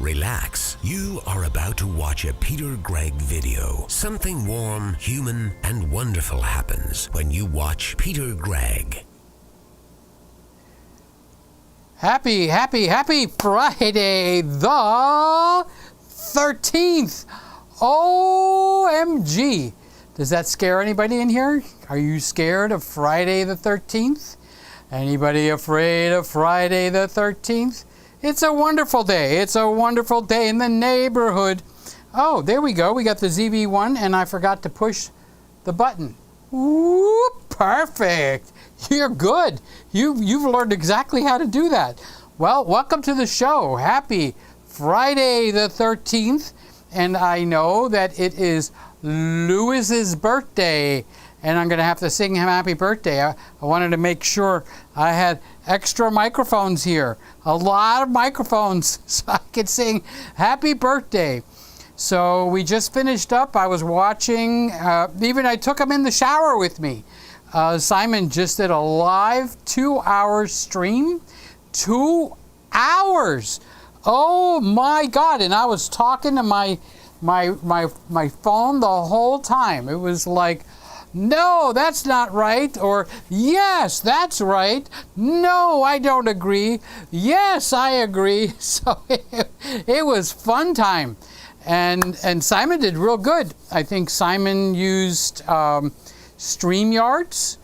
relax. You are about to watch a Peter Gregg video. Something warm, human, and wonderful happens when you watch Peter Gregg. Happy Friday the 13th. OMG. Does that scare anybody in here? Are you scared of Friday the 13th? Anybody afraid of Friday the 13th? It's a wonderful day. It's a wonderful day in the neighborhood. Oh, there we go. We got the ZV1 and I forgot to push the button. Whoop, perfect. You're good. You've learned exactly how to do that. Well, welcome to the show. Happy Friday the 13th. And I know that it is Lewis's birthday. And I'm going to have to sing him happy birthday. I wanted to make sure I had extra microphones here. A lot of microphones so I could sing happy birthday. So we just finished up. I was watching, even I took him in the shower with me. Simon just did a live 2-hour stream. 2 hours. Oh my God. And I was talking to my phone the whole time. It was like, no, that's not right, or yes, that's right. No, I don't agree. Yes, I agree. So it was fun time. And Simon did real good. I think Simon used StreamYard.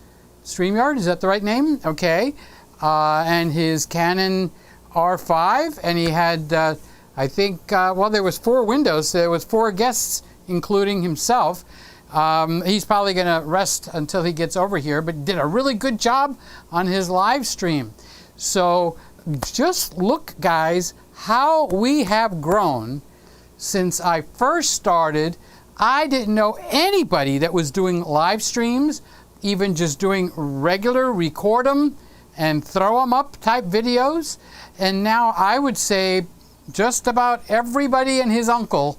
StreamYard, is that the right name? Okay. And his Canon R5, and he had, I think, well, there was 4 windows. There was 4 guests, including himself. He's probably going to rest until he gets over here, but did a really good job on his live stream. So just look, guys, how we have grown since I first started. I didn't know anybody that was doing live streams, even just doing regular record them and throw them up type videos. And now I would say just about everybody and his uncle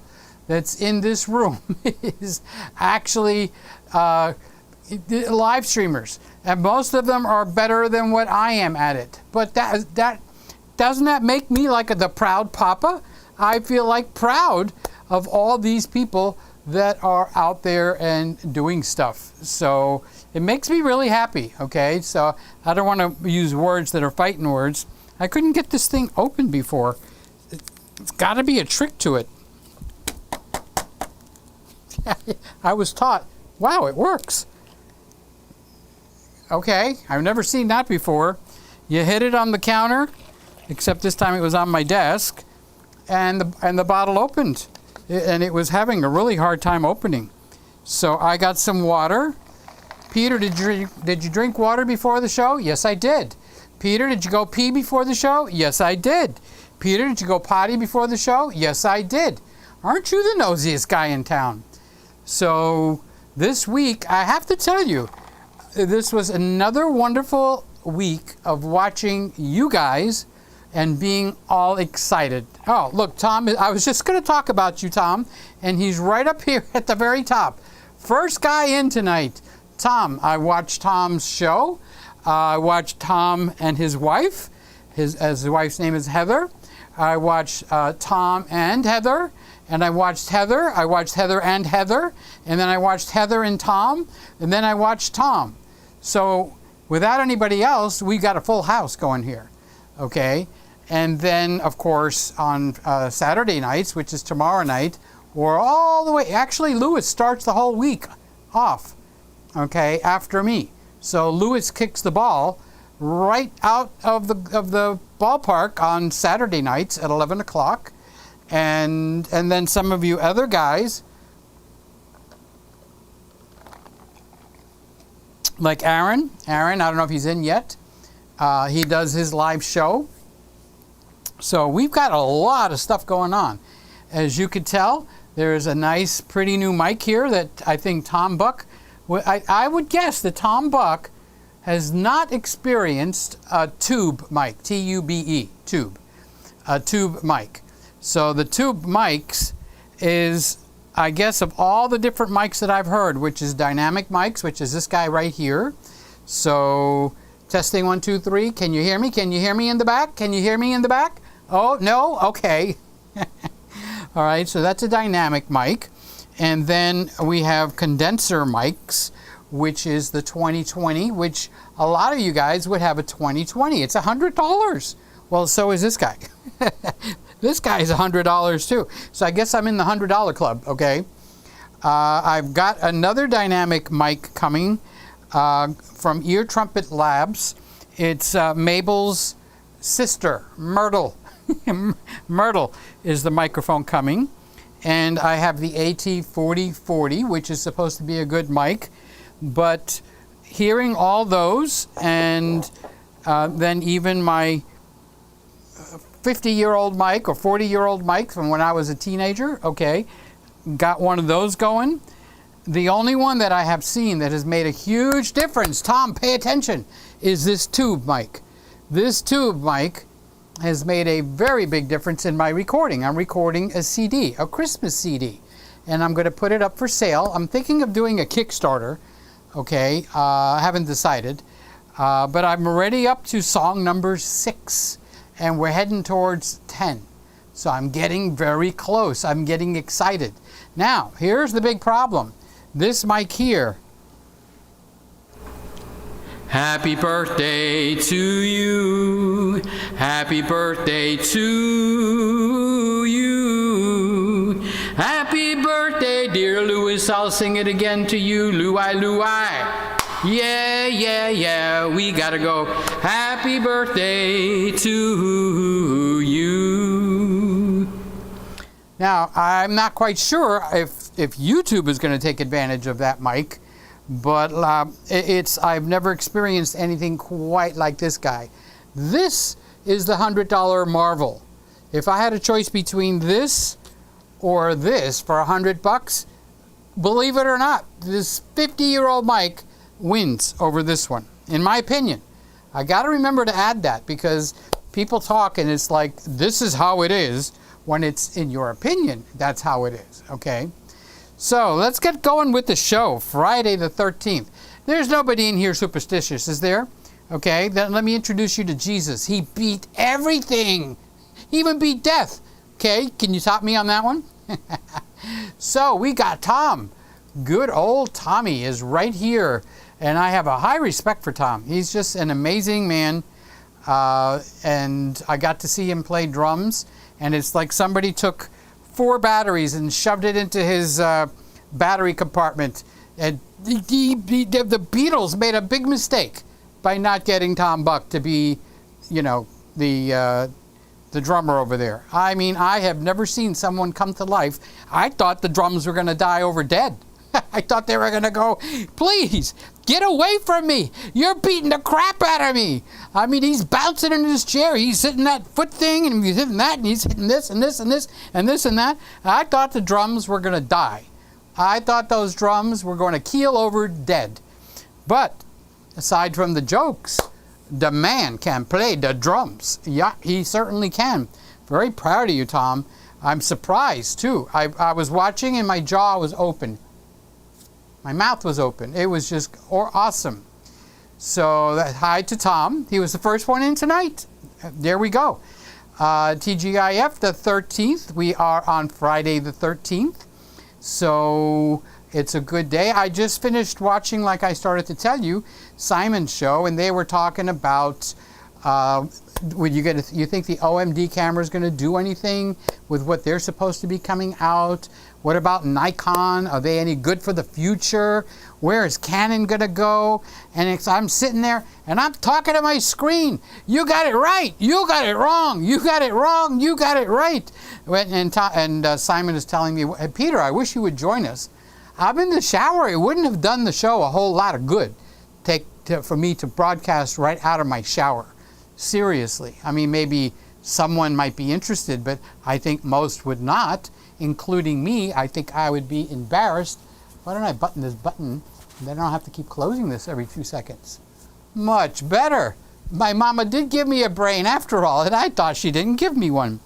that's in this room is actually live streamers, and most of them are better than what I am at it. But that doesn't that make me like the proud papa? I feel like proud of all these people that are out there and doing stuff. So it makes me really happy. Okay, so I don't want to use words that are fighting words. I couldn't get this thing open before. It's got to be a trick to it. I was taught, wow, it works. Okay, I've never seen that before. You hit it on the counter, except this time it was on my desk, and the bottle opened, and it was having a really hard time opening. So I got some water. Peter, did you drink water before the show? Yes, I did. Peter, did you go pee before the show? Yes, I did. Peter, did you go potty before the show? Yes, I did. Aren't you the nosiest guy in town? So this week, I have to tell you, this was another wonderful week of watching you guys and being all excited. Oh, look, Tom, I was just going to talk about you, Tom, and he's right up here at the very top. First guy in tonight, Tom. I watched Tom's show. I watched Tom and his wife. His wife's name is Heather. I watched Tom and Heather. And I watched Heather and Heather, and then I watched Heather and Tom, and then I watched Tom. So without anybody else, we got a full house going here, okay? And then, of course, on Saturday nights, which is tomorrow night, we're all the way, actually Lewis starts the whole week off, okay, after me. So Lewis kicks the ball right out of the ballpark on Saturday nights at 11 o'clock. And then some of you other guys, like Aaron, I don't know if he's in yet. He does his live show. So we've got a lot of stuff going on. As you could tell, there's a nice, pretty new mic here that I think Tom Buck, I would guess that Tom Buck has not experienced a tube mic, T-U-B-E, tube, a tube mic. So the tube mics is, I guess, of all the different mics that I've heard, which is dynamic mics, which is this guy right here. So testing 1, 2, 3. Can you hear me? Can you hear me in the back? Can you hear me in the back? Oh, no? Okay. All right, so that's a dynamic mic. And then we have condenser mics, which is the 2020, which a lot of you guys would have a 2020. It's $100. Well, so is this guy. This guy is $100 too. So I guess I'm in the $100 club, okay? I've got another dynamic mic coming from Ear Trumpet Labs. It's Mabel's sister, Myrtle. Myrtle is the microphone coming. And I have the AT4040, which is supposed to be a good mic. But hearing all those, and then even my 50-year-old mic or 40-year-old mic from when I was a teenager, okay, got one of those going. The only one that I have seen that has made a huge difference, Tom, pay attention, is this tube mic. This tube mic has made a very big difference in my recording. I'm recording a CD, a Christmas CD, and I'm going to put it up for sale. I'm thinking of doing a Kickstarter, okay, I haven't decided, but I'm already up to song number 6, and we're heading towards 10. So I'm getting very close. I'm getting excited. Now, here's the big problem. This mic here. Happy birthday to you. Happy birthday to you. Happy birthday, dear Louis. I'll sing it again to you. Louie, Louie. Yeah, yeah, yeah. We gotta go. Happy birthday to you. Now, I'm not quite sure if YouTube is going to take advantage of that mic, but I've never experienced anything quite like this guy. This is the $100 Marvel. If I had a choice between this or this for $100, believe it or not, this 50-year-old mic wins over this one, in my opinion. I got to remember to add that, because people talk and it's like, this is how it is, when it's in your opinion, that's how it is, okay? So let's get going with the show, Friday the 13th. There's nobody in here superstitious, is there? Okay, then let me introduce you to Jesus. He beat everything. He even beat death. Okay, can you top me on that one? So we got Tom. Good old Tommy is right here. And I have a high respect for Tom. He's just an amazing man. And I got to see him play drums. And it's like somebody took 4 batteries and shoved it into his battery compartment. And the Beatles made a big mistake by not getting Tom Buck to be, you know, the drummer over there. I mean, I have never seen someone come to life. I thought the drums were going to die over dead. I thought they were going to go, please, get away from me. You're beating the crap out of me. I mean, he's bouncing in his chair. He's hitting that foot thing, and he's hitting that, and he's hitting this, and this, and this, and this, and that. I thought the drums were going to die. I thought those drums were going to keel over dead. But aside from the jokes, the man can play the drums. Yeah, he certainly can. Very proud of you, Tom. I'm surprised, too. I was watching, and my jaw was open. My mouth was open. It was just awesome. So hi to Tom. He was the first one in tonight. There we go. TGIF the 13th. We are on Friday the 13th. So it's a good day. I just finished watching, like I started to tell you, Simon's show, and they were talking about you think the OMD camera is going to do anything with what they're supposed to be coming out? What about Nikon? Are they any good for the future? Where is Canon going to go? And I'm sitting there and I'm talking to my screen. You got it right. You got it wrong. You got it wrong. You got it right. And Simon is telling me, hey, Peter, I wish you would join us. I'm in the shower. It wouldn't have done the show a whole lot of good for me to broadcast right out of my shower. Seriously. I mean, maybe someone might be interested, but I think most would not, including me. I think I would be embarrassed. Why don't I button this button? Then I don't have to keep closing this every 2 seconds. Much better. My mama did give me a brain after all, and I thought she didn't give me one.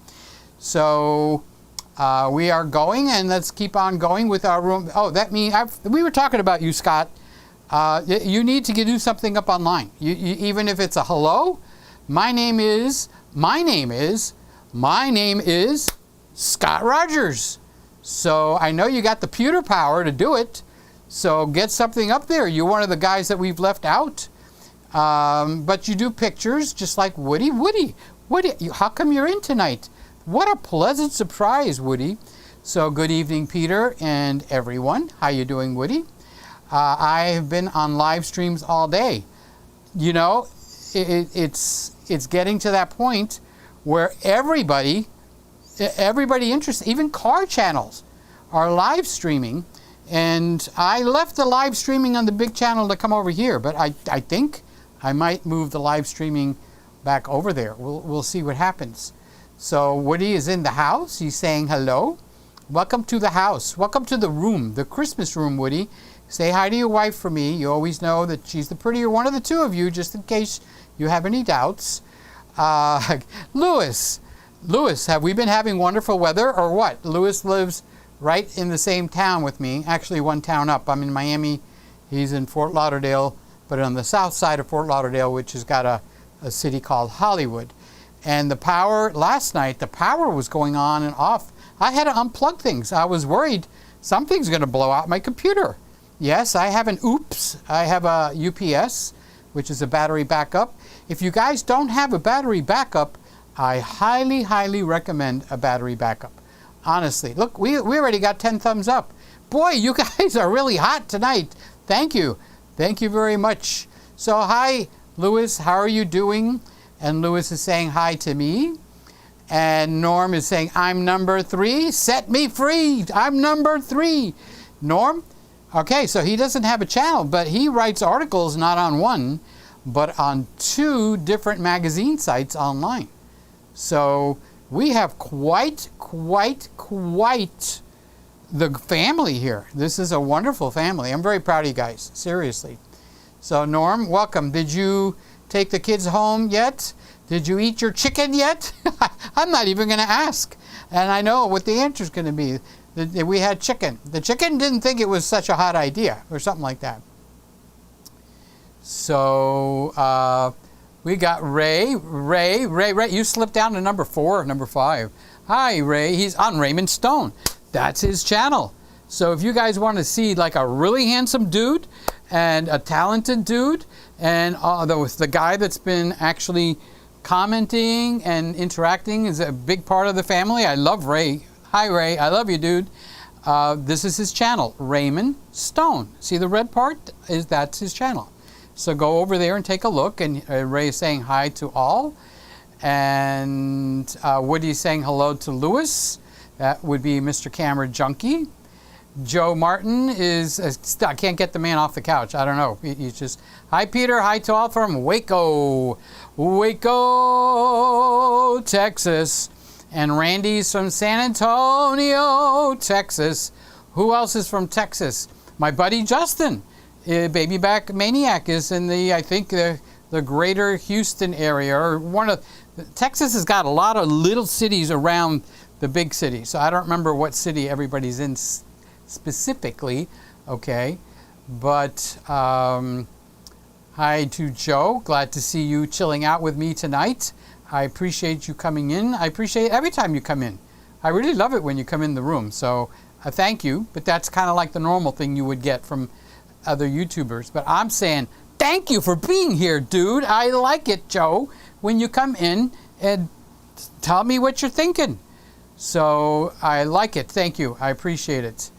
So we are going, and let's keep on going with our room. Oh, that means we were talking about you, Scott. You need to do something up online. Even if it's a hello. My name is, Scott Rogers. So I know you got the pewter power to do it. So get something up there. You're one of the guys that we've left out. But you do pictures just like Woody. Woody, how come you're in tonight? What a pleasant surprise, Woody. So good evening, Peter and everyone. How you doing, Woody? I have been on live streams all day. You know, it's getting to that point where everybody interested, even car channels, are live streaming. And I left the live streaming on the big channel to come over here, but I think I might move the live streaming back over there. We'll see what happens. So Woody is in the house. He's saying hello. Welcome to the house. Welcome to the room, the Christmas room, Woody. Say hi to your wife for me. You always know that she's the prettier one of the two of you, just in case you have any doubts. Lewis, have we been having wonderful weather or what? Lewis lives right in the same town with me, actually one town up. I'm in Miami. He's in Fort Lauderdale, but on the south side of Fort Lauderdale, which has got a city called Hollywood. And the power, last night, the power was going on and off. I had to unplug things. I was worried something's going to blow out my computer. Yes, I have an oops. I have a UPS, which is a battery backup. If you guys don't have a battery backup, I highly, highly recommend a battery backup. Honestly, look, we already got 10 thumbs up. Boy, you guys are really hot tonight. Thank you. Thank you very much. So hi, Lewis, how are you doing? And Lewis is saying hi to me. And Norm is saying, I'm number 3. Set me free. I'm number 3. Norm? Okay, so he doesn't have a channel, but he writes articles not on one, but on 2 different magazine sites online. So we have quite the family here. This is a wonderful family. I'm very proud of you guys, seriously. So Norm, welcome. Did you take the kids home yet? Did you eat your chicken yet? I'm not even going to ask. And I know what the answer is going to be. We had chicken. The chicken didn't think it was such a hot idea or something like that. So we got Ray. You slipped down to number 4 or number 5. Hi, Ray. He's on Raymond Stone. That's his channel. So if you guys want to see like a really handsome dude and a talented dude and the guy that's been actually commenting and interacting is a big part of the family. I love Ray. Hi, Ray. I love you, dude. This is his channel, Raymond Stone. See the red part? That's his channel. So go over there and take a look. And Ray is saying hi to all. And Woody's saying hello to Lewis. That would be Mr. Camera Junkie. Joe Martin is, I can't get the man off the couch. I don't know. He's just, hi, Peter. Hi to all from Waco, Texas. And Randy's from San Antonio, Texas. Who else is from Texas? My buddy Justin, Baby Back Maniac, is in I think the greater Houston area. Or Texas has got a lot of little cities around the big city. So I don't remember what city everybody's in specifically, okay? But hi to Joe. Glad to see you chilling out with me tonight. I appreciate you coming in. I appreciate every time you come in. I really love it when you come in the room. So thank you. But that's kind of like the normal thing you would get from other YouTubers. But I'm saying thank you for being here, dude. I like it, Joe, when you come in and tell me what you're thinking. So I like it. Thank you. I appreciate it.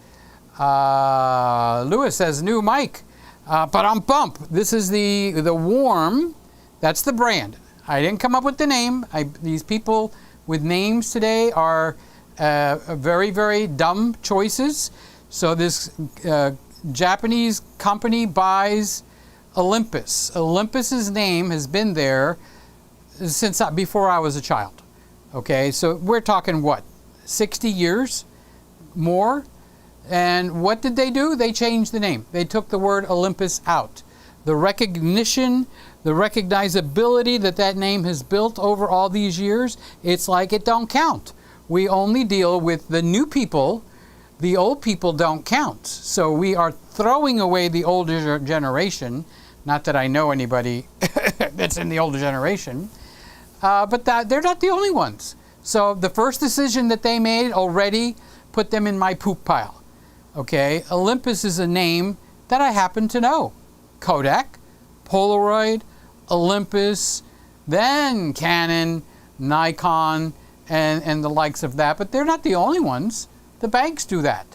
Lewis says new mic. But I'm bump. This is the Warm. That's the brand. I didn't come up with the name. These people with names today are very, very dumb choices. So this Japanese company buys Olympus. Olympus's name has been there since before I was a child. Okay, so we're talking what, 60 years more? And what did they do? They changed the name. They took the word Olympus out. The recognition, the recognizability that name has built over all these years, it's like it don't count. We only deal with the new people. The old people don't count. So we are throwing away the older generation. Not that I know anybody that's in the older generation. But they're not the only ones. So the first decision that they made already put them in my poop pile. Okay, Olympus is a name that I happen to know. Kodak, Polaroid, Olympus, then Canon, Nikon, and the likes of that. But they're not the only ones. The banks do that.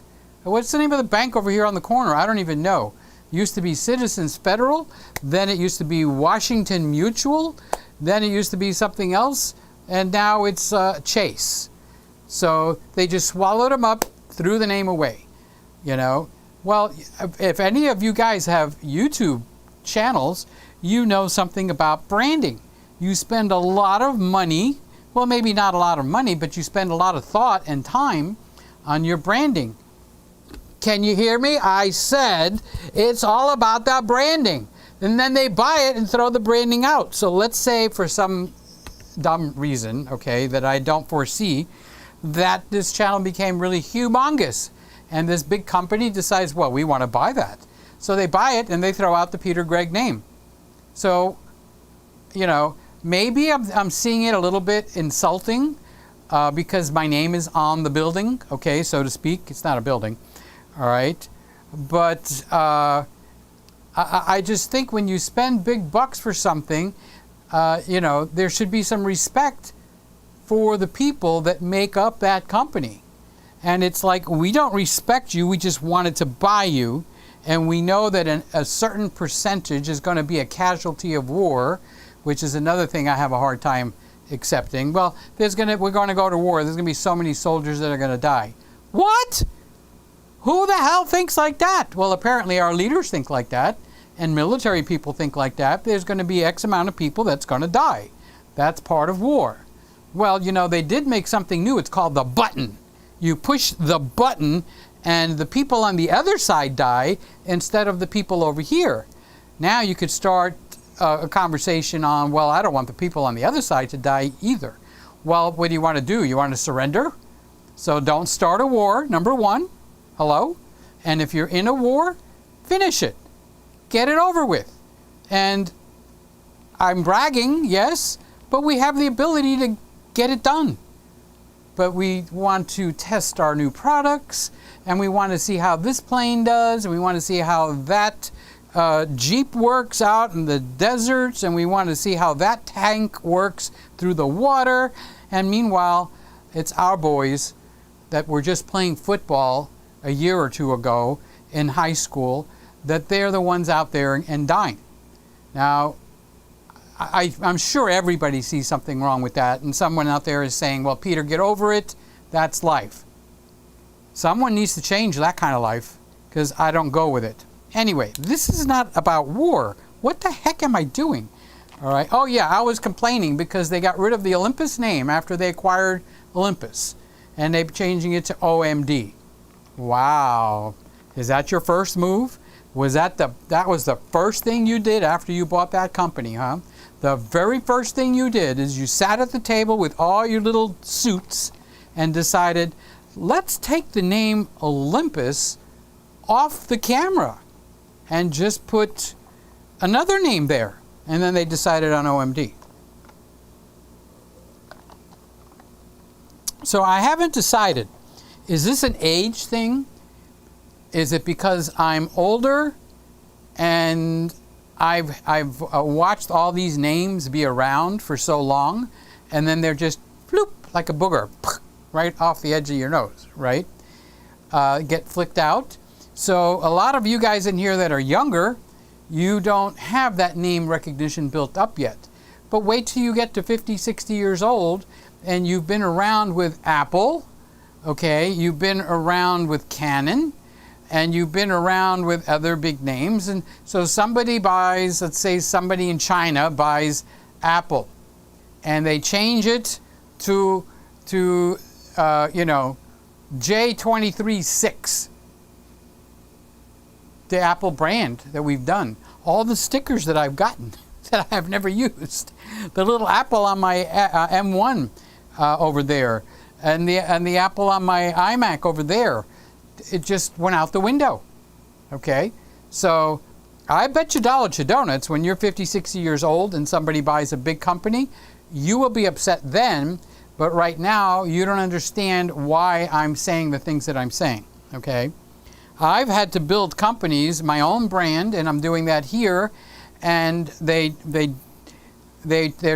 What's the name of the bank over here on the corner? I don't even know. It used to be Citizens Federal, then it used to be Washington Mutual, then it used to be something else, and now it's Chase. So they just swallowed them up, threw the name away, you know. Well, if any of you guys have YouTube channels, you know something about branding. You spend a lot of money, well, maybe not a lot of money, but you spend a lot of thought and time on your branding. Can you hear me? I said it's all about that branding. And then they buy it and throw the branding out. So let's say for some dumb reason, okay, that I don't foresee, that this channel became really humongous. And this big company decides, well, we want to buy that. So they buy it and they throw out the Peter Gregg name. So, you know, maybe I'm seeing it a little bit insulting because my name is on the building, okay, so to speak. It's not a building, all right? But I just think when you spend big bucks for something, you know, there should be some respect for the people that make up that company. And it's like, we don't respect you, we just wanted to buy you. And we know that a certain percentage is going to be a casualty of war, which is another thing I have a hard time accepting. Well, we're going to go to war. There's going to be so many soldiers that are going to die. What? Who the hell thinks like that? Well, apparently our leaders think like that, and military people think like that. There's going to be X amount of people that's going to die. That's part of war. Well, you know, they did make something new. It's called the button. You push the button and the people on the other side die instead of the people over here. Now you could start a conversation on, well, I don't want the people on the other side to die either. Well, what do you want to do? You want to surrender? So don't start a war, number one. Hello? And if you're in a war, finish it. Get it over with. And I'm bragging, yes, but we have the ability to get it done. But we want to test our new products, and we want to see how this plane does, and we want to see how that Jeep works out in the deserts, and we want to see how that tank works through the water. And meanwhile, it's our boys that were just playing football a year or two ago in high school, that they're the ones out there and dying. Now, I'm sure everybody sees something wrong with that, and someone out there is saying, well, Peter, get over it. That's life. Someone needs to change that kind of life, because I don't go with it. Anyway, this is not about war. What the heck am I doing? All right. Oh, yeah, I was complaining because they got rid of the Olympus name after they acquired Olympus, and they're changing it to OMD. Wow. Is that your first move? That was the first thing you did after you bought that company, huh? The very first thing you did is you sat at the table with all your little suits and decided, let's take the name Olympus off the camera and just put another name there. And then they decided on OMD. So I haven't decided. Is this an age thing? Is it because I'm older and I've watched all these names be around for so long, and then they're just floop, like a booger, right off the edge of your nose, right? Get flicked out. So a lot of you guys in here that are younger, you don't have that name recognition built up yet. But wait till you get to 50, 60 years old and you've been around with Apple, okay? You've been around with Canon, and you've been around with other big names. And so somebody buys, let's say somebody in China buys Apple, and they change it to J236, the Apple brand that we've done. All the stickers that I've gotten that I have never used. The little Apple on my M1 over there, and the Apple on my iMac over there. It just went out the window, okay? So I bet you dollars to donuts when you're 50, 60 years old and somebody buys a big company, you will be upset then But right now, you don't understand why I'm saying the things that I'm saying, okay? I've had to build companies, my own brand, and I'm doing that here, and they're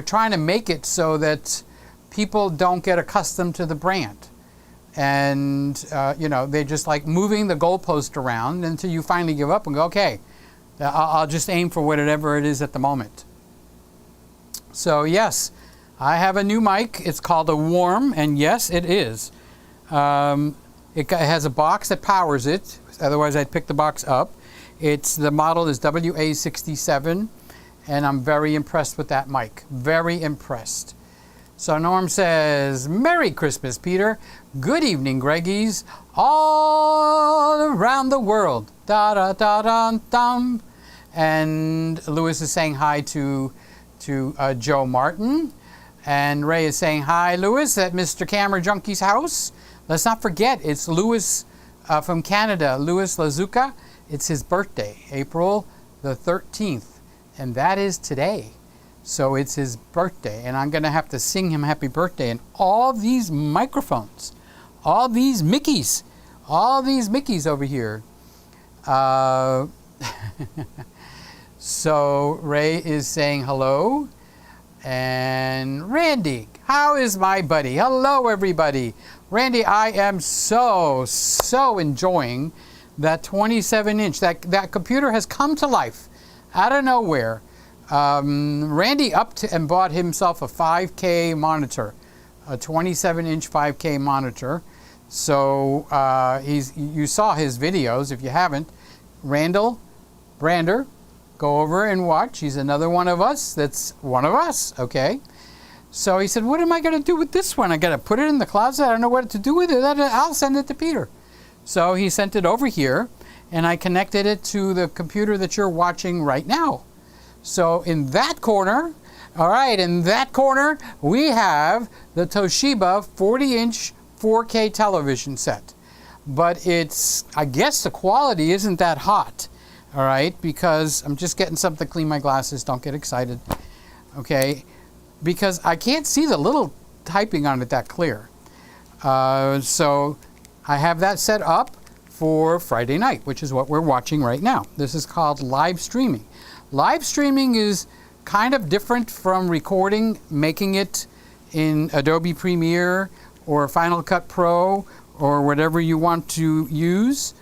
trying to make it so that people don't get accustomed to the brand. And, they're just like moving the goalpost around until you finally give up and go, okay, I'll just aim for whatever it is at the moment. So, yes, I have a new mic. It's called a Warm, and yes, it is. It has a box that powers it. Otherwise, I'd pick the box up. The model is WA67, and I'm very impressed with that mic. Very impressed. So Norm says, Merry Christmas, Peter. Good evening, Greggies, all around the world. Da-da-da-da-dum. And Lewis is saying hi to Joe Martin. And Ray is saying, hi, Lewis, at Mr. Camera Junkie's house. Let's not forget, it's Lewis from Canada, Lewis Lazuka. It's his birthday, April the 13th. And that is today. So it's his birthday. And I'm going to have to sing him happy birthday. And all these microphones, all these Mickeys over here. So Ray is saying hello. And Randy, how is my buddy? Hello, everybody. Randy, I am so enjoying that 27-inch. That computer has come to life out of nowhere. Randy upped and bought himself a 5K monitor, a 27-inch 5K monitor. So you saw his videos. If you haven't, Randall Brander, go over and watch. He's another one of us. That's one of us, okay? So he said, what am I going to do with this one? I got to put it in the closet. I don't know what to do with it. I'll send it to Peter. So he sent it over here, and I connected it to the computer that you're watching right now. So in that corner, we have the Toshiba 40-inch 4K television set. But I guess the quality isn't that hot. All right, because I'm just getting something to clean my glasses. Don't get excited, okay? Because I can't see the little typing on it that clear. So I have that set up for Friday night, which is what we're watching right now. This is called live streaming. Live streaming is kind of different from recording, making it in Adobe Premiere or Final Cut Pro or whatever you want to use,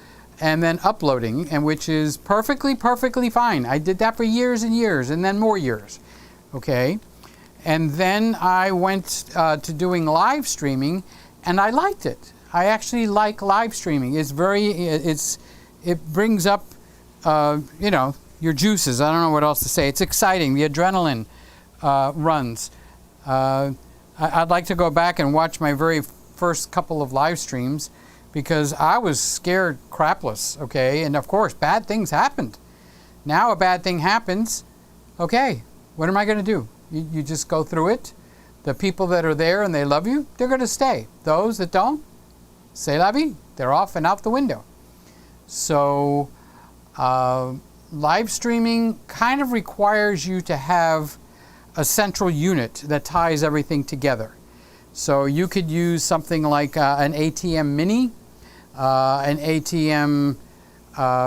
and then uploading, and which is perfectly fine. I did that for years and years, and then more years, okay? And then I went to doing live streaming, and I liked it. I actually like live streaming. It brings up, your juices. I don't know what else to say. It's exciting. The adrenaline runs. I'd like to go back and watch my very first couple of live streams, because I was scared crapless, okay? And of course, bad things happened. Now a bad thing happens, okay, what am I going to do? You just go through it. The people that are there and they love you, they're going to stay. Those that don't, c'est la vie. They're off and out the window. So live streaming kind of requires you to have a central unit that ties everything together. So you could use something like an ATM Mini, an ATM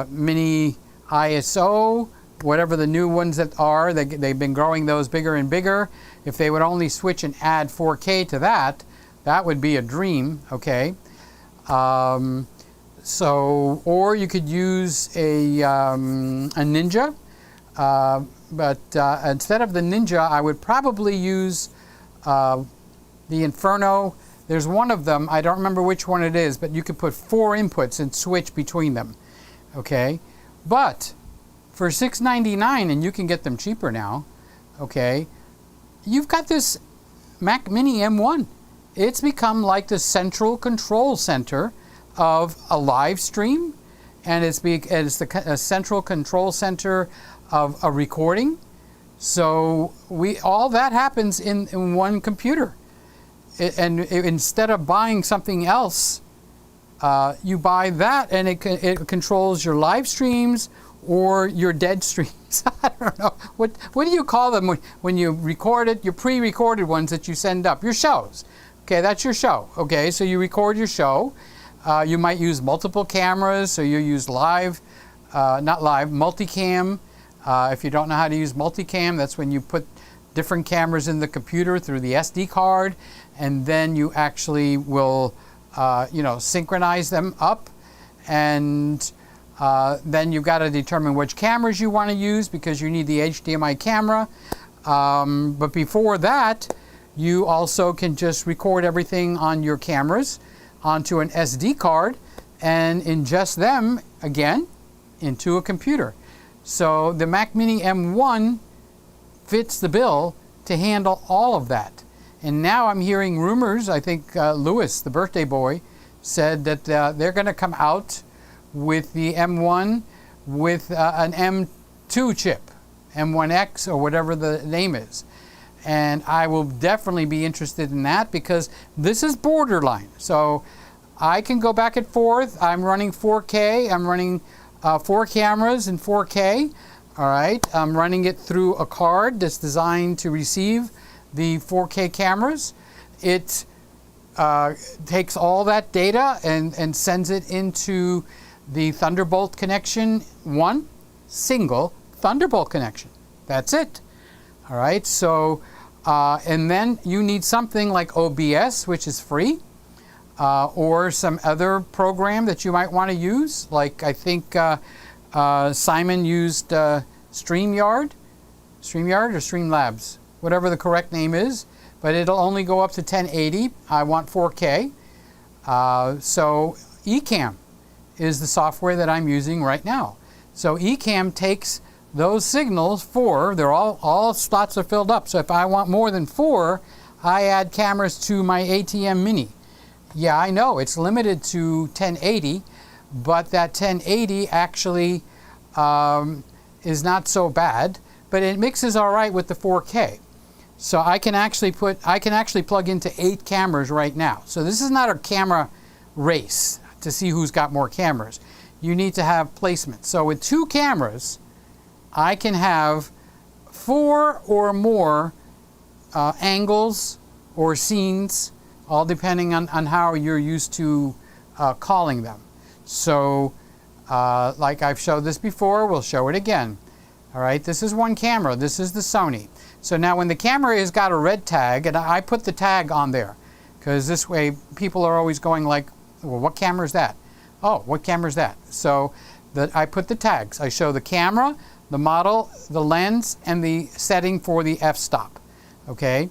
Mini ISO, whatever the new ones that are. They've been growing those bigger and bigger. If they would only switch and add 4K to that, that would be a dream, okay? Or you could use a Ninja, but instead of the Ninja, I would probably use the Inferno. There's one of them, I don't remember which one it is, but you could put 4 inputs and switch between them, okay? But for $6.99, and you can get them cheaper now, okay, you've got this Mac Mini M1. It's become like the central control center of a live stream, and it's the central control center of a recording. So all that happens in one computer. Instead of buying something else, you buy that, and it controls your live streams or your dead streams. I don't know. What do you call them when you record it, your pre-recorded ones that you send up? Your shows. Okay, that's your show. Okay, so you record your show. You might use multiple cameras, so you use multicam. If you don't know how to use multicam, that's when you put different cameras in the computer through the SD card, and then you actually will, synchronize them up, and then you've got to determine which cameras you want to use because you need the HDMI camera. But before that, you also can just record everything on your cameras onto an SD card and ingest them again into a computer. So the Mac Mini M1 fits the bill to handle all of that. And now I'm hearing rumors, I think Lewis, the birthday boy, said that they're going to come out with the M1 with an M2 chip, M1X or whatever the name is. And I will definitely be interested in that because this is borderline. So I can go back and forth. I'm running 4K. I'm running 4 cameras in 4K. All right. I'm running it through a card that's designed to receive the 4K cameras. It takes all that data and sends it into the Thunderbolt connection. One single Thunderbolt connection. That's it. All right. So, and then you need something like OBS, which is free, or some other program that you might want to use. Like I think Simon used StreamYard or Streamlabs, whatever the correct name is, but it'll only go up to 1080. I want 4K. So Ecamm is the software that I'm using right now. So Ecamm takes those signals, they're all slots are filled up. So if I want more than 4, I add cameras to my ATM Mini. Yeah, I know it's limited to 1080, but that 1080 actually is not so bad, but it mixes all right with the 4K. So I can actually plug into 8 cameras right now. So this is not a camera race to see who's got more cameras. You need to have placement. So with 2 cameras, I can have 4 or more angles or scenes, all depending on how you're used to calling them. So like I've showed this before, we'll show it again. All right, this is one camera. This is the Sony. So now when the camera has got a red tag, and I put the tag on there, because this way people are always going like, well, what camera is that? Oh, what camera is that? So I put the tags. I show the camera, the model, the lens, and the setting for the f-stop. Okay,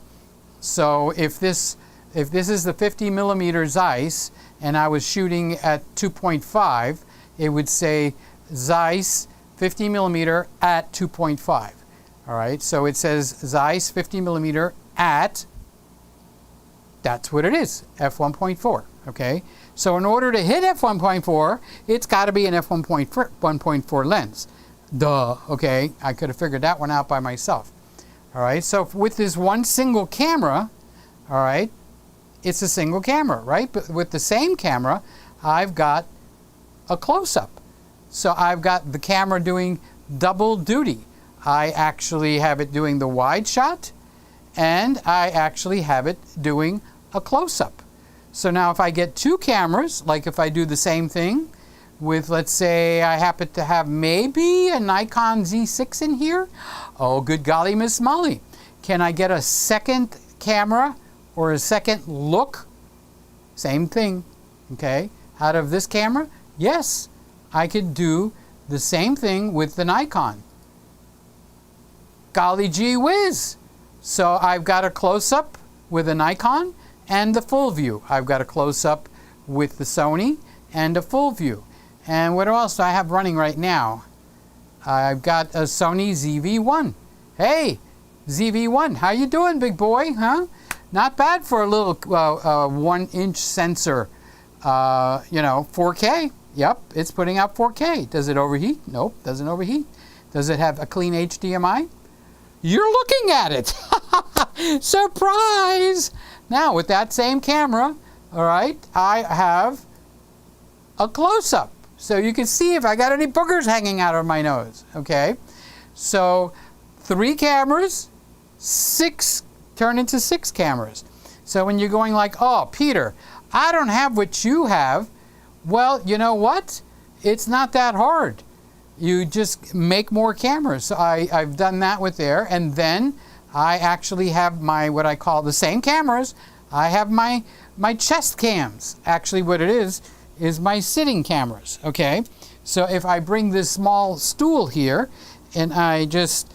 so if this is the 50 millimeter Zeiss and I was shooting at 2.5, it would say Zeiss 50 millimeter at 2.5. All right, so it says Zeiss 50 millimeter at, that's what it is, f1.4. Okay, so in order to hit f1.4, it's got to be an f1.4 lens. Duh, okay, I could have figured that one out by myself. All right, so with this one single camera, all right, it's a single camera, right? But with the same camera, I've got a close-up. So I've got the camera doing double duty. I actually have it doing the wide shot, and I actually have it doing a close-up. So now if I get 2 cameras, like if I do the same thing with, let's say I happen to have maybe a Nikon Z6 in here. Oh, good golly, Miss Molly. Can I get a second camera or a second look? Same thing, okay? Out of this camera? Yes, I could do the same thing with the Nikon. Golly gee whiz. So I've got a close-up with a Nikon and the full view. I've got a close-up with the Sony and a full view. And what else do I have running right now? I've got a Sony ZV-1. Hey, ZV-1, how you doing, big boy? Huh? Not bad for a little 1-inch sensor. 4K. Yep, it's putting out 4K. Does it overheat? Nope, doesn't overheat. Does it have a clean HDMI? You're looking at it. Surprise! Now, with that same camera, all right, I have a close-up. So you can see if I got any boogers hanging out of my nose, okay? So 3 cameras, 6 turn into 6 cameras. So when you're going like, oh, Peter, I don't have what you have, well, you know what? It's not that hard. You just make more cameras. So I've done that with there, and then I actually have my, what I call the same cameras. I have my chest cams. Actually, what it is my sitting cameras, okay? So if I bring this small stool here, and I just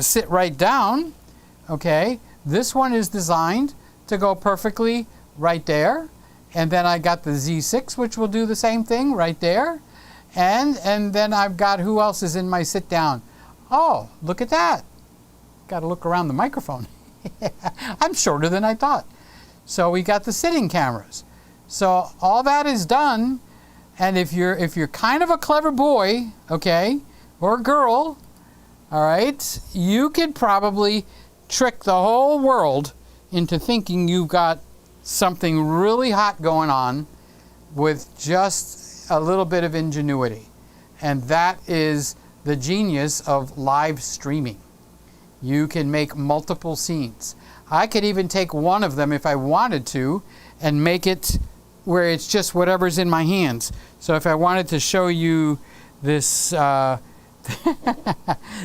sit right down, okay, this one is designed to go perfectly right there. And then I got the Z6, which will do the same thing right there. And then I've got, who else is in my sit down? Oh, look at that. Got to look around the microphone. I'm shorter than I thought. So we got the sitting cameras. So all that is done. And if you're kind of a clever boy, okay, or girl, all right, you could probably trick the whole world into thinking you've got something really hot going on with just a little bit of ingenuity. And that is the genius of live streaming. You can make multiple scenes. I could even take one of them if I wanted to and make it where it's just whatever's in my hands. So if I wanted to show you this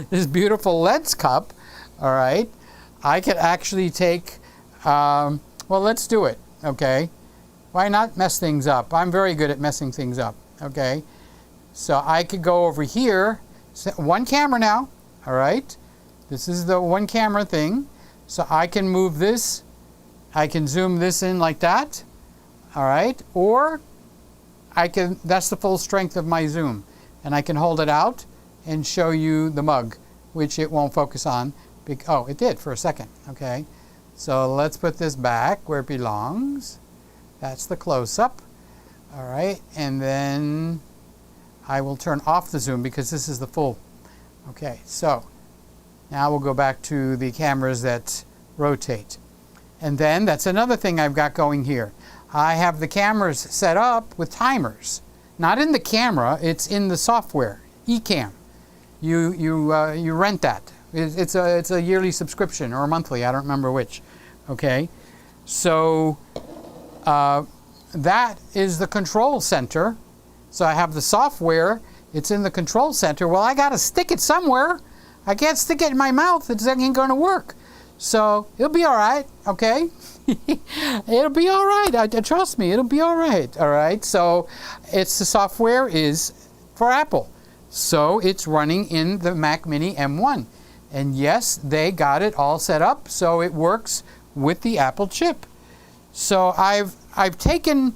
this beautiful Let's cup, all right, I could actually take well, let's do it, okay? Why not mess things up? I'm very good at messing things up, okay? So I could go over here, one camera now, all right? This is the one camera thing. So I can move this, I can zoom this in like that, all right? Or I can, that's the full strength of my zoom. And I can hold it out and show you the mug, which it won't focus on. Oh, it did for a second, okay? So let's put this back where it belongs. That's the close-up. All right, and then I will turn off the zoom because this is the full. Okay, so now we'll go back to the cameras that rotate. And then that's another thing I've got going here. I have the cameras set up with timers. Not in the camera, it's in the software, eCam. You rent that. It's a yearly subscription or a monthly, I don't remember which. Okay, so that is the control center. So I have the software, it's in the control center. Well, I got to stick it somewhere. I can't stick it in my mouth, it ain't going to work. So it'll be all right, okay? It'll be all right, trust me, it'll be all right? So the software is for Apple. So it's running in the Mac Mini M1. And yes, they got it all set up so it works with the Apple chip. So I've taken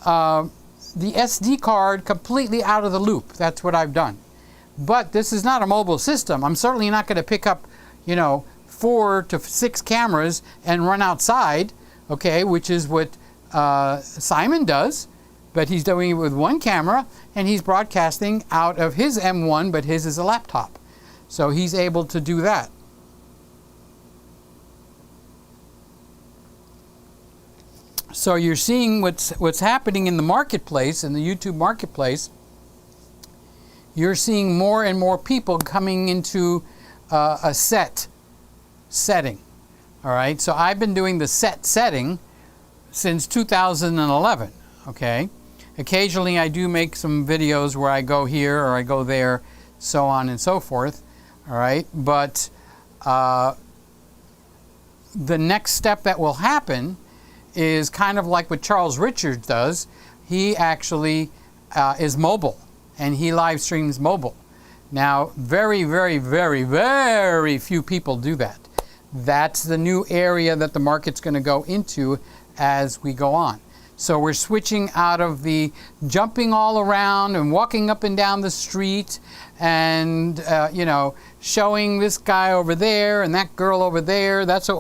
the SD card completely out of the loop. That's what I've done. But this is not a mobile system. I'm certainly not going to pick up, 4 to 6 cameras and run outside, okay, which is what Simon does. But he's doing it with one camera, and he's broadcasting out of his M1, but his is a laptop. So he's able to do that. So you're seeing what's happening in the marketplace, in the YouTube marketplace. You're seeing more and more people coming into a setting. All right, so I've been doing the setting since 2011, okay? Occasionally I do make some videos where I go here or I go there, so on and so forth, all right? But the next step that will happen is kind of like what Charles Richards does. He actually is mobile, and he live streams mobile. Now, very, very, very, very few people do that. That's the new area that the market's going to go into as we go on. So we're switching out of the jumping all around and walking up and down the street and, showing this guy over there and that girl over there. That's like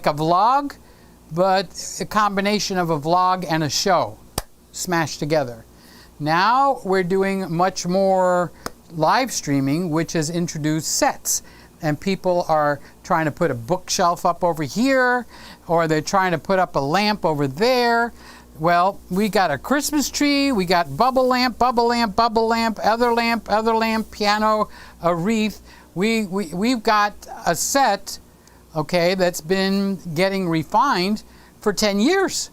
a vlog, but a combination of a vlog and a show smashed together. Now we're doing much more live streaming, which has introduced sets. And people are trying to put a bookshelf up over here, or they're trying to put up a lamp over there. Well, we got a Christmas tree, we got bubble lamp, other lamp, piano, a wreath. We've got a set okay, that's been getting refined for 10 years.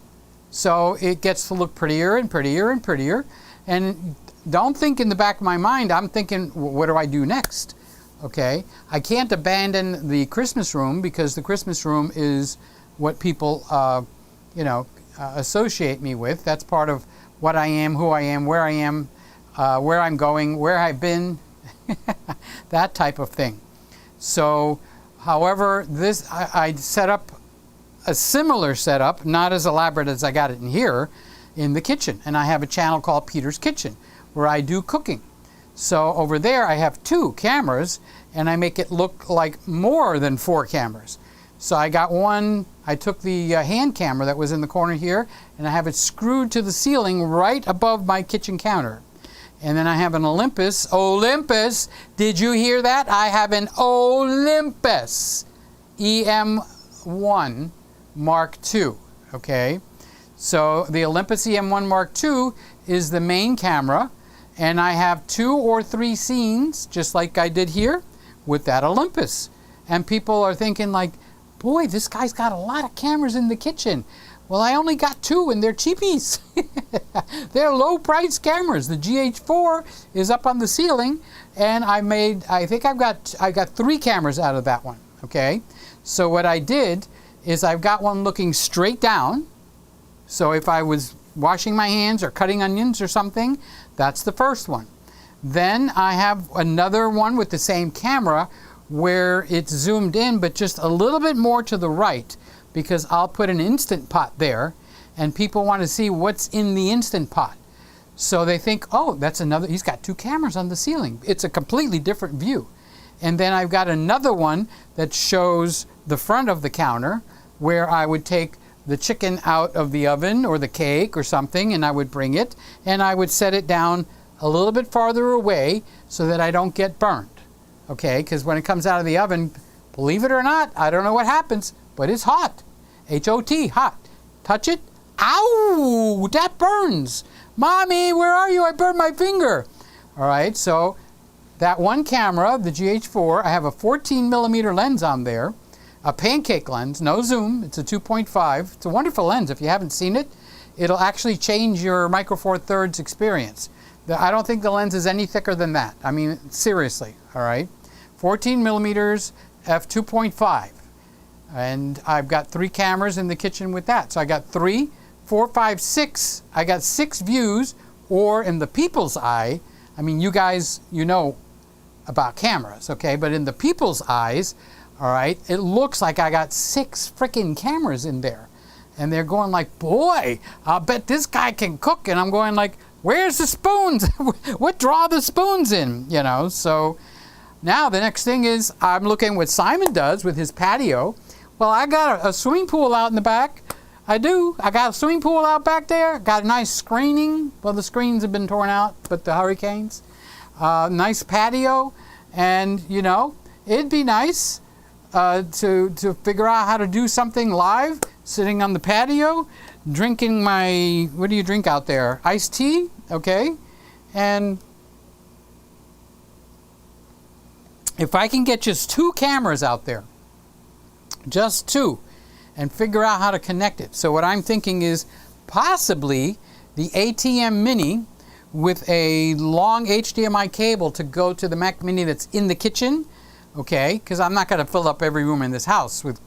So it gets to look prettier and prettier and prettier. And don't think in the back of my mind, I'm thinking, what do I do next? Okay, I can't abandon the Christmas room because the Christmas room is what people, associate me with. That's part of what I am, who I am, where I'm going, where I've been, that type of thing. So, however, I set up a similar setup, not as elaborate as I got it in here, in the kitchen. And I have a channel called Peter's Kitchen, where I do cooking. So over there I have 2 cameras, and I make it look like more than 4 cameras. So I got one, I took the hand camera that was in the corner here, and I have it screwed to the ceiling right above my kitchen counter. And then I have an Olympus. Did you hear that? I have an Olympus EM1 Mark II, okay? So the Olympus EM1 Mark II is the main camera, and I have 2 or 3 scenes, just like I did here, with that Olympus. And people are thinking like, boy, this guy's got a lot of cameras in the kitchen. Well, I only got 2, and they're cheapies. They're low-priced cameras. The GH4 is up on the ceiling, and I think I got 3 cameras out of that one, okay? So what I did is I've got one looking straight down. So if I was washing my hands or cutting onions or something, that's the first one. Then I have another one with the same camera where it's zoomed in, but just a little bit more to the right, because I'll put an Instant Pot there, and people want to see what's in the Instant Pot. So they think, oh, that's another, he's got 2 cameras on the ceiling. It's a completely different view. And then I've got another one that shows the front of the counter, where I would take the chicken out of the oven or the cake or something, and I would bring it, and I would set it down a little bit farther away so that I don't get burned. Okay, because when it comes out of the oven, believe it or not, I don't know what happens, but it's hot. H-O-T, hot. Touch it. Ow! That burns. Mommy, where are you? I burned my finger. All right, so that one camera, the GH4, I have a 14 millimeter lens on there, a pancake lens, no zoom. It's a 2.5. It's a wonderful lens. If you haven't seen it, it'll actually change your Micro Four Thirds experience. I don't think the lens is any thicker than that. I mean, seriously, all right? 14 millimeters, f2.5. And I've got 3 cameras in the kitchen with that. So I got 3, 4, 5, 6. I got 6 views, or in the people's eye, I mean, you guys, you know about cameras, okay? But in the people's eyes, all right, it looks like I got 6 freaking cameras in there. And they're going like, boy, I'll bet this guy can cook. And I'm going like, where's the spoons? What draw the spoons in? You know, so now the next thing is I'm looking what Simon does with his patio. Well, I got a swimming pool out in the back. I do. I got a swimming pool out back there. Got a nice screening. Well, the screens have been torn out, but the hurricanes. Nice patio. And, you know, it'd be nice to figure out how to do something live, sitting on the patio, drinking my, what do you drink out there? Iced tea, okay? And if I can get just 2 cameras out there, just 2, and figure out how to connect it. So what I'm thinking is possibly the ATM Mini with a long HDMI cable to go to the Mac Mini that's in the kitchen, okay? Because I'm not going to fill up every room in this house with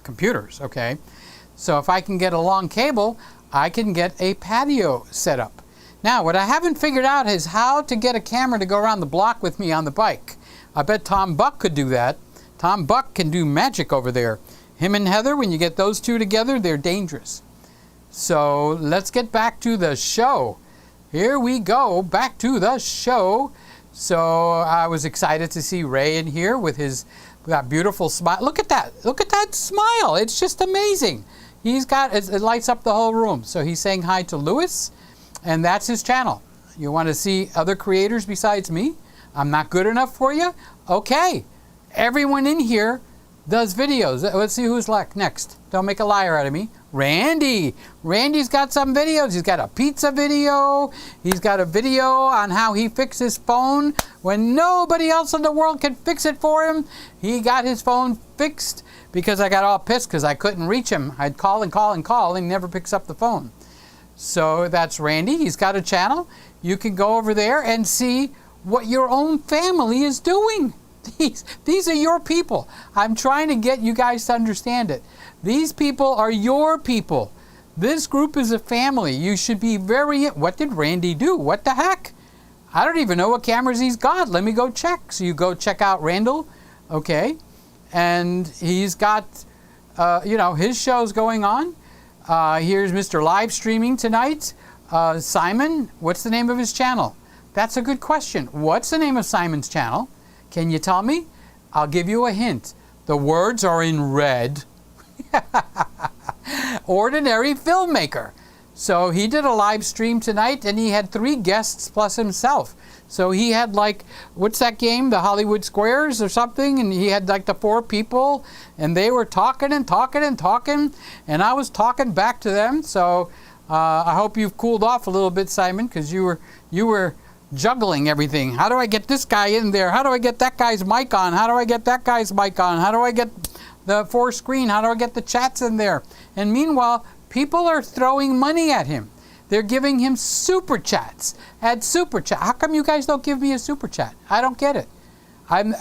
computers, okay? So if I can get a long cable, I can get a patio set up. Now, what I haven't figured out is how to get a camera to go around the block with me on the bike. I bet Tom Buck could do that. Tom Buck can do magic over there. Him and Heather, when you get those 2 together, they're dangerous. So let's get back to the show. Here we go, back to the show. So I was excited to see Ray in here with that beautiful smile. Look at that. Look at that smile. It's just amazing. It lights up the whole room. So he's saying hi to Lewis, and that's his channel. You want to see other creators besides me? I'm not good enough for you? Okay. Everyone in here does videos. Let's see who's next. Don't make a liar out of me. Randy. Randy's got some videos. He's got a pizza video. He's got a video on how he fixed his phone when nobody else in the world can fix it for him. He got his phone fixed because I got all pissed because I couldn't reach him. I'd call and call and call, and he never picks up the phone. So that's Randy. He's got a channel. You can go over there and see what your own family is doing. These are your people. I'm trying to get you guys to understand it. These people are your people. This group is a family. You should be very... What did Randy do? What the heck? I don't even know what cameras he's got. Let me go check. So you go check out Randall. Okay. And he's got, his show's going on. Here's Mr. Live Streaming tonight. Simon, what's the name of his channel? That's a good question. What's the name of Simon's channel? Can you tell me? I'll give you a hint. The words are in red. Ordinary filmmaker. So he did a live stream tonight, and he had 3 guests plus himself. So he had what's that game? The Hollywood Squares or something? And he had the 4 people, and they were talking and talking and talking, and I was talking back to them. So I hope you've cooled off a little bit, Simon, because you were juggling everything. How do I get this guy in there? How do I get that guy's mic on? How do I get that guy's mic on? How do I get the 4 screen? How do I get the chats in there? And meanwhile, people are throwing money at him. They're giving him super chats. Add super chat. How come you guys don't give me a super chat? I don't get it.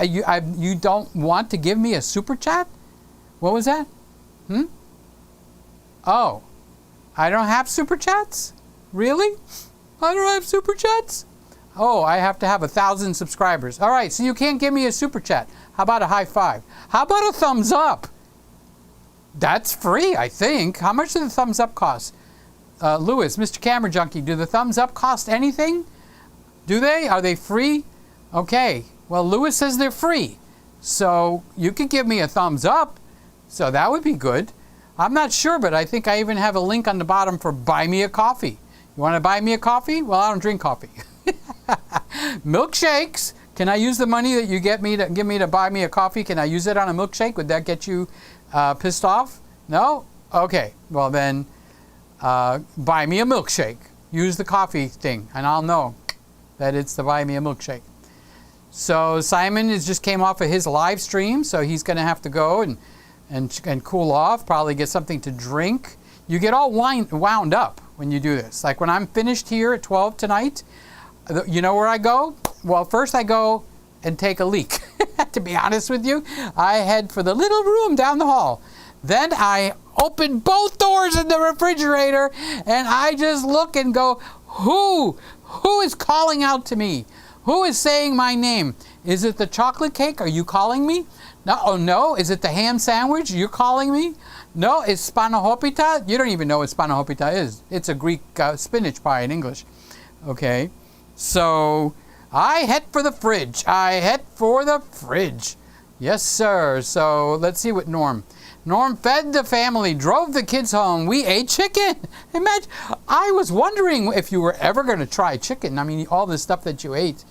You don't want to give me a super chat? What was that? Oh, I don't have super chats? Really? I don't have super chats? Oh, I have to have 1,000 subscribers. All right, so you can't give me a super chat. How about a high five? How about a thumbs up? That's free, I think. How much do the thumbs up cost? Lewis, Mr. Camera Junkie, do the thumbs up cost anything? Do they? Are they free? Okay. Well, Lewis says they're free. So you could give me a thumbs up. So that would be good. I'm not sure, but I think I even have a link on the bottom for buy me a coffee. You want to buy me a coffee? Well, I don't drink coffee. Milkshakes. Can I use the money that you give me to buy me a coffee? Can I use it on a milkshake? Would that get you pissed off? No? Okay. Well, then buy me a milkshake. Use the coffee thing, and I'll know that it's the buy me a milkshake. So Simon just came off of his live stream, so he's going to have to go and cool off, probably get something to drink. You get all wound up when you do this. Like when I'm finished here at 12 tonight, you know where I go? Well, first I go and take a leak. To be honest with you, I head for the little room down the hall. Then I open both doors in the refrigerator, and I just look and go, who is calling out to me? Who is saying my name? Is it the chocolate cake? Are you calling me? No, oh no. Is it the ham sandwich? You're calling me? No, it's spanahopita? You don't even know what spanahopita is. It's a Greek spinach pie in English. Okay. So I head for the fridge. Yes, sir. So let's see what Norm fed the family, drove the kids home. We ate chicken. Imagine, I was wondering if you were ever going to try chicken. I mean, all the stuff that you ate.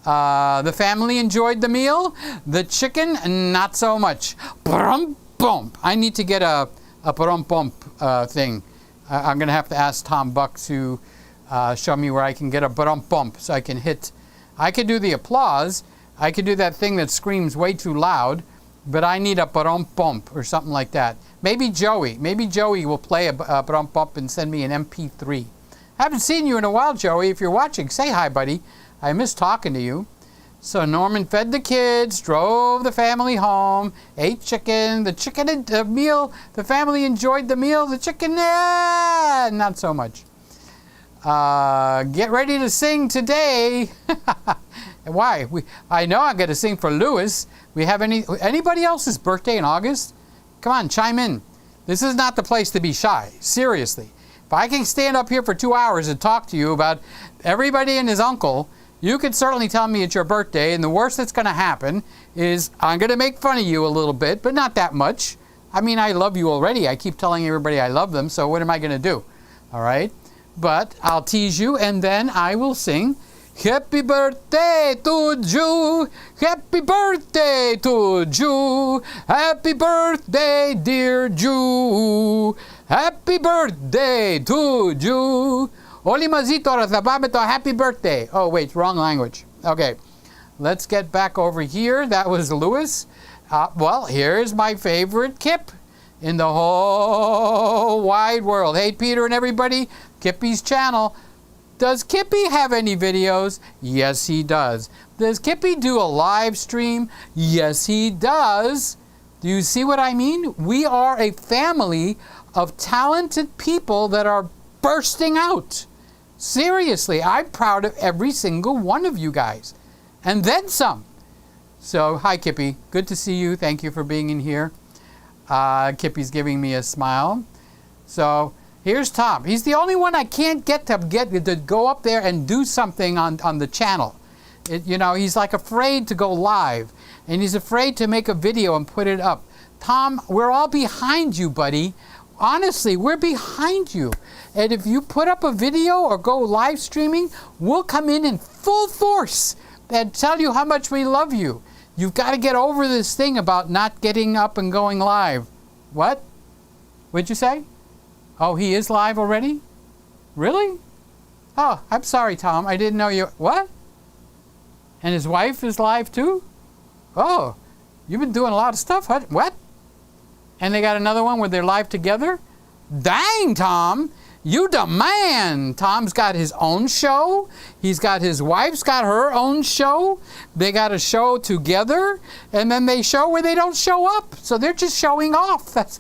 The family enjoyed the meal. The chicken, not so much. Brum-bump. I need to get a brum-bump thing. I'm going to have to ask Tom Buck to show me where I can get a brum-bump so I can hit. I could do the applause. I could do that thing that screams way too loud. But I need a brum-bump or something like that. Maybe Joey will play a brum-bump and send me an MP3. I haven't seen you in a while, Joey. If you're watching, say hi, buddy. I miss talking to you. So Norman fed the kids, drove the family home, ate chicken. The meal, the family enjoyed the meal. The chicken, not so much. Get ready to sing today. Why? I know I'm going to sing for Lewis. We have anybody else's birthday in August? Come on, chime in. This is not the place to be shy. Seriously. If I can stand up here for 2 hours and talk to you about everybody and his uncle, you could certainly tell me it's your birthday, and the worst that's going to happen is I'm going to make fun of you a little bit, but not that much. I mean, I love you already. I keep telling everybody I love them, so what am I going to do? All right? But I'll tease you, and then I will sing, Happy birthday to you, happy birthday to you, happy birthday, dear Jew, happy birthday to you. Oli mazito razabame to happy birthday. Oh, wait, wrong language. Okay, let's get back over here. That was Lewis. Well, here's my favorite Kip in the whole wide world. Hey, Peter and everybody, Kippy's channel. Does Kippy have any videos? Yes, he does. Does Kippy do a live stream? Yes, he does. Do you see what I mean? We are a family of talented people that are bursting out. Seriously, I'm proud of every single one of you guys. And then some. So, hi, Kippy. Good to see you. Thank you for being in here. Kippy's giving me a smile. So, here's Tom. He's the only one I can't get to go up there and do something on the channel. He's like afraid to go live. And he's afraid to make a video and put it up. Tom, we're all behind you, buddy. Honestly, we're behind you. And if you put up a video or go live streaming, we'll come in full force and tell you how much we love you. You've got to get over this thing about not getting up and going live. What? What'd you say? Oh, he is live already? Really? Oh, I'm sorry, Tom. I didn't know you. What? And his wife is live too? Oh, you've been doing a lot of stuff. What? And they got another one where they're live together? Dang, Tom. You the man. Tom's got his own show. His wife's got her own show. They got a show together, and then they show where they don't show up. So they're just showing off. That's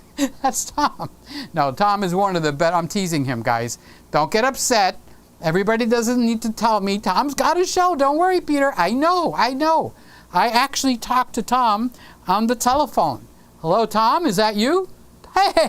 Tom. No, Tom is one of the best. I'm teasing him, guys. Don't get upset. Everybody doesn't need to tell me. Tom's got a show. Don't worry, Peter. I know. I actually talked to Tom on the telephone. Hello, Tom. Is that you?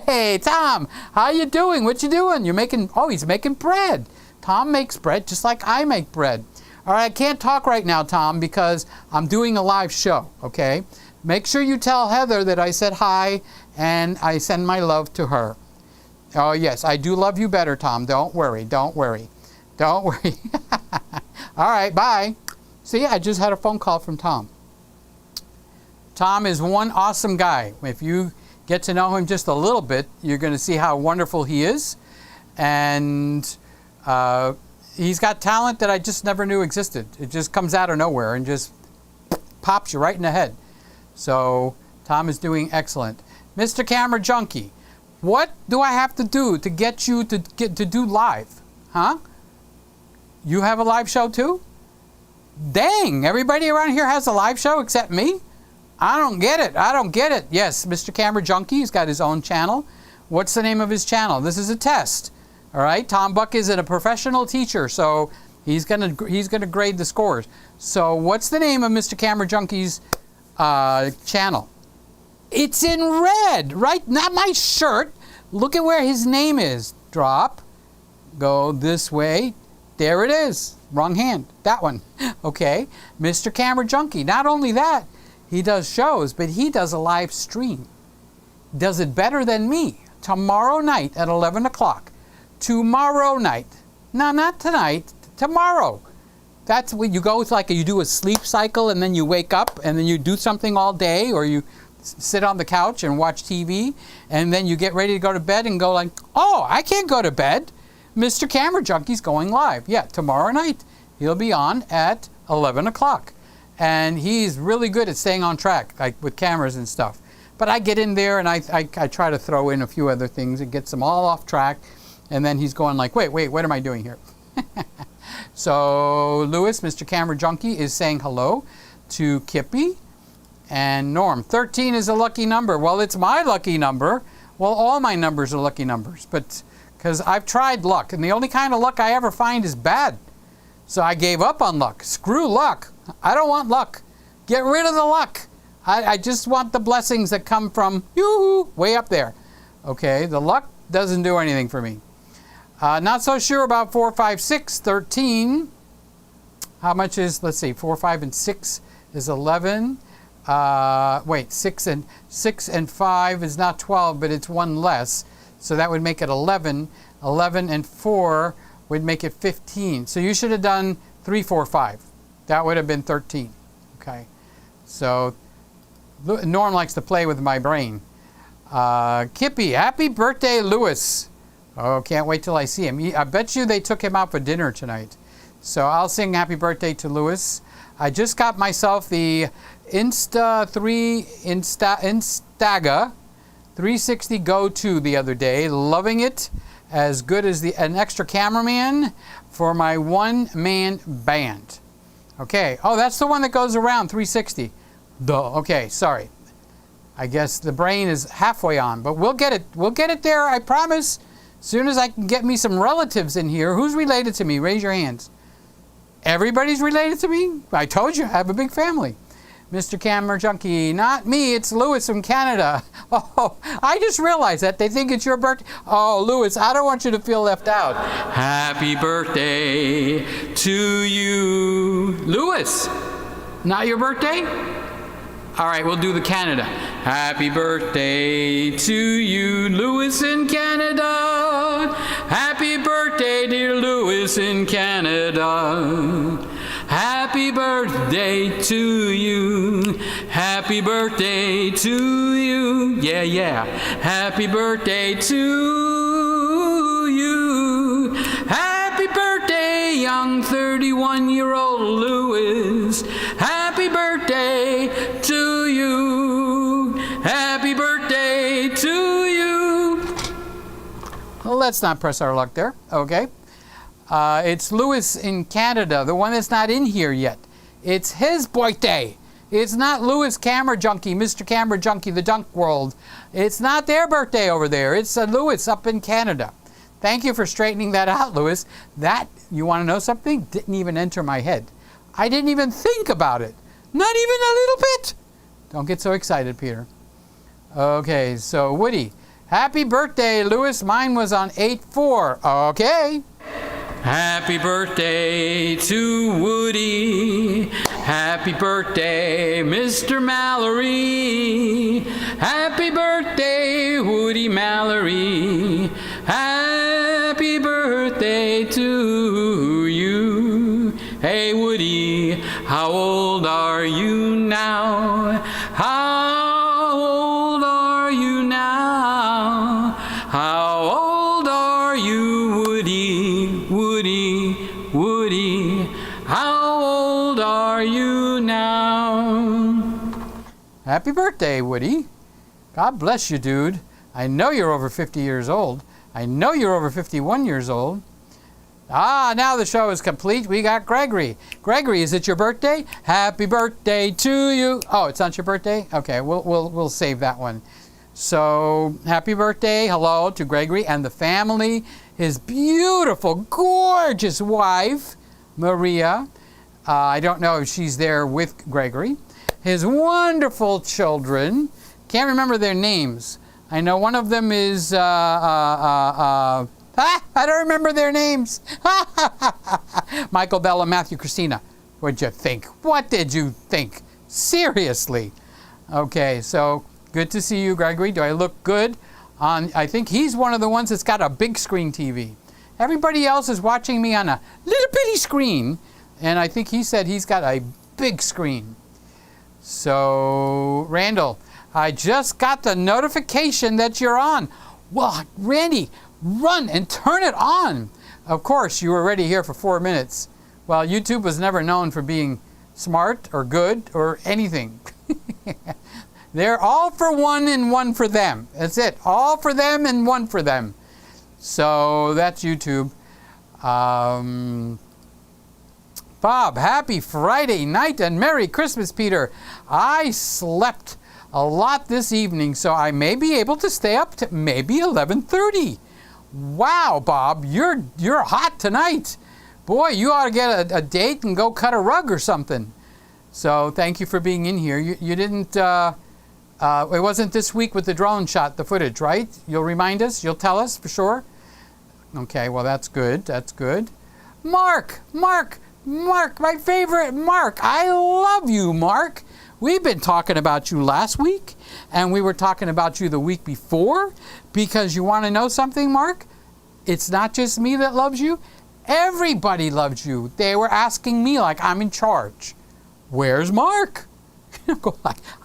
Hey, Tom, how you doing? What you doing? He's making bread. Tom makes bread just like I make bread. All right, I can't talk right now, Tom, because I'm doing a live show, okay? Make sure you tell Heather that I said hi and I send my love to her. Oh, yes, I do love you better, Tom. Don't worry. All right, bye. See, I just had a phone call from Tom. Tom is one awesome guy. If you get to know him just a little bit, you're going to see how wonderful he is. And he's got talent that I just never knew existed. It just comes out of nowhere and just pops you right in the head. So Tom is doing excellent. Mr. Camera Junkie, what do I have to do to get you to do live? Huh? You have a live show too? Dang, everybody around here has a live show except me? I don't get it. Yes, Mr. Camera Junkie, he's got his own channel. What's the name of his channel? This is a test. All right, Tom Buck is a professional teacher, so he's gonna grade the scores. So what's the name of Mr. Camera Junkie's channel? It's in red, right? Not my shirt. Look at where his name is. Drop. Go this way. There it is. Wrong hand. That one. Okay. Mr. Camera Junkie. Not only that, he does shows, but he does a live stream. Does it better than me. Tomorrow night at 11 o'clock. Tomorrow night. No, not tonight. Tomorrow. That's when you go, it's like you do a sleep cycle and then you wake up and then you do something all day, or you sit on the couch and watch TV and then you get ready to go to bed and go like, oh, I can't go to bed. Mr. Camera Junkie's going live. Yeah, tomorrow night. He'll be on at 11 o'clock. And he's really good at staying on track, like with cameras and stuff. But I get in there and I try to throw in a few other things. It gets them all off track. And then he's going like, wait, what am I doing here? So Lewis, Mr. Camera Junkie, is saying hello to Kippy and Norm. 13 is a lucky number. Well, it's my lucky number. Well, all my numbers are lucky numbers. But because I've tried luck. And the only kind of luck I ever find is bad. So I gave up on luck. Screw luck. I don't want luck. Get rid of the luck. I just want the blessings that come from way up there. Okay, the luck doesn't do anything for me. Not so sure about 4, 5, 6, 13. How much is, let's see, 4, 5, and 6 is 11. 6 and 5 is not 12, but it's one less. So that would make it 11. 11 and 4 would make it 15. So you should have done 3, 4, 5. That would have been 13. Okay. So Norm likes to play with my brain. Kippy, happy birthday, Lewis. Oh, can't wait till I see him. I bet you they took him out for dinner tonight. So I'll sing happy birthday to Louis. I just got myself the Instaga 360 Go 2 the other day. Loving it. As good as an extra cameraman for my one-man band. Okay. Oh, that's the one that goes around 360. Duh. Okay, sorry. I guess the brain is halfway on, but we'll get it. We'll get it there, I promise. As soon as I can get me some relatives in here. Who's related to me? Raise your hands. Everybody's related to me? I told you, I have a big family. Mr. Camera Junkie, not me, it's Louis from Canada. Oh, I just realized that. They think it's your birthday. Oh, Louis, I don't want you to feel left out. Happy birthday to you. Louis, not your birthday? All right, we'll do the Canada. Happy birthday to you, Louis in Canada. Happy birthday, dear Louis in Canada. Happy birthday to you. Happy birthday to you. Yeah, yeah. Happy birthday to you. Happy birthday, young 31-year-old Louis. Happy birthday to you. Happy birthday to you. Well, let's not press our luck there. Okay. It's Louis in Canada, the one that's not in here yet. It's his birthday. It's not Louis Camera Junkie, Mr. Camera Junkie, the Junk World. It's not their birthday over there. It's Louis up in Canada. Thank you for straightening that out, Louis. That, you want to know something? Didn't even enter my head. I didn't even think about it. Not even a little bit. Don't get so excited, Peter. Okay, so Woody. Happy birthday, Louis. Mine was on 8/4. Okay. Happy birthday to Woody. Happy birthday, Mr. Mallory. Happy birthday, Woody Mallory. Happy birthday to you. Hey, Woody, how old are you now? How old are you now? How old are you, Woody? Woody, Woody, how old are you now? Happy birthday, Woody. God bless you, dude. I know you're over 50 years old. I know you're over 51 years old. Ah, now the show is complete. We got Gregory. Gregory, is it your birthday? Happy birthday to you. Oh, it's not your birthday? Okay, we'll save that one. So, happy birthday, hello to Gregory and the family. His beautiful, gorgeous wife, Maria. I don't know if she's there with Gregory. His wonderful children. Can't remember their names. I know one of them is, I don't remember their names. Michael, Bella, Matthew, Christina. What'd you think? What did you think? Seriously. Okay, so good to see you, Gregory. Do I look good? I think he's one of the ones that's got a big screen TV. Everybody else is watching me on a little bitty screen, and I think he said he's got a big screen. So, Randall, I just got the notification that you're on. Well, Randy, run and turn it on. Of course, you were already here for 4 minutes. Well, YouTube was never known for being smart or good or anything. They're all for one and one for them. That's it. All for them and one for them. So that's YouTube. Bob, happy Friday night and Merry Christmas, Peter. I slept a lot this evening, so I may be able to stay up to maybe 11:30. Wow, Bob, you're hot tonight. Boy, you ought to get a date and go cut a rug or something. So thank you for being in here. You didn't, it wasn't this week with the drone shot, the footage, right? You'll remind us? You'll tell us for sure? Okay, well, that's good. That's good. Mark, my favorite Mark. I love you, Mark. We've been talking about you last week, and we were talking about you the week before, because you want to know something, Mark? It's not just me that loves you. Everybody loves you. They were asking me like I'm in charge. Where's Mark?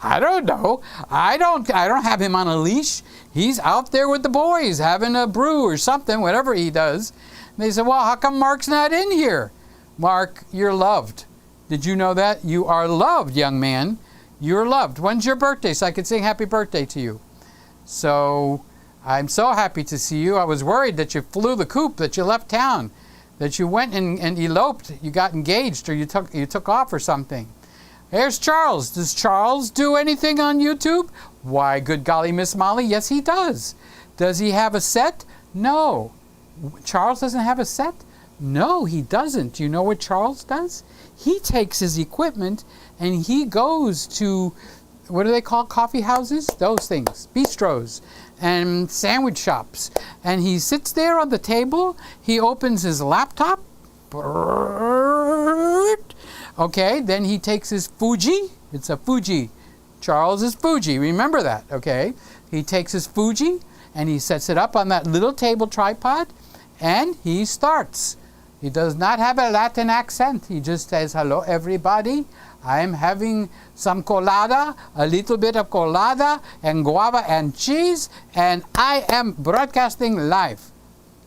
I don't know. I don't have him on a leash. He's out there with the boys having a brew or something, whatever he does. And they said, well, how come Mark's not in here? Mark, you're loved. Did you know that? You are loved, young man. You're loved. When's your birthday so I could sing happy birthday to you? So I'm so happy to see you. I was worried that you flew the coop, that you left town, that you went and eloped, you got engaged, or you took off or something. Here's Charles. Does Charles do anything on YouTube? Why, good golly, Miss Molly, yes he does. Does he have a set? No. Charles doesn't have a set? No, he doesn't. Do you know what Charles does? He takes his equipment and he goes to, what do they call coffee houses? Those things, bistros and sandwich shops. And he sits there on the table, he opens his laptop, okay, then he takes his Fuji, it's a Fuji, Charles is Fuji, remember that, okay? He takes his Fuji and he sets it up on that little table tripod and he starts. He does not have a Latin accent. He just says, hello everybody, I'm having some colada, a little bit of colada and guava and cheese, and I am broadcasting live.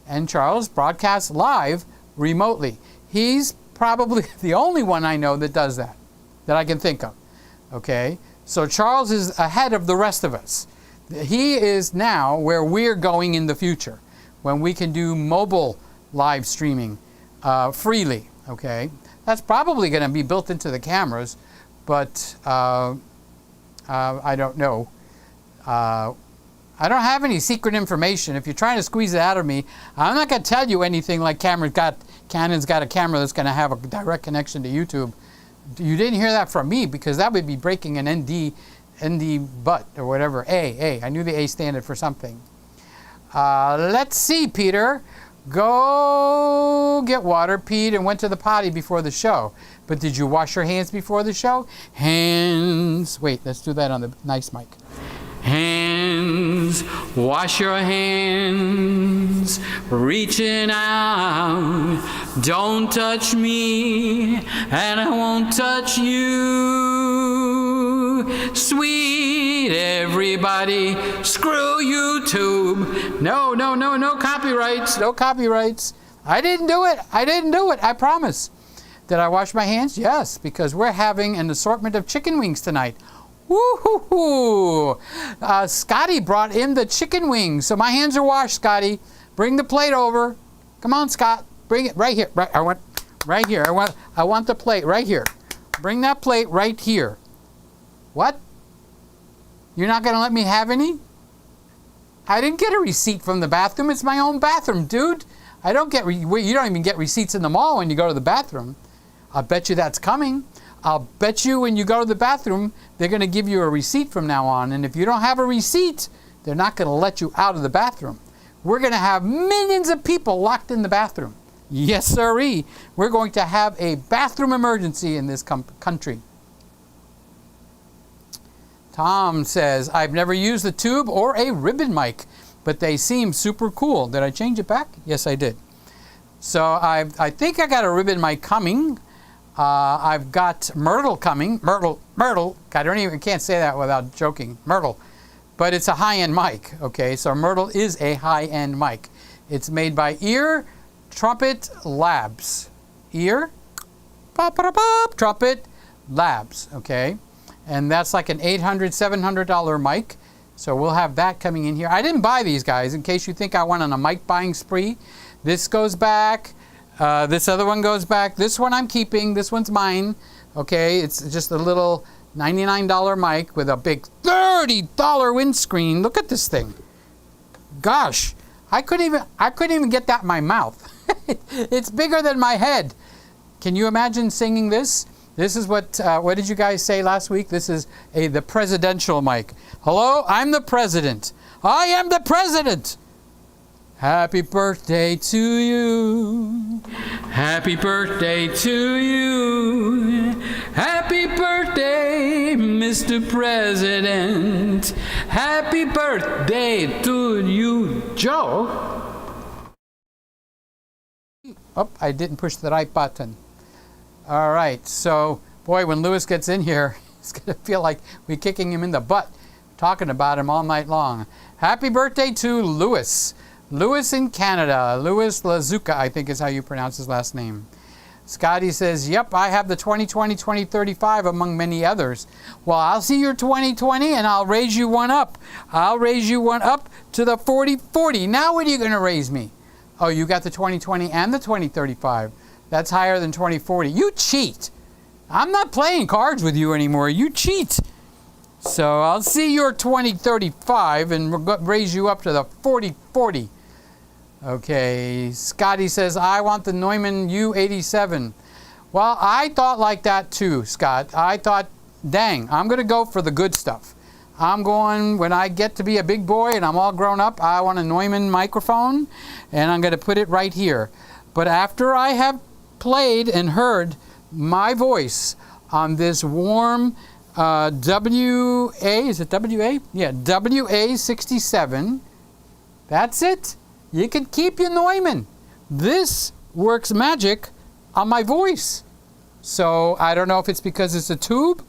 And Charles broadcasts live remotely. He's probably the only one I know that does that I can think of. Okay? So Charles is ahead of the rest of us. He is now where we're going in the future, when we can do mobile live streaming freely. Okay? That's probably going to be built into the cameras, but I don't know. I don't have any secret information. If you're trying to squeeze it out of me, I'm not going to tell you anything like Canon's got a camera that's going to have a direct connection to YouTube. You didn't hear that from me because that would be breaking an ND butt or whatever. A. I knew the A standard for something. Let's see, Peter. Go get water, peed, and went to the potty before the show. But did you wash your hands before the show? Hands. Wait, let's do that on the nice mic. Hands, wash your hands, reaching out. Don't touch me, and I won't touch you. Sweet everybody, screw YouTube. No copyrights, no copyrights. I didn't do it, I promise. Did I wash my hands? Yes, because we're having an assortment of chicken wings tonight. Woo-hoo-hoo! Scotty brought in the chicken wings, so my hands are washed, Scotty. Bring the plate over. Come on, Scott. Bring it right here. I want the plate right here. Bring that plate right here. What? You're not going to let me have any? I didn't get a receipt from the bathroom. It's my own bathroom, dude. You don't even get receipts in the mall when you go to the bathroom. I'll bet you that's coming. I'll bet you when you go to the bathroom, they're going to give you a receipt from now on. And if you don't have a receipt, they're not going to let you out of the bathroom. We're going to have millions of people locked in the bathroom. Yes, sirree. We're going to have a bathroom emergency in this country. Tom says, I've never used a tube or a ribbon mic, but they seem super cool. Did I change it back? Yes, I did. So I think I got a ribbon mic coming. I've got Myrtle coming. Myrtle. I can't say that without joking. Myrtle. But it's a high-end mic, okay? So Myrtle is a high-end mic. It's made by Ear Trumpet Labs. Ear Trumpet Labs, okay? And that's like an $800, $700 mic. So we'll have that coming in here. I didn't buy these, guys, in case you think I went on a mic buying spree. This goes back. This other one goes back. This one I'm keeping. This one's mine. Okay, it's just a little $99 mic with a big $30 windscreen. Look at this thing. Gosh, I couldn't even get that in my mouth. It's bigger than my head. Can you imagine singing this? This is what did you guys say last week? This is the presidential mic. Hello, I'm the president. I am the president. Happy birthday to you. Happy birthday to you. Happy birthday, Mr. President. Happy birthday to you, Joe. Oh, I didn't push the right button. All right, so, boy, when Lewis gets in here, it's going to feel like we're kicking him in the butt, talking about him all night long. Happy birthday to Lewis. Lewis in Canada. Louis Lazuka, I think is how you pronounce his last name. Scotty says, yep, I have the 2020, 2035 among many others. Well, I'll see your 2020 and I'll raise you one up. I'll raise you one up to the 4040. Now what are you going to raise me? Oh, you got the 2020 and the 2035. That's higher than 2040. You cheat. I'm not playing cards with you anymore. You cheat. So I'll see your 2035 and raise you up to the 4040. Okay, Scotty says, I want the Neumann U87. Well, I thought like that too, Scott. I thought, dang, I'm going to go for the good stuff. I'm going, when I get to be a big boy and I'm all grown up, I want a Neumann microphone, and I'm going to put it right here. But after I have played and heard my voice on this warm WA, is it WA? Yeah, WA67. That's it. You can keep your Neumann. This works magic on my voice. So I don't know if it's because it's a tube,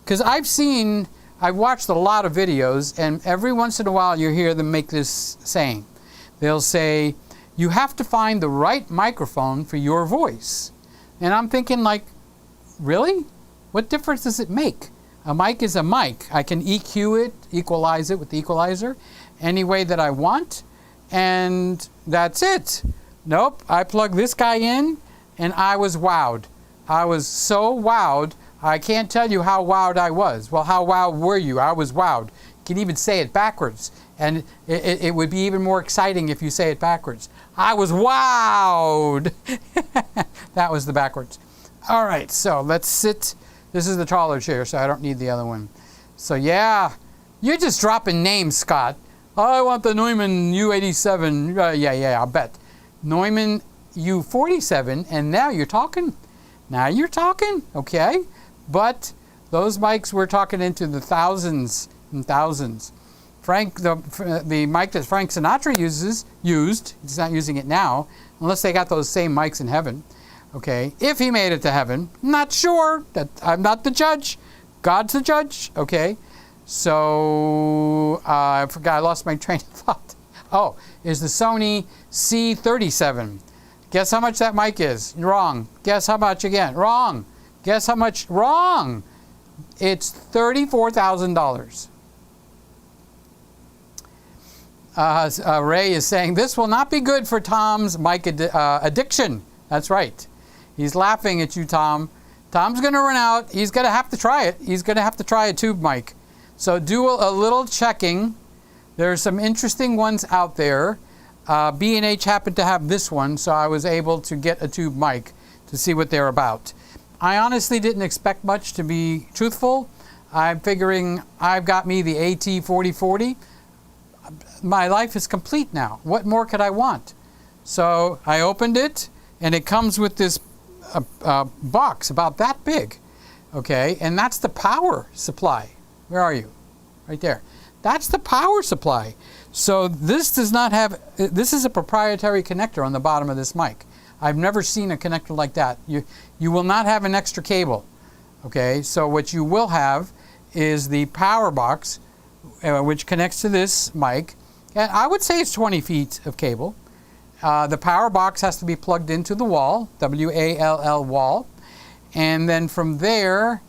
because I've watched a lot of videos, and every once in a while you hear them make this saying. They'll say, you have to find the right microphone for your voice. And I'm thinking, like, really? What difference does it make? A mic is a mic. I can EQ it, equalize it with the equalizer any way that I want, and that's it. Nope, I plugged this guy in, and I was wowed. I was so wowed, I can't tell you how wowed I was. Well, how wowed were you? I was wowed. You can even say it backwards, and it would be even more exciting if you say it backwards. I was wowed. That was the backwards. All right, so let's sit. This is the taller chair, so I don't need the other one. So yeah, you're just dropping names, Scott. I want the Neumann U87. Yeah, I'll bet. Neumann U47, and now you're talking. Now you're talking, okay? But those mics we're talking into the thousands and thousands. The mic that Frank Sinatra used, he's not using it now, unless they got those same mics in heaven. Okay, if he made it to heaven, not sure. That I'm not the judge. God's the judge. Okay, so I forgot. I lost my train of thought. Oh, is the Sony C37? Guess how much that mic is? Wrong. Guess how much again? Wrong. Guess how much? Wrong. It's $34,000. Ray is saying this will not be good for Tom's mic addiction. That's right. He's laughing at you, Tom. Tom's going to run out. He's going to have to try it. He's going to have to try a tube mic. So do a little checking. There are some interesting ones out there. B&H happened to have this one, so I was able to get a tube mic to see what they're about. I honestly didn't expect much, to be truthful. I'm figuring I've got me the AT4040. My life is complete now. What more could I want? So I opened it, and it comes with this box about that big, okay? And that's the power supply. Where are you? Right there. That's the power supply. So this does not have, this is a proprietary connector on the bottom of this mic. I've never seen a connector like that. You will not have an extra cable, okay? So what you will have is the power box, which connects to this mic. And I would say it's 20 feet of cable. The power box has to be plugged into the wall, W-A-L-L wall. And then from there,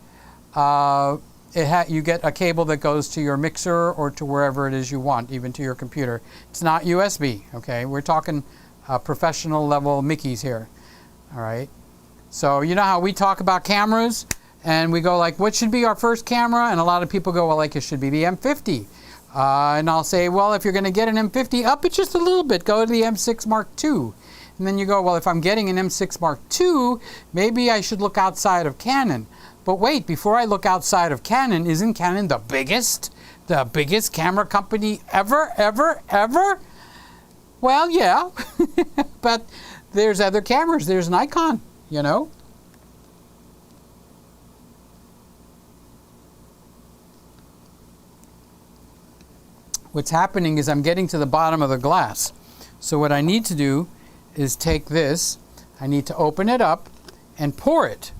you get a cable that goes to your mixer or to wherever it is you want, even to your computer. It's not USB, okay? We're talking professional level Mickeys here, all right? So you know how we talk about cameras and we go like, what should be our first camera? And a lot of people go, well, like it should be the M50. And I'll say, well, if you're going to get an M50, up it just a little bit, go to the M6 Mark II. And then you go, well, if I'm getting an M6 Mark II, maybe I should look outside of Canon. But wait, before I look outside of Canon, isn't Canon the biggest camera company ever? Well, yeah, but there's other cameras. There's Nikon, you know. What's happening is I'm getting to the bottom of the glass. So what I need to do is take this, I need to open it up and pour it.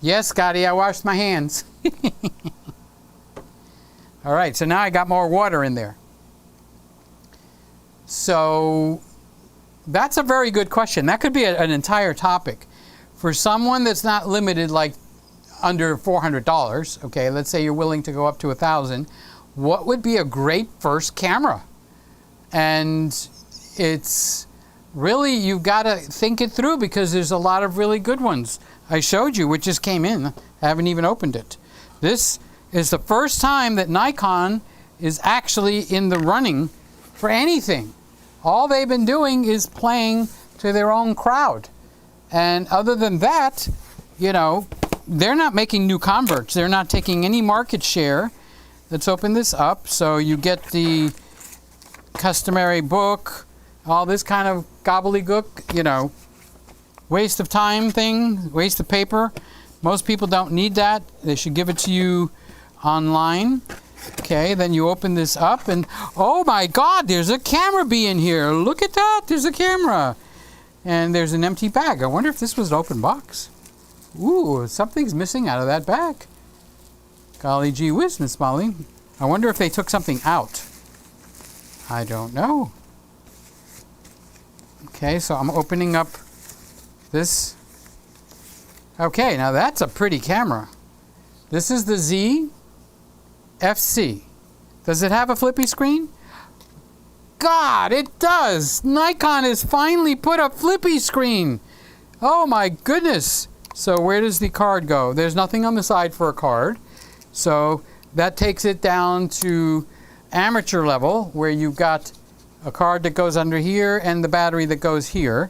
Yes, Scotty, I washed my hands. All right, so now I got more water in there. So that's a very good question. That could be an entire topic. For someone that's not limited, like under $400, okay, let's say you're willing to go up to $1,000, what would be a great first camera? And it's really, you've got to think it through because there's a lot of really good ones. I showed you, which just came in. I haven't even opened it. This is the first time that Nikon is actually in the running for anything. All they've been doing is playing to their own crowd. And other than that, you know, they're not making new converts. They're not taking any market share. Let's open this up. So you get the customary book, all this kind of gobbledygook, you know, waste of time thing, waste of paper. Most people don't need that. They should give it to you online. Okay, then you open this up and, oh my God, there's a camera bee in here. Look at that, there's a camera. And there's an empty bag. I wonder if this was an open box. Ooh, something's missing out of that bag. Golly gee whiz, Miss Molly. I wonder if they took something out. I don't know. Okay, so I'm opening up this. Okay, now that's a pretty camera. This is the Z FC. Does it have a flippy screen? God, it does! Nikon has finally put a flippy screen! Oh my goodness! So where does the card go? There's nothing on the side for a card. So that takes it down to amateur level, where you've got a card that goes under here and the battery that goes here.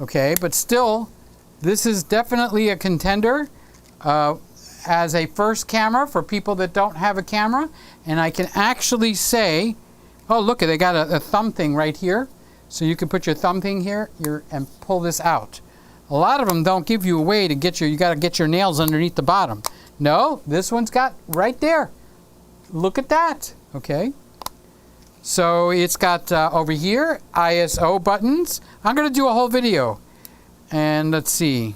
Okay, but still, this is definitely a contender as a first camera for people that don't have a camera. And I can actually say, oh look, they got a thumb thing right here. So you can put your thumb thing here and pull this out. A lot of them don't give you a way to get you got to get your nails underneath the bottom. No, this one's got right there. Look at that, okay? So it's got over here, ISO buttons. I'm gonna do a whole video. And let's see.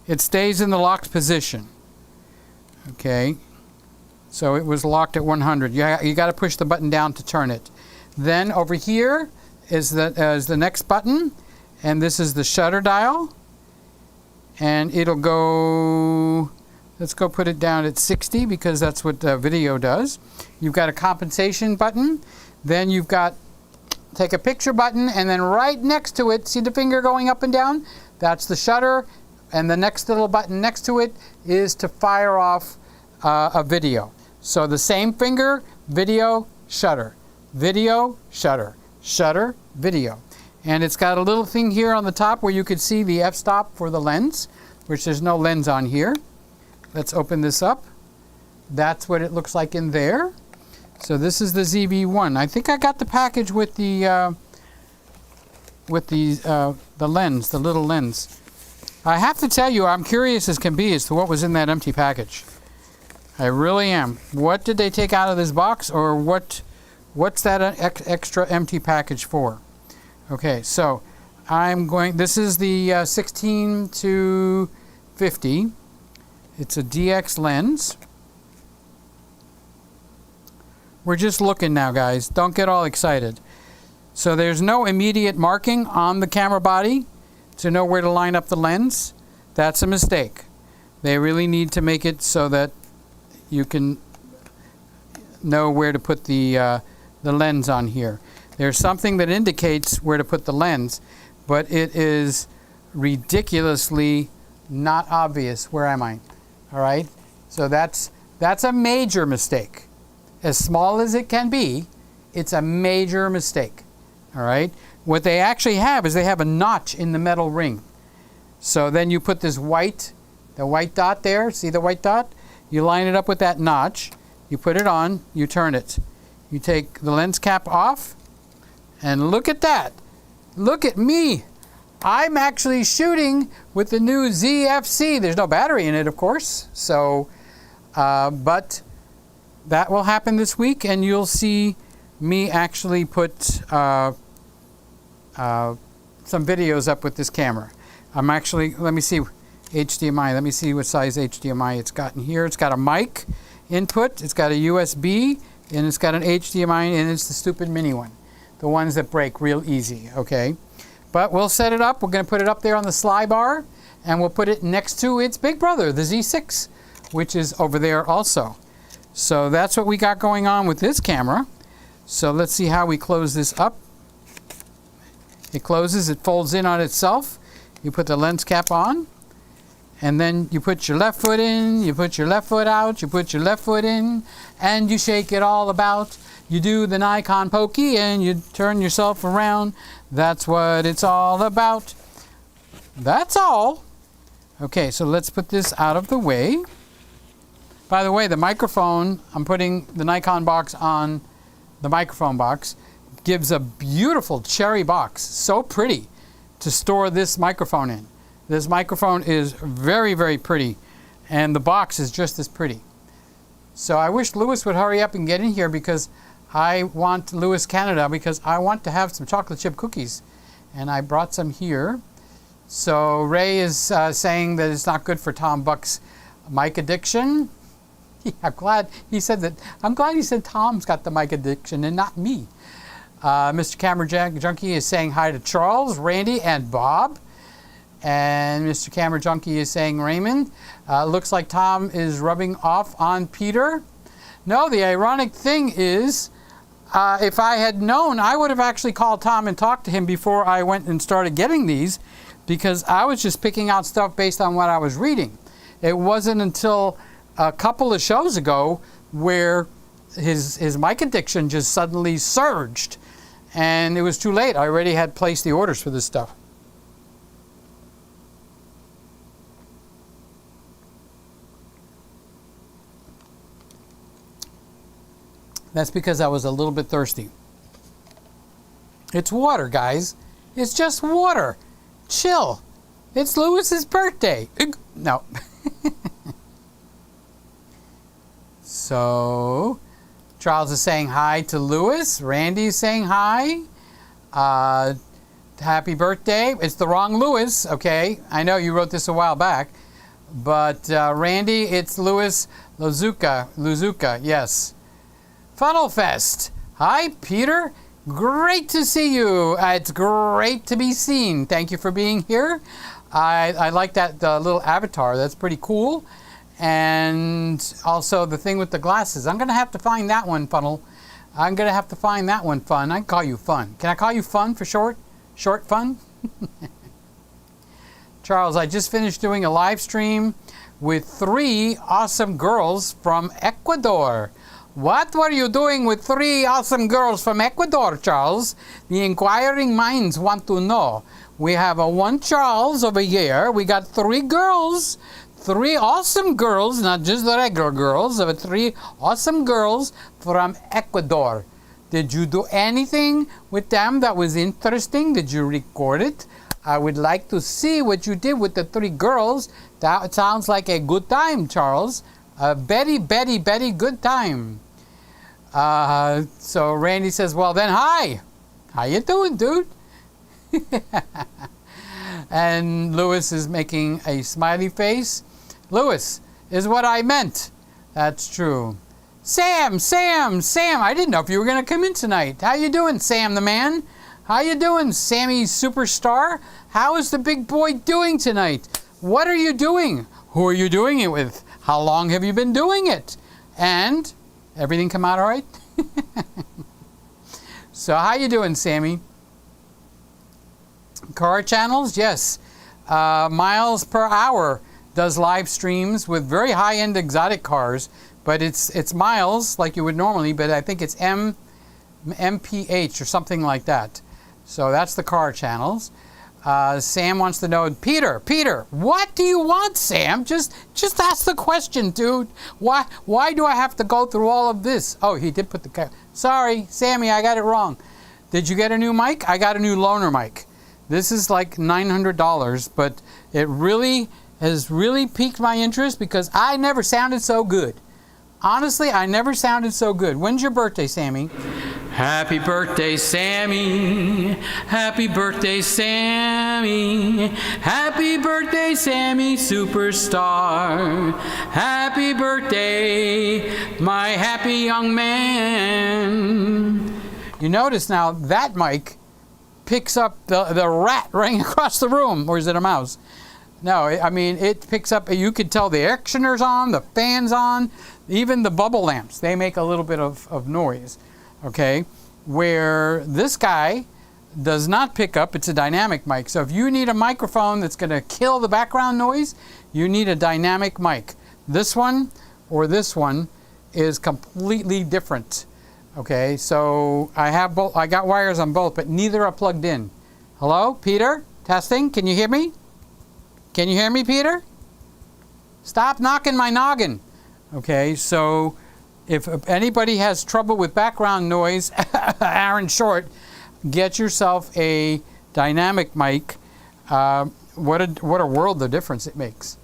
It stays in the locked position. Okay. So it was locked at 100. You got to push the button down to turn it. Then over here is the next button, and this is the shutter dial. And it'll go. Let's go put it down at 60 because that's what video does. You've got a compensation button. Then you've got take a picture button, and then right next to it, see the finger going up and down? That's the shutter, and the next little button next to it is to fire off a video. So the same finger, video, shutter, shutter, video. And it's got a little thing here on the top where you could see the f-stop for the lens, which there's no lens on here. Let's open this up. That's what it looks like in there. So this is the ZV-1. I think I got the package with the lens, the little lens. I have to tell you, I'm curious as can be as to what was in that empty package. I really am. What did they take out of this box, or what's that extra empty package for? Okay, so this is the 16 to 50. It's a DX lens. We're just looking now, guys. Don't get all excited. So there's no immediate marking on the camera body to know where to line up the lens. That's a mistake. They really need to make it so that you can know where to put the lens on here. There's something that indicates where to put the lens, but it is ridiculously not obvious. Where am I? All right. So that's a major mistake. As small as it can be, it's a major mistake. All right. What they actually have is they have a notch in the metal ring. So then you put this the white dot there. See the white dot? You line it up with that notch. You put it on. You turn it. You take the lens cap off, and look at that. Look at me. I'm actually shooting with the new ZFC. There's no battery in it, of course. So, but that will happen this week, and you'll see me actually put some videos up with this camera. I'm actually, let me see HDMI. Let me see what size HDMI it's got in here. It's got a mic input, it's got a USB, and it's got an HDMI, and it's the stupid mini one. The ones that break real easy, okay? But we'll set it up. We're going to put it up there on the sly bar, and we'll put it next to its big brother, the Z6, which is over there also. So that's what we got going on with this camera. So let's see how we close this up. It closes, it folds in on itself. You put the lens cap on, and then you put your left foot in, you put your left foot out, you put your left foot in, and you shake it all about. You do the Nikon pokey, and you turn yourself around. That's what it's all about. That's all. Okay, so let's put this out of the way. By the way, the microphone, I'm putting the Nikon box on the microphone box, gives a beautiful cherry box. So pretty to store this microphone in. This microphone is very, very pretty, and the box is just as pretty. So I wish Lewis would hurry up and get in here, because I want Lewis Canada, because I want to have some chocolate chip cookies, and I brought some here. So Ray is saying that it's not good for Tom Buck's mic addiction. I'm glad he said that. I'm glad he said Tom's got the mic addiction and not me. Mr. Camera Junkie is saying hi to Charles, Randy, and Bob. And Mr. Camera Junkie is saying Raymond. Looks like Tom is rubbing off on Peter. No, the ironic thing is, if I had known, I would have actually called Tom and talked to him before I went and started getting these, because I was just picking out stuff based on what I was reading. It wasn't until a couple of shows ago where his mic addiction just suddenly surged, and it was too late. I already had placed the orders for this stuff. That's because I was a little bit thirsty. It's water, guys. It's just water. Chill. It's Lewis's birthday. No. So, Charles is saying hi to Lewis. Randy's saying hi. Happy birthday. It's the wrong Lewis, okay? I know you wrote this a while back. But Randy, it's Lewis Luzuka, yes. Funnel Fest. Hi, Peter. Great to see you. It's great to be seen. Thank you for being here. I like that little avatar. That's pretty cool. And also the thing with the glasses. I'm going to have to find that one, Funnel. I'm going to have to find that one fun. I can call you Fun. Can I call you Fun for short? Short Fun? Charles, I just finished doing a live stream with 3 awesome girls from Ecuador. What were you doing with 3 awesome girls from Ecuador, Charles? The inquiring minds want to know. We have a one Charles over here. We got 3 girls. 3 awesome girls, not just the regular girls, but 3 awesome girls from Ecuador. Did you do anything with them that was interesting? Did you record it? I would like to see what you did with the 3 girls. That sounds like a good time, Charles. A very, very, very good time. So Randy says, well then, hi. How you doing, dude? And Lewis is making a smiley face. Lewis is what I meant. That's true. Sam, I didn't know if you were going to come in tonight. How you doing, Sam the man? How you doing, Sammy Superstar? How is the big boy doing tonight? What are you doing? Who are you doing it with? How long have you been doing it? And everything come out all right? So how you doing, Sammy? Car channels? Yes. Miles per Hour does live streams with very high-end exotic cars, but it's miles like you would normally, but I think it's MPH or something like that. So that's the car channels. Sam wants to know, Peter, what do you want, Sam? Just ask the question, dude. Why do I have to go through all of this? Oh, he did put the... Sorry, Sammy, I got it wrong. Did you get a new mic? I got a new loaner mic. This is like $900, but it really has really piqued my interest because I never sounded so good. Honestly, I never sounded so good. When's your birthday, Sammy? Happy birthday, Sammy. Happy birthday, Sam. Sammy. Happy birthday, Sammy Superstar. Happy birthday, my happy young man. You notice now that mic picks up the rat running across the room. Or is it a mouse? No, I mean, it picks up, you could tell the air conditioner's on, the fan's on, even the bubble lamps. They make a little bit of noise, okay? Where this guy does not pick up, it's a dynamic mic. So if you need a microphone that's going to kill the background noise, you need a dynamic mic. This one or this one is completely different. Okay, so I have both. I got wires on both, but neither are plugged in. Hello, Peter? Testing? Can you hear me? Can you hear me, Peter? Stop knocking my noggin. Okay, so if anybody has trouble with background noise, Aaron Short, get yourself a dynamic mic. What a world of difference it makes.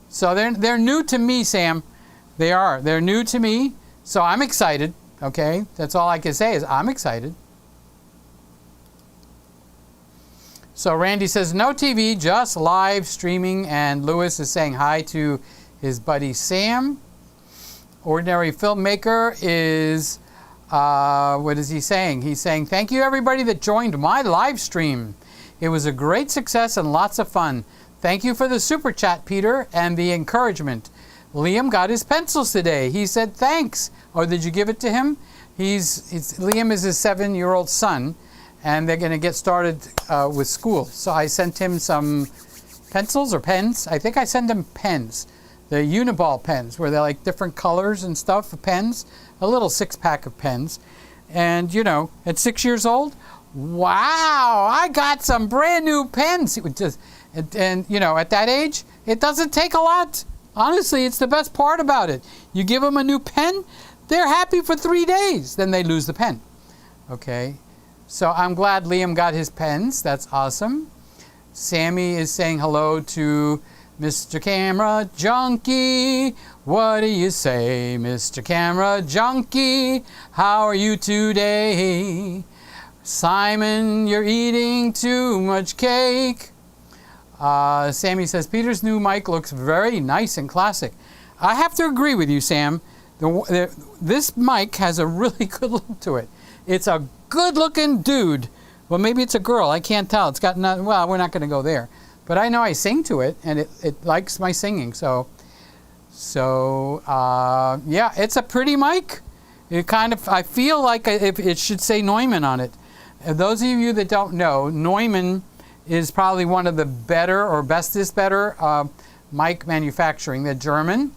So they're new to me, Sam. They are. They're new to me. So I'm excited. Okay, that's all I can say is I'm excited. So Randy says no TV, just live streaming, and Lewis is saying hi to his buddy Sam. Ordinary Filmmaker is, what is he saying? He's saying, thank you everybody that joined my live stream. It was a great success and lots of fun. Thank you for the super chat, Peter, and the encouragement. Liam got his pencils today. He said thanks. Or did you give it to him? Liam is his 7-year-old son, and they're going to get started with school. So I sent him some pencils or pens. I think I sent him pens. The Uniball pens, where they're like different colors and stuff of pens. A little 6-pack of pens. And, you know, at 6 years old, wow, I got some brand new pens. It would just, and, you know, at that age, it doesn't take a lot. Honestly, it's the best part about it. You give them a new pen, they're happy for 3 days. Then they lose the pen. Okay. So I'm glad Liam got his pens. That's awesome. Sammy is saying hello to Mr. Camera Junkie. What do you say, Mr. Camera Junkie? How are you today? Simon, you're eating too much cake. Sammy says, Peter's new mic looks very nice and classic. I have to agree with you, Sam. This mic has a really good look to it. It's a good-looking dude. Well, maybe it's a girl. I can't tell. It's got not. Well, we're not going to go there. But I know I sing to it, and it likes my singing. So yeah, it's a pretty mic. It kind of, I feel like it should say Neumann on it. Those of you that don't know, Neumann is probably one of the better or bestest mic manufacturing. They're German,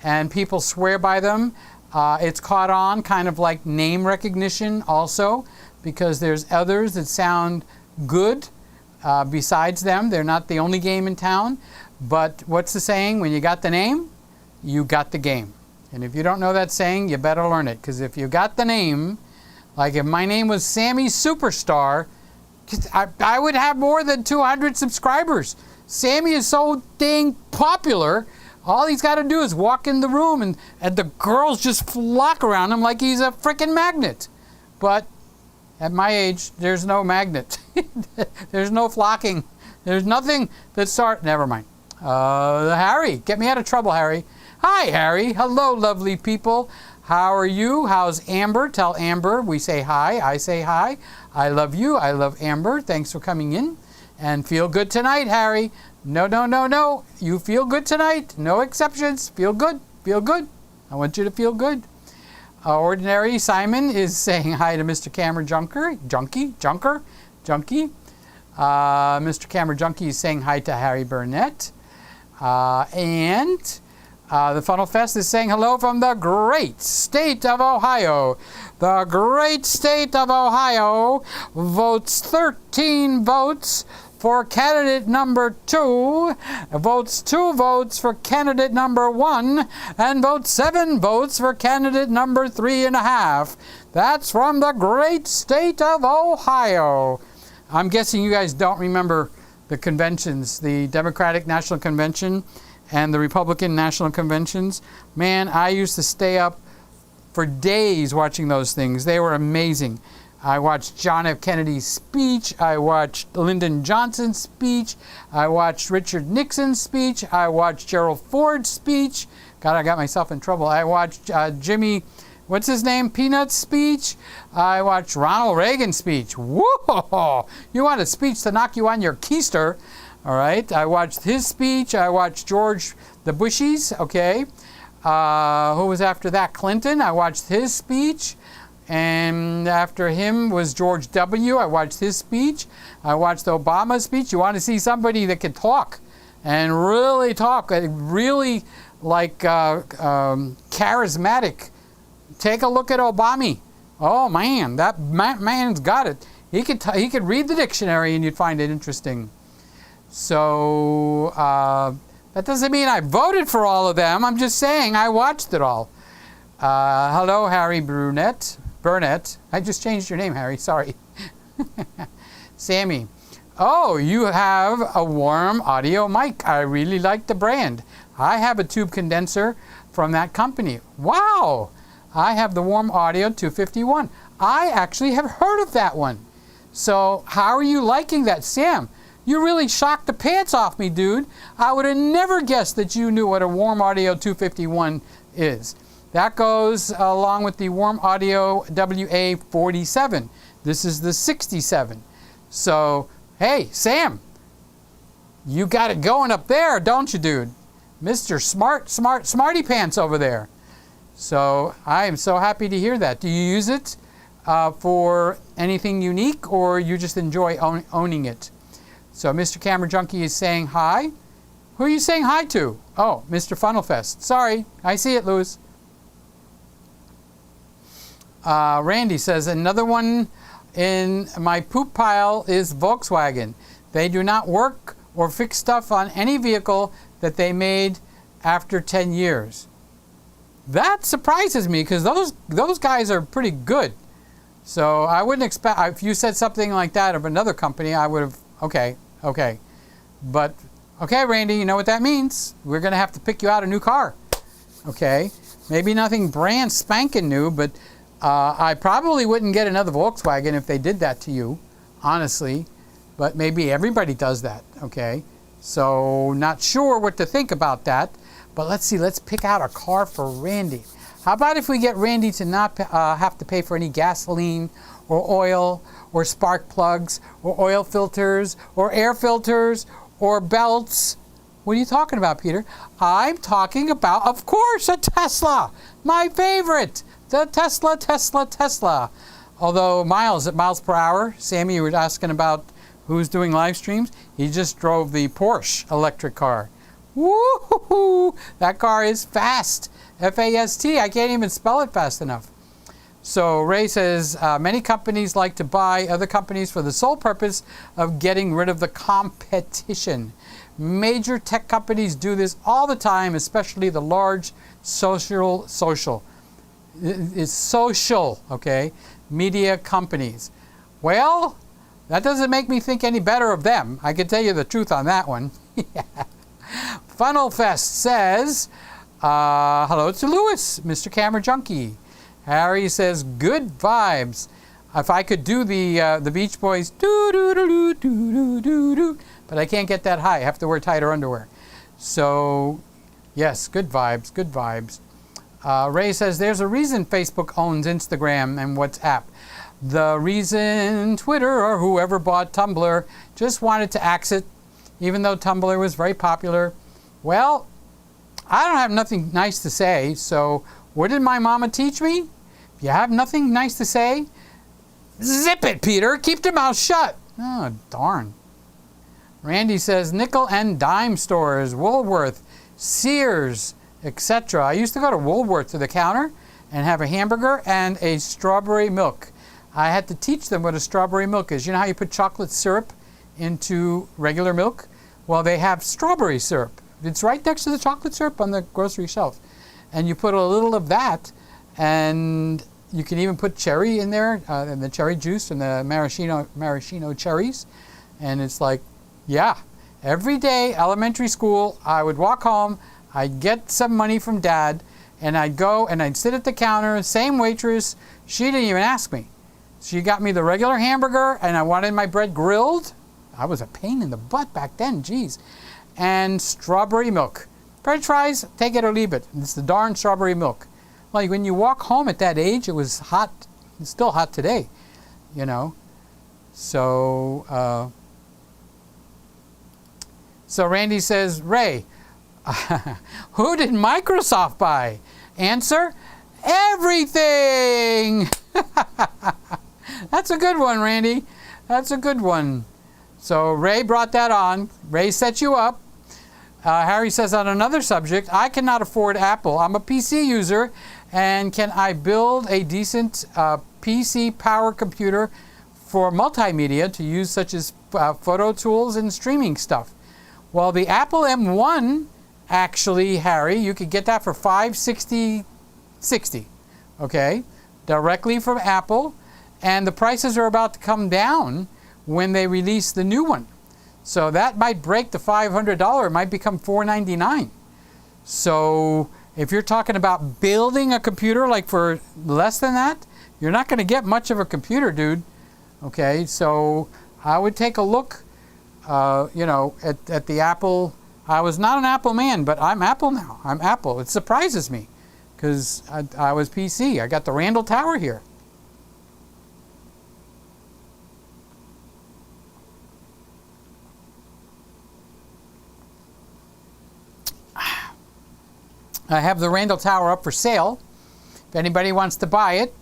and people swear by them. It's caught on kind of like name recognition also, because there's others that sound good besides them. They're not the only game in town. But what's the saying? When you got the name, you got the game. And if you don't know that saying, you better learn it. Because if you got the name, like if my name was Sammy Superstar, I would have more than 200 subscribers. Sammy is so dang popular. All he's got to do is walk in the room and the girls just flock around him like he's a freaking magnet. But at my age, there's no magnet. There's no flocking. There's nothing that never mind. Harry, get me out of trouble, Harry. Hi, Harry. Hello, lovely people. How are you? How's Amber? Tell Amber we say hi. I say hi. I love you. I love Amber. Thanks for coming in. And feel good tonight, Harry. No, no, no, no. You feel good tonight. No exceptions. Feel good. Feel good. I want you to feel good. Ordinary Simon is saying hi to Mr. Camera Junkie. Mr. Camera Junkie is saying hi to Harry Burnett. And the Funnel Fest is saying hello from the great state of Ohio. The great state of Ohio votes 13 votes for candidate number 2, votes 2 votes for candidate number 1, and votes 7 votes for candidate number 3.5. That's from the great state of Ohio. I'm guessing you guys don't remember the conventions, the Democratic National Convention and the Republican National Conventions. Man, I used to stay up for days watching those things. They were amazing. I watched John F. Kennedy's speech. I watched Lyndon Johnson's speech. I watched Richard Nixon's speech. I watched Gerald Ford's speech. God, I got myself in trouble. I watched Jimmy, what's his name, Peanut's speech. I watched Ronald Reagan's speech. Whoa! You want a speech to knock you on your keister. All right. I watched his speech. I watched George the Bushies. Okay. Who was after that? Clinton. I watched his speech. And after him was George W. I watched his speech. I watched Obama's speech. You want to see somebody that can talk and really talk, really like charismatic. Take a look at Obama. Oh man, that man's got it. He could read the dictionary and you'd find it interesting. So that doesn't mean I voted for all of them. I'm just saying I watched it all. Hello, Harry Burnett. I just changed your name, Harry. Sorry. Sammy. Oh, you have a warm audio mic. I really like the brand. I have a tube condenser from that company. Wow. I have the Warm Audio 251. I actually have heard of that one. So how are you liking that, Sam? You really shocked the pants off me, dude. I would have never guessed that you knew what a Warm Audio 251 is. That goes along with the Warm Audio WA47. This is the 67. So, hey, Sam, you got it going up there, don't you, dude? Mr. Smarty Pants over there. So, I am so happy to hear that. Do you use it for anything unique, or you just enjoy owning it? So, Mr. Camera Junkie is saying hi. Who are you saying hi to? Oh, Mr. Funnelfest. Sorry, I see it, Louis. Randy says, another one in my poop pile is Volkswagen. They do not work or fix stuff on any vehicle that they made after 10 years. That surprises me because those guys are pretty good. So I wouldn't expect, if you said something like that of another company, I would have, okay. But, okay, Randy, you know what that means. We're going to have to pick you out a new car. Okay? Maybe nothing brand spanking new, but I probably wouldn't get another Volkswagen if they did that to you, honestly. But maybe everybody does that, okay? So not sure what to think about that. But let's see, let's pick out a car for Randy. How about if we get Randy to not have to pay for any gasoline or oil or spark plugs or oil filters or air filters or belts? What are you talking about, Peter? I'm talking about, of course, a Tesla. My favorite. The Tesla. Although miles per hour, Sammy, you were asking about who's doing live streams. He just drove the Porsche electric car. Woo-hoo-hoo! That car is fast. F-A-S-T. I can't even spell it fast enough. So Ray says, many companies like to buy other companies for the sole purpose of getting rid of the competition. Major tech companies do this all the time, especially the large social, okay, media companies. Well, that doesn't make me think any better of them. I can tell you the truth on that one. Funnelfest says, hello to Louis, Mr. Camera Junkie. Harry says, good vibes. If I could do the Beach Boys, do-do-do-do-do-do-do, but I can't get that high. I have to wear tighter underwear. So, yes, good vibes, good vibes. Ray says, there's a reason Facebook owns Instagram and WhatsApp. The reason Twitter or whoever bought Tumblr just wanted to axe it, even though Tumblr was very popular. Well, I don't have nothing nice to say, so what did my mama teach me? If you have nothing nice to say, zip it, Peter. Keep your mouth shut. Oh, darn. Randy says, nickel and dime stores, Woolworth, Sears, etc. I used to go to Woolworth to the counter and have a hamburger and a strawberry milk. I had to teach them what a strawberry milk is. You know how you put chocolate syrup into regular milk? Well, they have strawberry syrup. It's right next to the chocolate syrup on the grocery shelf. And you put a little of that, and you can even put cherry in there, and the cherry juice and the maraschino cherries. And it's like, yeah, every day, elementary school, I would walk home, I'd get some money from Dad, and I'd go and I'd sit at the counter, same waitress. She didn't even ask me. She got me the regular hamburger, and I wanted my bread grilled. I was a pain in the butt back then, geez. And strawberry milk. French fries, take it or leave it. It's the darn strawberry milk. Like when you walk home at that age, it was hot. It's still hot today, you know. So, so Randy says, Ray, who did Microsoft buy? Answer, everything. That's a good one, Randy. That's a good one. So Ray brought that on. Ray set you up. Harry says on another subject, I cannot afford Apple. I'm a PC user, and can I build a decent PC power computer for multimedia to use, such as photo tools and streaming stuff? Well, the Apple M1, actually, Harry, you could get that for $560, okay, directly from Apple, and the prices are about to come down when they release the new one. So that might break the $500. It might become $499. So if you're talking about building a computer like for less than that, you're not going to get much of a computer, dude. Okay, so I would take a look, you know, at the Apple. I was not an Apple man, but I'm Apple now. I'm Apple. It surprises me because I was PC. I got the Randall Tower here. I have the Randall Tower up for sale if anybody wants to buy it.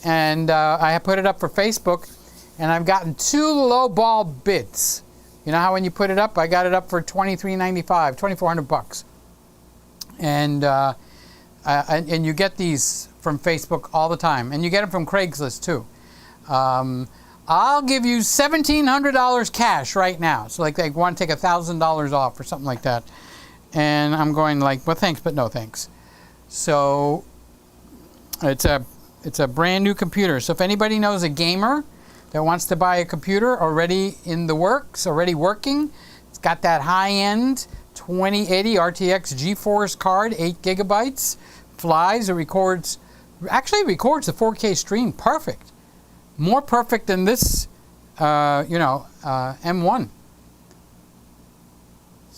And I have put it up for Facebook, and I've gotten 2 lowball bids. You know how when you put it up, I got it up for $23.95, $2,400. And you get these from Facebook all the time, and you get them from Craigslist too. I'll give you $1,700 cash right now. So like they want to take $1,000 off or something like that. And I'm going like, well, thanks, but no thanks. So it's a brand new computer. So if anybody knows a gamer that wants to buy a computer already in the works, already working, it's got that high-end 2080 RTX GeForce card, 8 gigabytes, flies, it records the 4K stream perfect. More perfect than this, M1.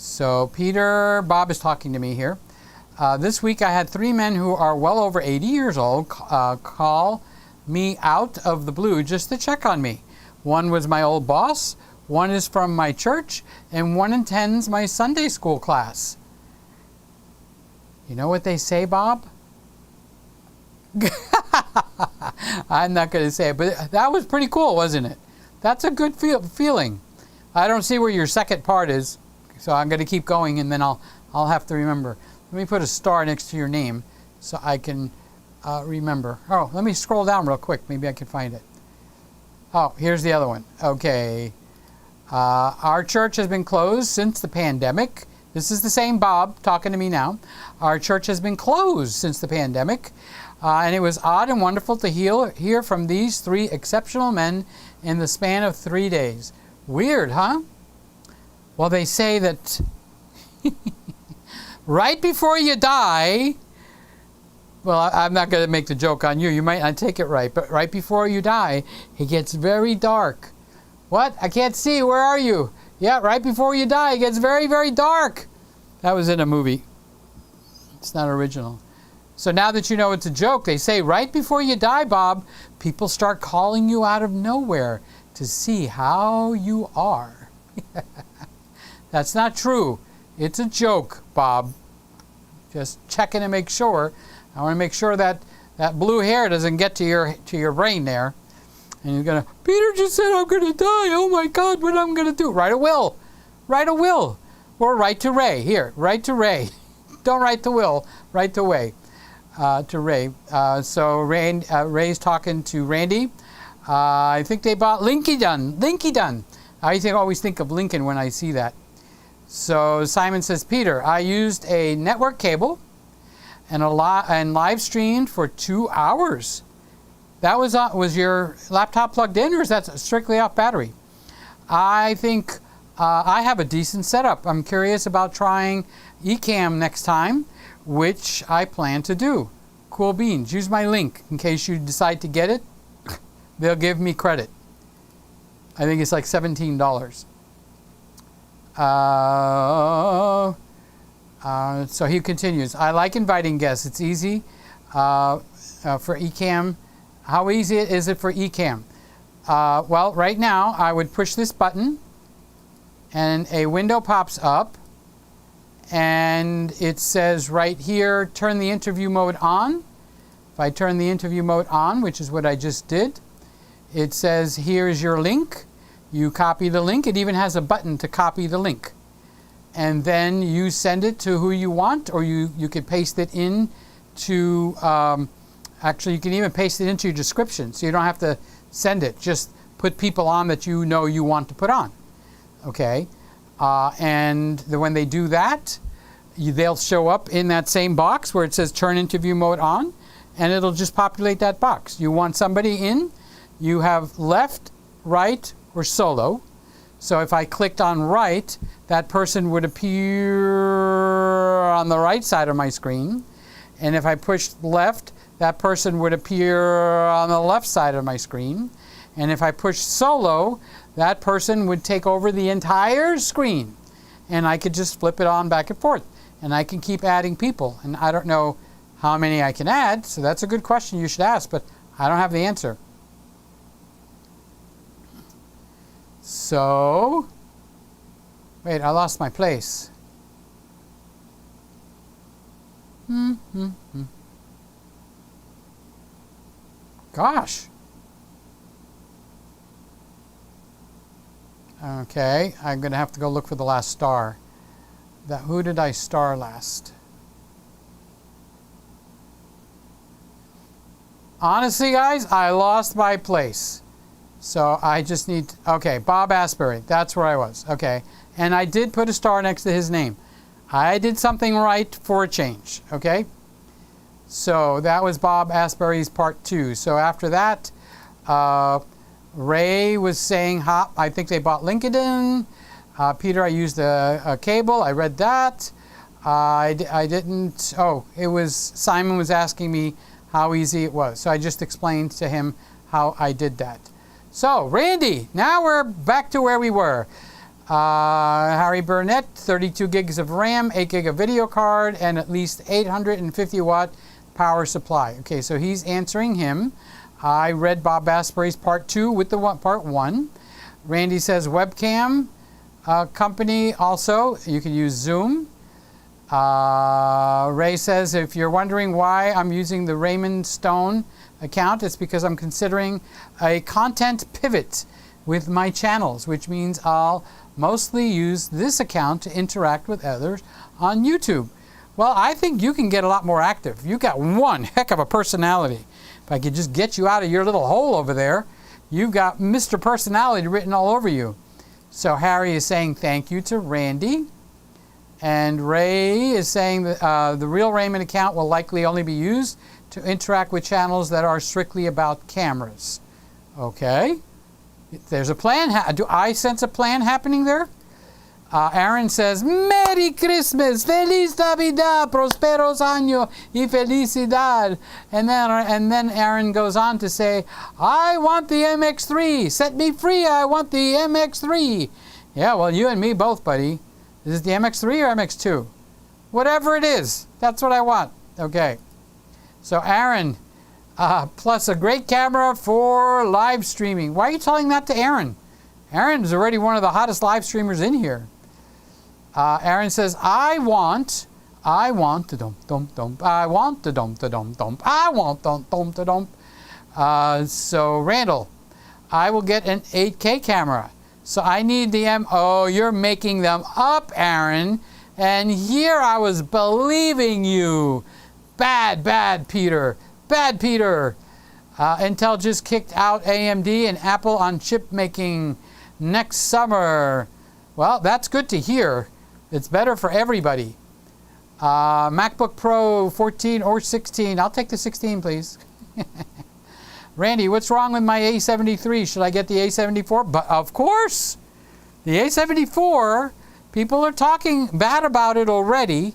So Bob is talking to me here. This week I had 3 men who are well over 80 years old call me out of the blue just to check on me. One was my old boss, one is from my church, and one attends my Sunday school class. You know what they say, Bob? I'm not going to say it, but that was pretty cool, wasn't it? That's a good feeling. I don't see where your second part is. So I'm going to keep going, and then I'll have to remember. Let me put a star next to your name so I can remember. Oh, let me scroll down real quick. Maybe I can find it. Oh, here's the other one. Okay. Our church has been closed since the pandemic. This is the same Bob talking to me now. Our church has been closed since the pandemic. And it was odd and wonderful to hear from these 3 exceptional men in the span of 3 days. Weird, huh? Well, they say that right before you die, well, I'm not going to make the joke on you. You might not take it right, but right before you die, it gets very dark. What? I can't see. Where are you? Yeah, right before you die, it gets very, very dark. That was in a movie. It's not original. So now that you know it's a joke, they say right before you die, Bob, people start calling you out of nowhere to see how you are. That's not true. It's a joke, Bob. Just checking to make sure. I want to make sure that that blue hair doesn't get to your brain there. And you're going to, Peter just said I'm going to die. Oh my God, what am I going to do? Write a will. Write a will. Or write to Ray. Here, write to Ray. Don't write the will. Write to Ray. So Ray's talking to Randy. I think they bought Linky Dun. I always think of Lincoln when I see that. So Simon says, Peter, I used a network cable and live streamed for 2 hours. That was your laptop plugged in, or is that strictly off battery? I think I have a decent setup. I'm curious about trying Ecamm next time, which I plan to do. Cool beans. Use my link in case you decide to get it. they'll give me credit. I think it's like $17. So he continues, I like inviting guests. It's easy for Ecamm. How easy is it for Ecamm? Well, right now, I would push this button, and a window pops up, and it says right here, turn the interview mode on. If I turn the interview mode on, which is what I just did, it says, here's your link. You copy the link. It even has a button to copy the link. And then you send it to who you want, or you could paste it in to, actually you can even paste it into your description, so you don't have to send it. Just put people on that you know you want to put on. Okay? And when they do that, they'll show up in that same box where it says turn interview mode on, and it'll just populate that box. You want somebody in, you have left, right, or solo. So if I clicked on right, that person would appear on the right side of my screen. And if I pushed left, that person would appear on the left side of my screen. And if I pushed solo, that person would take over the entire screen. And I could just flip it on back and forth. And I can keep adding people. And I don't know how many I can add, so that's a good question you should ask, but I don't have the answer. So, wait, I lost my place. Gosh. Okay, I'm going to have to go look for the last star. Who did I star last? Honestly, guys, I lost my place. So I just need, okay, Bob Asbury, that's where I was, okay. And I did put a star next to his name. I did something right for a change, okay. So that was Bob Asbury's part 2. So after that, Ray was saying, I think they bought LinkedIn. Peter, I used a cable, I read that. I didn't, Simon was asking me how easy it was. So I just explained to him how I did that. So, Randy, now we're back to where we were. Harry Burnett, 32 gigs of RAM, 8 gig of video card, and at least 850 watt power supply. Okay, so he's answering him. I read Bob Asbury's part 2 with the part 1. Randy says webcam company also. You can use Zoom. Ray says, if you're wondering why I'm using the Raymond Stone account, it's because I'm considering a content pivot with my channels, which means I'll mostly use this account to interact with others on YouTube. Well, I think you can get a lot more active. You've got one heck of a personality. If I could just get you out of your little hole over there, you've got Mr. Personality written all over you. So Harry is saying thank you to Randy. And Ray is saying that the real Raymond account will likely only be used to interact with channels that are strictly about cameras. Okay. There's a plan. Do I sense a plan happening there? Aaron says, Merry Christmas, Feliz Navidad, Prosperos Año y Felicidad. And then Aaron goes on to say, I want the MX3. Set me free, I want the MX3. Yeah, well, you and me both, buddy. Is it the MX3 or MX2? Whatever it is, that's what I want. Okay. So Aaron, plus a great camera for live streaming. Why are you telling that to Aaron? Aaron is already one of the hottest live streamers in here. Aaron says, I want the dump. I want the dump. I want the dump. So Randall, I will get an 8K camera. So I need the Oh, you're making them up, Aaron. And here I was believing you. Bad Peter. Bad Peter. Intel just kicked out AMD and Apple on chip making next summer. Well, that's good to hear. It's better for everybody. MacBook Pro 14 or 16. I'll take the 16, please. Randy, what's wrong with my A73? Should I get the A74? But of course, the A74, people are talking bad about it already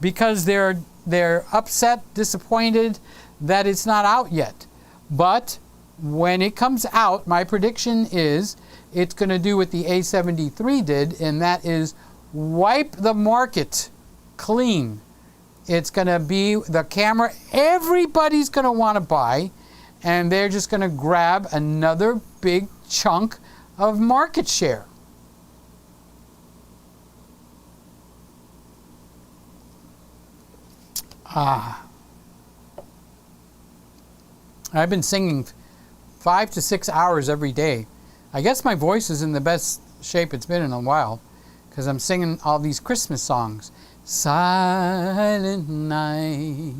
because they're upset, disappointed that it's not out yet. But when it comes out, my prediction is it's going to do what the A73 did, and that is wipe the market clean. It's going to be the camera everybody's going to want to buy, and they're just going to grab another big chunk of market share. I've been singing 5 to 6 hours every day. I guess my voice is in the best shape it's been in a while, because I'm singing all these Christmas songs. Silent night,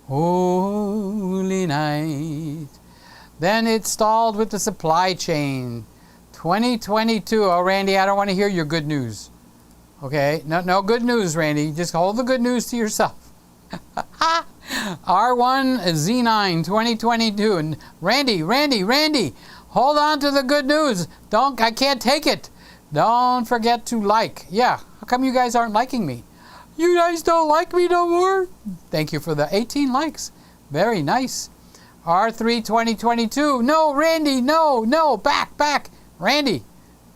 holy night. Then it stalled with the supply chain. 2022. Oh, Randy, I don't want to hear your good news. Okay? No good news, Randy. Just hold the good news to yourself. R1 Z9 2022. And Randy, hold on to the good news. I can't take it. Don't forget to like. Yeah, how come you guys aren't liking me? You guys don't like me no more? Thank you for the 18 likes. Very nice. R3 2022. No, Randy, no, back. Randy,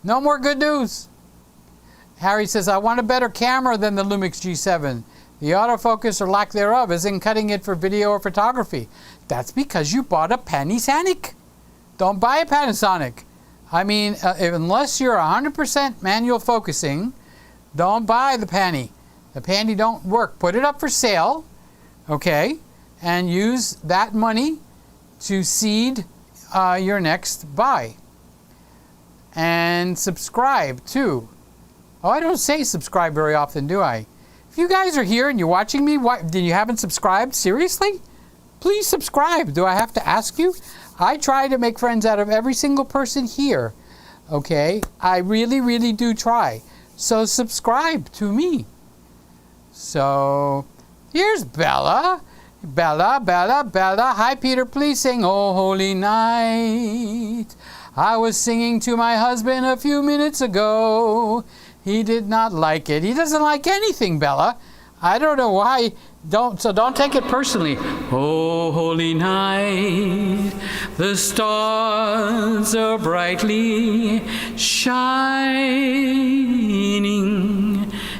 no more good news. Harry says, I want a better camera than the Lumix G7. The autofocus or lack thereof isn't cutting it for video or photography. That's because you bought a Panasonic. Don't buy a Panasonic. I mean, unless you're 100% manual focusing, don't buy the Panny. The Panny don't work. Put it up for sale, okay, and use that money to seed your next buy. And subscribe, too. Oh, I don't say subscribe very often, do I? If you guys are here and you're watching me, then you haven't subscribed? Seriously? Please subscribe. Do I have to ask you? I try to make friends out of every single person here. Okay? I really do try. So subscribe to me. So, here's Bella. Bella. Hi, Peter. Please sing Oh Holy Night. I was singing to my husband a few minutes ago. He did not like it. He doesn't like anything, Bella. I don't know why. So don't take it personally. Oh, holy night, the stars are brightly shining.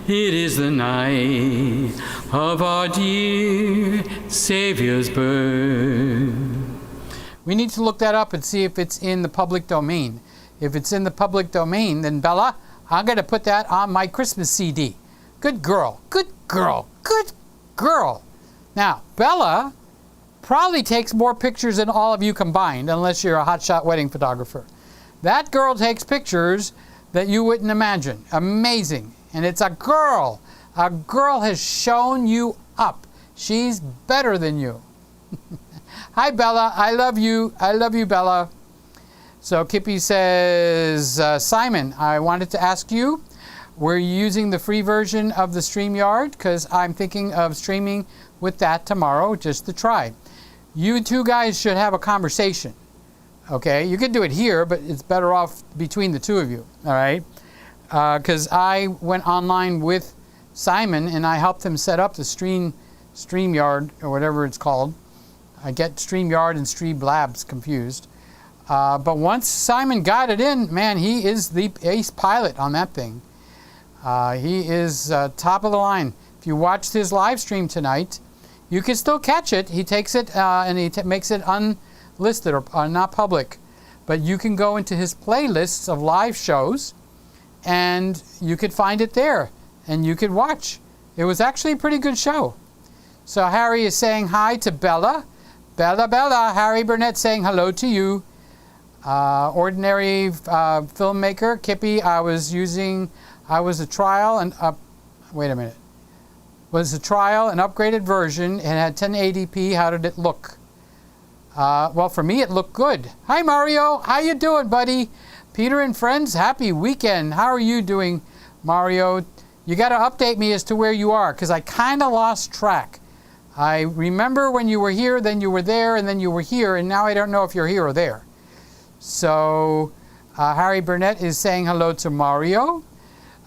It is the night of our dear Savior's birth. We need to look that up and see if it's in the public domain. If it's in the public domain, then Bella, I'm going to put that on my Christmas CD. Good girl. Now, Bella probably takes more pictures than all of you combined, unless you're a hotshot wedding photographer. That girl takes pictures that you wouldn't imagine. Amazing. And it's a girl. A girl has shown you up. She's better than you. Hi, Bella. I love you. I love you, Bella. So Kippy says, Simon, I wanted to ask you, were you using the free version of the StreamYard? Because I'm thinking of streaming with that tomorrow just to try. You two guys should have a conversation. Okay? You could do it here, but it's better off between the two of you. All right? Because I went online with Simon and I helped him set up the StreamYard or whatever it's called. I get StreamYard and Streamlabs confused. But once Simon got it in, man, he is the ace pilot on that thing. He is top of the line. If you watched his live stream tonight, you can still catch it. He takes it and he makes it unlisted or not public. But you can go into his playlists of live shows and you could find it there and you could watch. It was actually a pretty good show. So Harry is saying hi to Bella. Bella. Harry Burnett saying hello to you. Ordinary filmmaker. Kippy, I was a trial and was a trial, an upgraded version, and had 1080p. How did it look? Well, for me, it looked good. Hi, Mario. How you doing, buddy? Peter and friends, happy weekend. How are you doing, Mario? You got to update me as to where you are, because I kind of lost track. I remember when you were here, then you were there, and then you were here, and now I don't know if you're here or there. So, Harry Burnett is saying hello to Mario.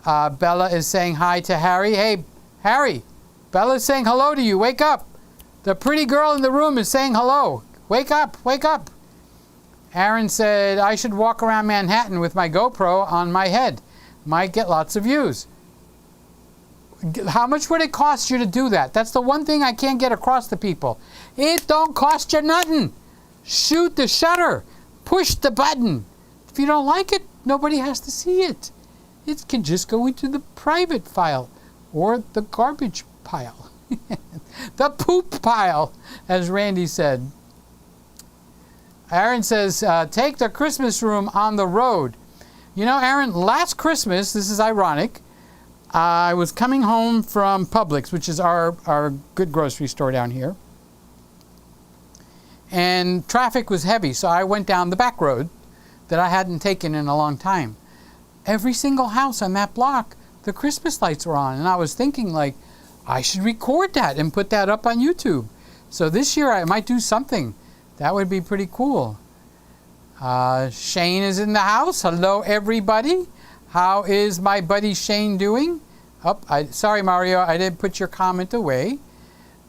Bella is saying hi to Harry. Hey, Harry, Bella's saying hello to you. Wake up. The pretty girl in the room is saying hello. Wake up. Aaron said, I should walk around Manhattan with my GoPro on my head. Might get lots of views. How much would it cost you to do that? That's the one thing I can't get across to people. It don't cost you nothing. Shoot the shutter. Push the button. If you don't like it, nobody has to see it. It can just go into the private file or the garbage pile. The poop pile, as Randy said. Aaron says, take the Christmas room on the road. You know, Aaron, last Christmas, this is ironic, I was coming home from Publix, which is our good grocery store down here. And traffic was heavy, so I went down the back road that I hadn't taken in a long time. Every single house on that block, the Christmas lights were on. And I was thinking, like, I should record that and put that up on YouTube. So this year I might do something. That would be pretty cool. Shane is in the house. Hello, everybody. How is my buddy Shane doing? Sorry, Mario, I didn't put your comment away.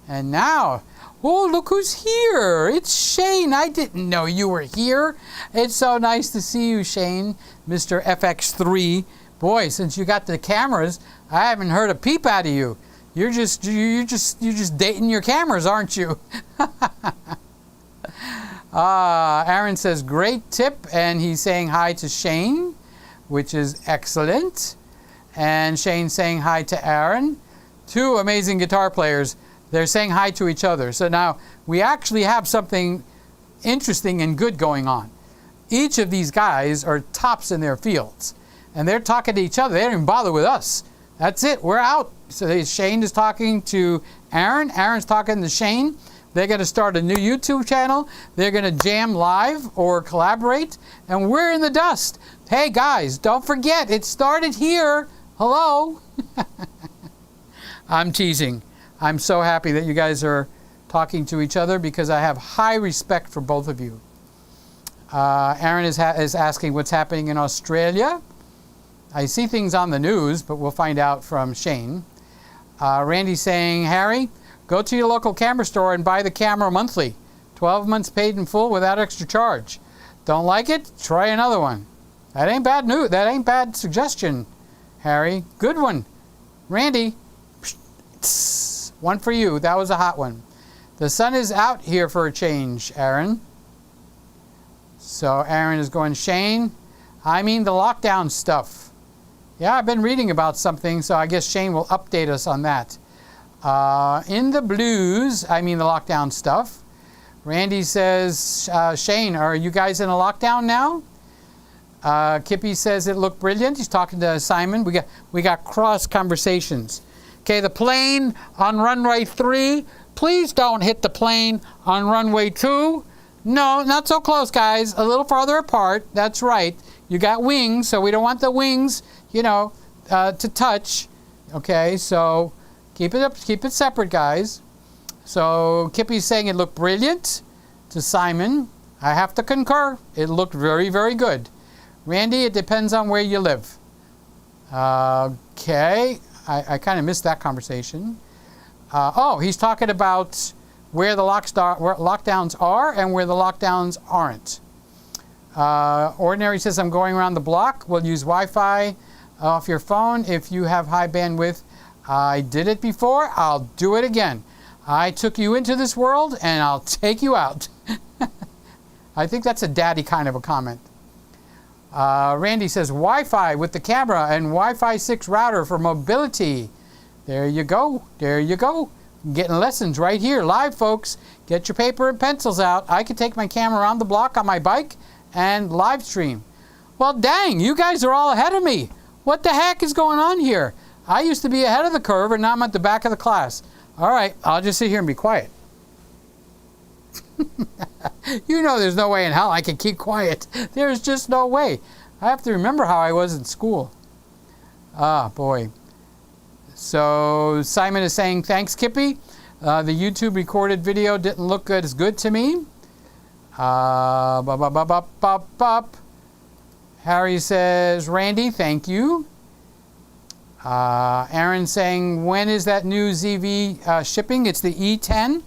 And now, oh, look who's here. It's Shane. I didn't know you were here. It's so nice to see you, Shane, Mr. FX3. Boy, since you got the cameras, I haven't heard a peep out of you. You're just dating your cameras, aren't you? Aaron says, great tip, and he's saying hi to Shane, which is excellent. And Shane saying hi to Aaron. Two amazing guitar players. They're saying hi to each other. So now we actually have something interesting and good going on. Each of these guys are tops in their fields. And they're talking to each other. They don't even bother with us. That's it. We're out. So Shane is talking to Aaron. Aaron's talking to Shane. They're going to start a new YouTube channel. They're going to jam live or collaborate. And we're in the dust. Hey, guys, don't forget, it started here. Hello. I'm teasing. I'm so happy that you guys are talking to each other because I have high respect for both of you. Aaron is asking what's happening in Australia. I see things on the news, but we'll find out from Shane. Randy's saying, Harry, go to your local camera store and buy the camera monthly. 12 months paid in full without extra charge. Don't like it? Try another one. That ain't bad news. That ain't bad suggestion, Harry. Good one. Randy, one for you. That was a hot one. The sun is out here for a change, Aaron. So Aaron is going, Shane, I mean the lockdown stuff. Yeah, I've been reading about something, so I guess Shane will update us on that. In the blues, I mean the lockdown stuff. Randy says, Shane, are you guys in a lockdown now? Kippy says it looked brilliant. He's talking to Simon. We got cross conversations. Okay, the plane on runway 3. Please don't hit the plane on runway 2. No, not so close, guys. A little farther apart. That's right. You got wings, so we don't want the wings, to touch. Okay, so keep it separate, guys. So Kippy's saying it looked brilliant to Simon. I have to concur. It looked very, very good. Randy, it depends on where you live. Okay, I kind of missed that conversation. He's talking about where the lockdowns are and where the lockdowns aren't. Ordinary says, I'm going around the block. We'll use Wi-Fi off your phone if you have high bandwidth. I did it before. I'll do it again. I took you into this world, and I'll take you out. I think that's a daddy kind of a comment. Randy says, Wi-Fi with the camera and Wi-Fi 6 router for mobility. There you go. There you go. Getting lessons right here. Live, folks. Get your paper and pencils out. I can take my camera around the block on my bike and live stream. Well, dang, you guys are all ahead of me. What the heck is going on here? I used to be ahead of the curve, and now I'm at the back of the class. All right, I'll just sit here and be quiet. You know there's no way in hell I can keep quiet. There's just no way. I have to remember how I was in school. Ah, boy. So Simon is saying, thanks, Kippy. The YouTube recorded video didn't look as good to me. Harry says, Randy, thank you. Aaron saying, when is that new ZV shipping? It's the E10.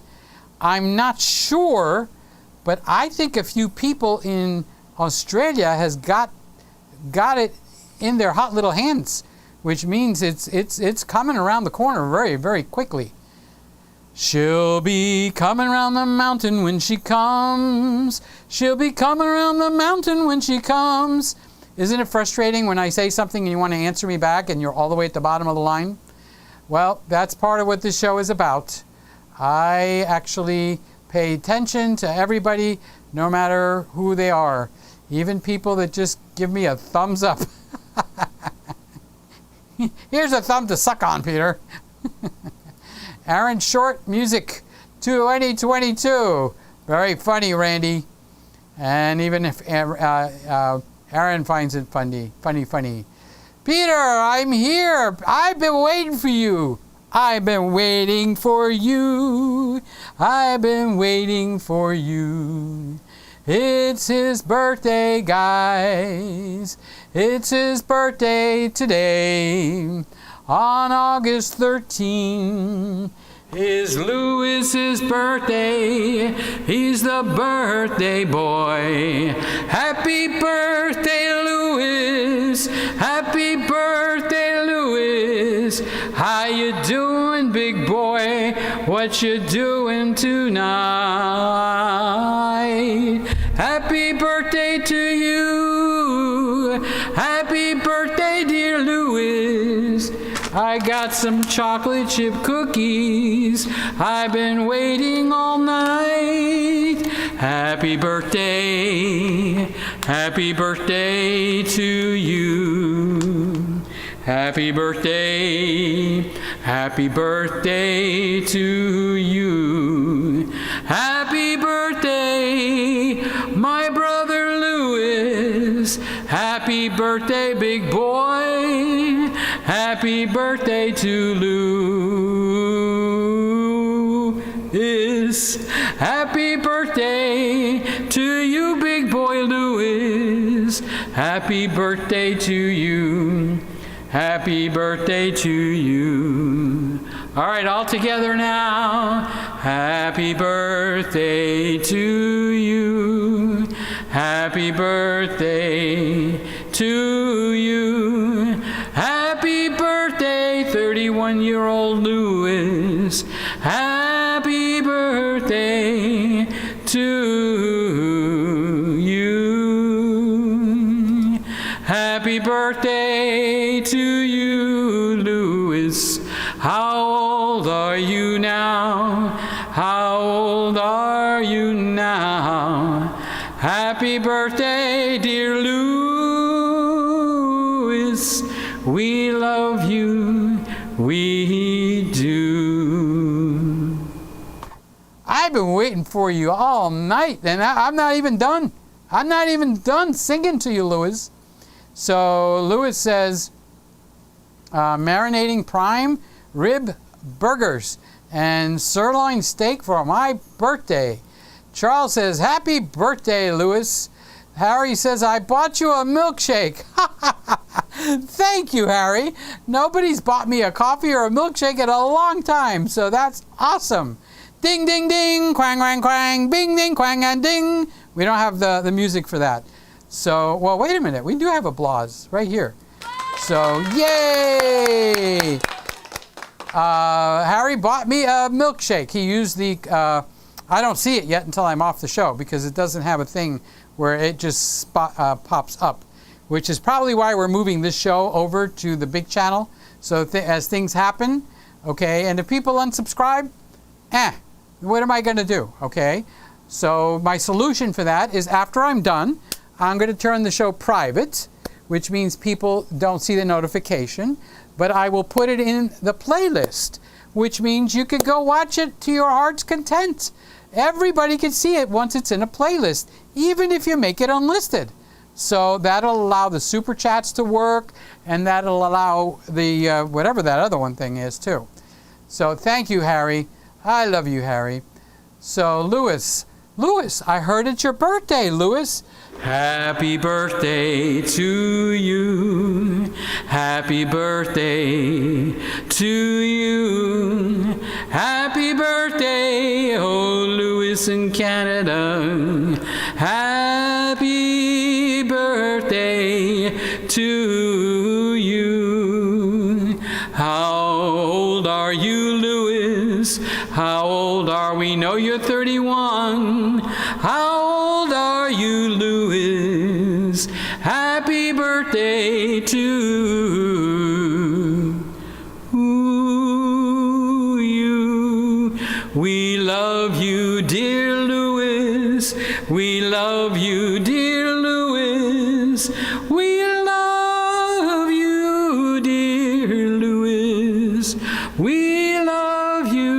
I'm not sure, But I think a few people in Australia has got it in their hot little hands, which means it's coming around the corner very, very quickly. She'll be coming around the mountain when she comes. She'll be coming around the mountain when she comes. Isn't it frustrating when I say something and you want to answer me back and you're all the way at the bottom of the line? Well, that's part of what this show is about. I actually pay attention to everybody, no matter who they are. Even people that just give me a thumbs up. Here's a thumb to suck on, Peter. Aaron Short Music 2022. Very funny, Randy. And even if Aaron finds it funny. Peter, I'm here. I've been waiting for you. I've been waiting for you. I've been waiting for you. It's his birthday, guys. It's his birthday today. On August 13, is Lewis's birthday. He's the birthday boy. Happy birthday, Lewis. Happy birthday, Lewis. How you doing, big boy? What you doing tonight? Happy birthday to you. Happy birthday, dear Lewis. I got some chocolate chip cookies. I've been waiting all night. Happy birthday. Happy birthday to you. Happy birthday. Happy birthday to you. Happy birthday, my brother Lewis. Happy birthday, big boy. Happy birthday to Lewis. Happy birthday to you, big boy Lewis. Happy birthday to you. Happy birthday to you. All right, all together now. Happy birthday to you. Happy birthday to you. Happy birthday, 31-year-old Lewis. Happy birthday to you. Happy birthday to you, Lewis. How old are you now? How old are you now? Happy birthday, dear Lewis. We love you, we do. I've been waiting for you all night, and I'm not even done. I'm not even done singing to you, Lewis. So Lewis says, marinating prime rib burgers and sirloin steak for my birthday. Charles says, happy birthday, Lewis. Harry says, I bought you a milkshake. Thank you, Harry. Nobody's bought me a coffee or a milkshake in a long time, so that's awesome. Ding, ding, ding, quang, quang, quang, bing, ding, quang, and ding. We don't have the music for that. So, well, wait a minute. We do have applause right here. So, yay! Harry bought me a milkshake. He used the, I don't see it yet until I'm off the show because it doesn't have a thing where it just pops up, which is probably why we're moving this show over to the big channel. So as things happen, okay, and if people unsubscribe, what am I going to do, okay? So my solution for that is after I'm done, I'm going to turn the show private, which means people don't see the notification, but I will put it in the playlist, which means you can go watch it to your heart's content. Everybody can see it once it's in a playlist, even if you make it unlisted. So that'll allow the super chats to work, and that'll allow the whatever that other one thing is too. So thank you, Harry. I love you, Harry. So Lewis, I heard it's your birthday, Lewis. Happy birthday to you. Happy birthday to you. Happy birthday, oh Lewis. Lewis in Canada. Happy birthday to you. How old are you, Lewis? How old are we? Know you're 31. How old are you, Lewis? Happy birthday to you. We love you, dear Lewis. We love you, dear Lewis. We love you, dear Lewis. We love you,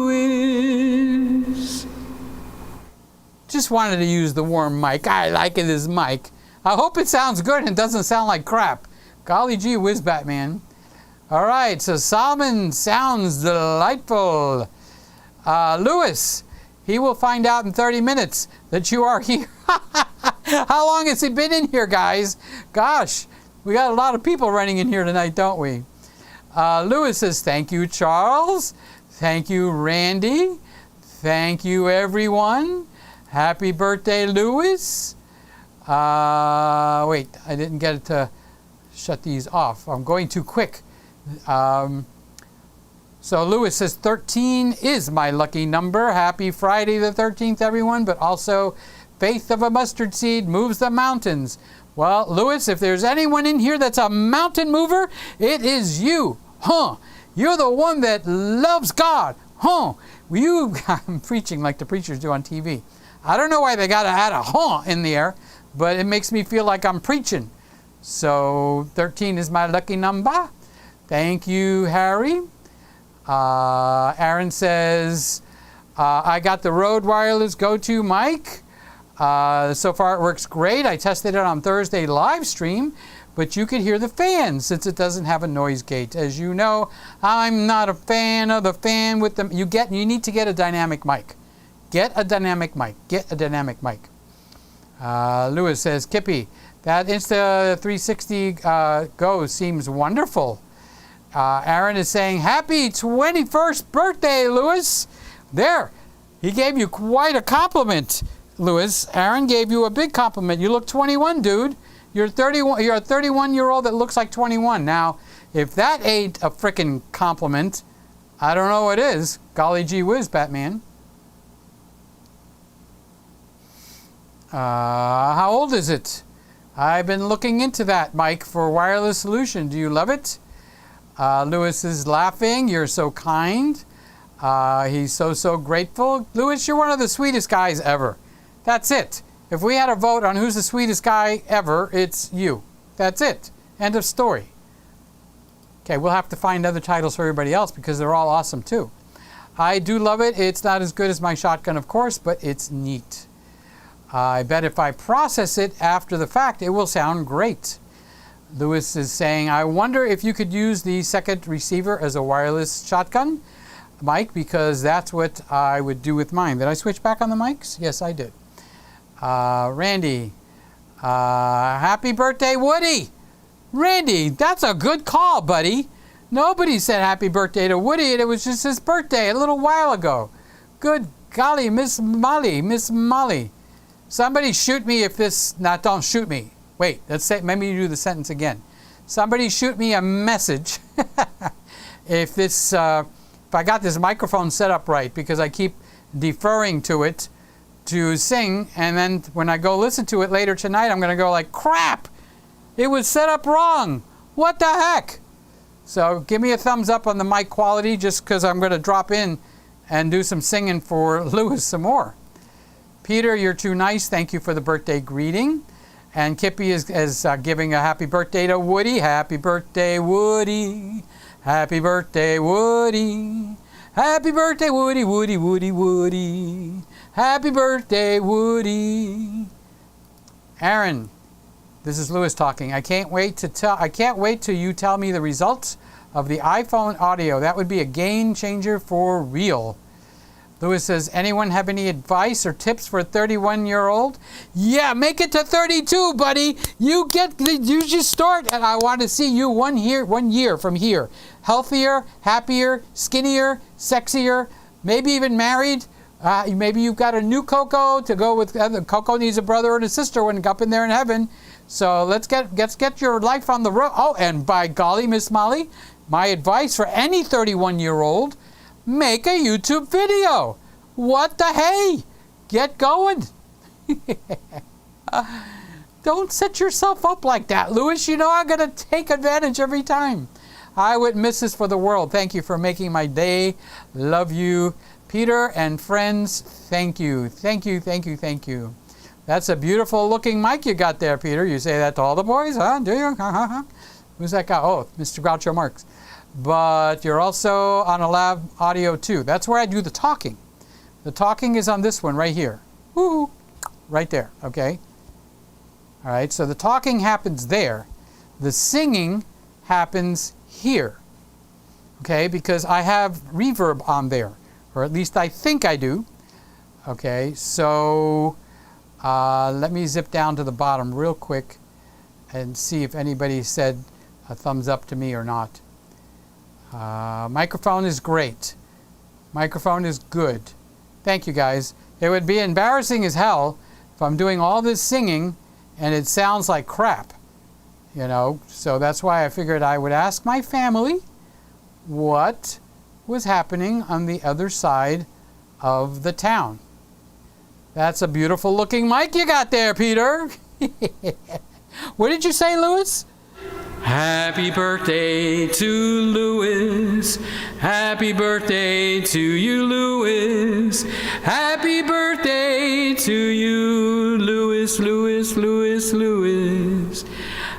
Lewis. Just wanted to use the warm mic. I like it as mic. I hope it sounds good and doesn't sound like crap. Golly gee whiz, Batman. All right, so Solomon sounds delightful. Lewis, he will find out in 30 minutes that you are here. How long has he been in here, guys? Gosh, we got a lot of people running in here tonight, don't we? Lewis says, thank you, Charles. Thank you, Randy. Thank you, everyone. Happy birthday, Lewis. Wait, I didn't get it to shut these off. I'm going too quick. So Lewis says 13 is my lucky number. Happy Friday the 13th, everyone. But also, faith of a mustard seed moves the mountains. Well, Lewis, if there's anyone in here that's a mountain mover, it is you. Huh? You're the one that loves God. Huh? I'm preaching like the preachers do on TV. I don't know why they got to add a huh in there, but it makes me feel like I'm preaching. So 13 is my lucky number. Thank you, Harry. Aaron says, I got the Rode Wireless Go-To mic. So far it works great. I tested it on Thursday live stream, but you could hear the fan since it doesn't have a noise gate. As you know, I'm not a fan of the fan with them. You need to get a dynamic mic. Get a dynamic mic. Get a dynamic mic. Lewis says, Kippy, that Insta360 Go seems wonderful. Aaron is saying, happy 21st birthday, Lewis. There, he gave you quite a compliment, Lewis. Aaron gave you a big compliment. You look 21, dude. You're 31. You're a 31-year-old that looks like 21. Now, if that ain't a frickin' compliment, I don't know what is. Golly gee whiz, Batman. How old is it? I've been looking into that, Mike, for wireless solution. Do you love it? Lewis is laughing. You're so kind. He's so grateful. Lewis, you're one of the sweetest guys ever. That's it. If we had a vote on who's the sweetest guy ever, it's you. That's it. End of story. Okay, we'll have to find other titles for everybody else because they're all awesome too. I do love it. It's not as good as my shotgun, of course, but it's neat. I bet if I process it after the fact, it will sound great. Lewis is saying, I wonder if you could use the second receiver as a wireless shotgun mic, because that's what I would do with mine. Did I switch back on the mics? Yes, I did. Randy, happy birthday, Woody. Randy, that's a good call, buddy. Nobody said happy birthday to Woody, and it was just his birthday a little while ago. Good golly, Miss Molly. Somebody shoot me if this, don't shoot me. Wait, let's say, maybe you do the sentence again. Somebody shoot me a message if I got this microphone set up right, because I keep deferring to it to sing, and then when I go listen to it later tonight, I'm going to go like, crap, it was set up wrong. What the heck? So give me a thumbs up on the mic quality, just because I'm going to drop in and do some singing for Lewis some more. Peter, you're too nice. Thank you for the birthday greeting. And Kippy is giving a happy birthday to Woody. Happy birthday, Woody. Happy birthday, Woody. Happy birthday, Woody, Woody, Woody, Woody. Happy birthday, Woody. Aaron, this is Lewis talking. I can't wait till you tell me the results of the iPhone audio. That would be a game changer for real. Lewis says, anyone have any advice or tips for a 31-year-old? Yeah, make it to 32, buddy. You just start, and I want to see you 1 year from here. Healthier, happier, skinnier, sexier, maybe even married. Maybe you've got a new Coco to go with. Coco needs a brother and a sister when up in there in heaven. So let's get your life on the road. Oh, and by golly, Miss Molly, my advice for any 31-year-old, make a YouTube video. What the hey? Get going. Don't set yourself up like that, Louis. You know I'm going to take advantage every time. I wouldn't miss this for the world. Thank you for making my day. Love you. Peter and friends, thank you. Thank you, thank you, thank you. That's a beautiful looking mic you got there, Peter. You say that to all the boys, huh? Do you? Who's that guy? Oh, Mr. Groucho Marx. But you're also on a lab audio too. That's where I do the talking. The talking is on this one right here. Woo! Right there, okay? All right, so the talking happens there. The singing happens here, okay? Because I have reverb on there, or at least I think I do. Okay, so let me zip down to the bottom real quick and see if anybody said a thumbs up to me or not. Microphone is great. Microphone is good. Thank you, guys. It would be embarrassing as hell if I'm doing all this singing and it sounds like crap, you know. So that's why I figured I would ask my family what was happening on the other side of the town. That's a beautiful looking mic you got there, Peter. What did you say, Louis? Happy birthday to Louis. Happy birthday to you, Louis. Happy birthday to you, Louis, Louis, Louis, Louis.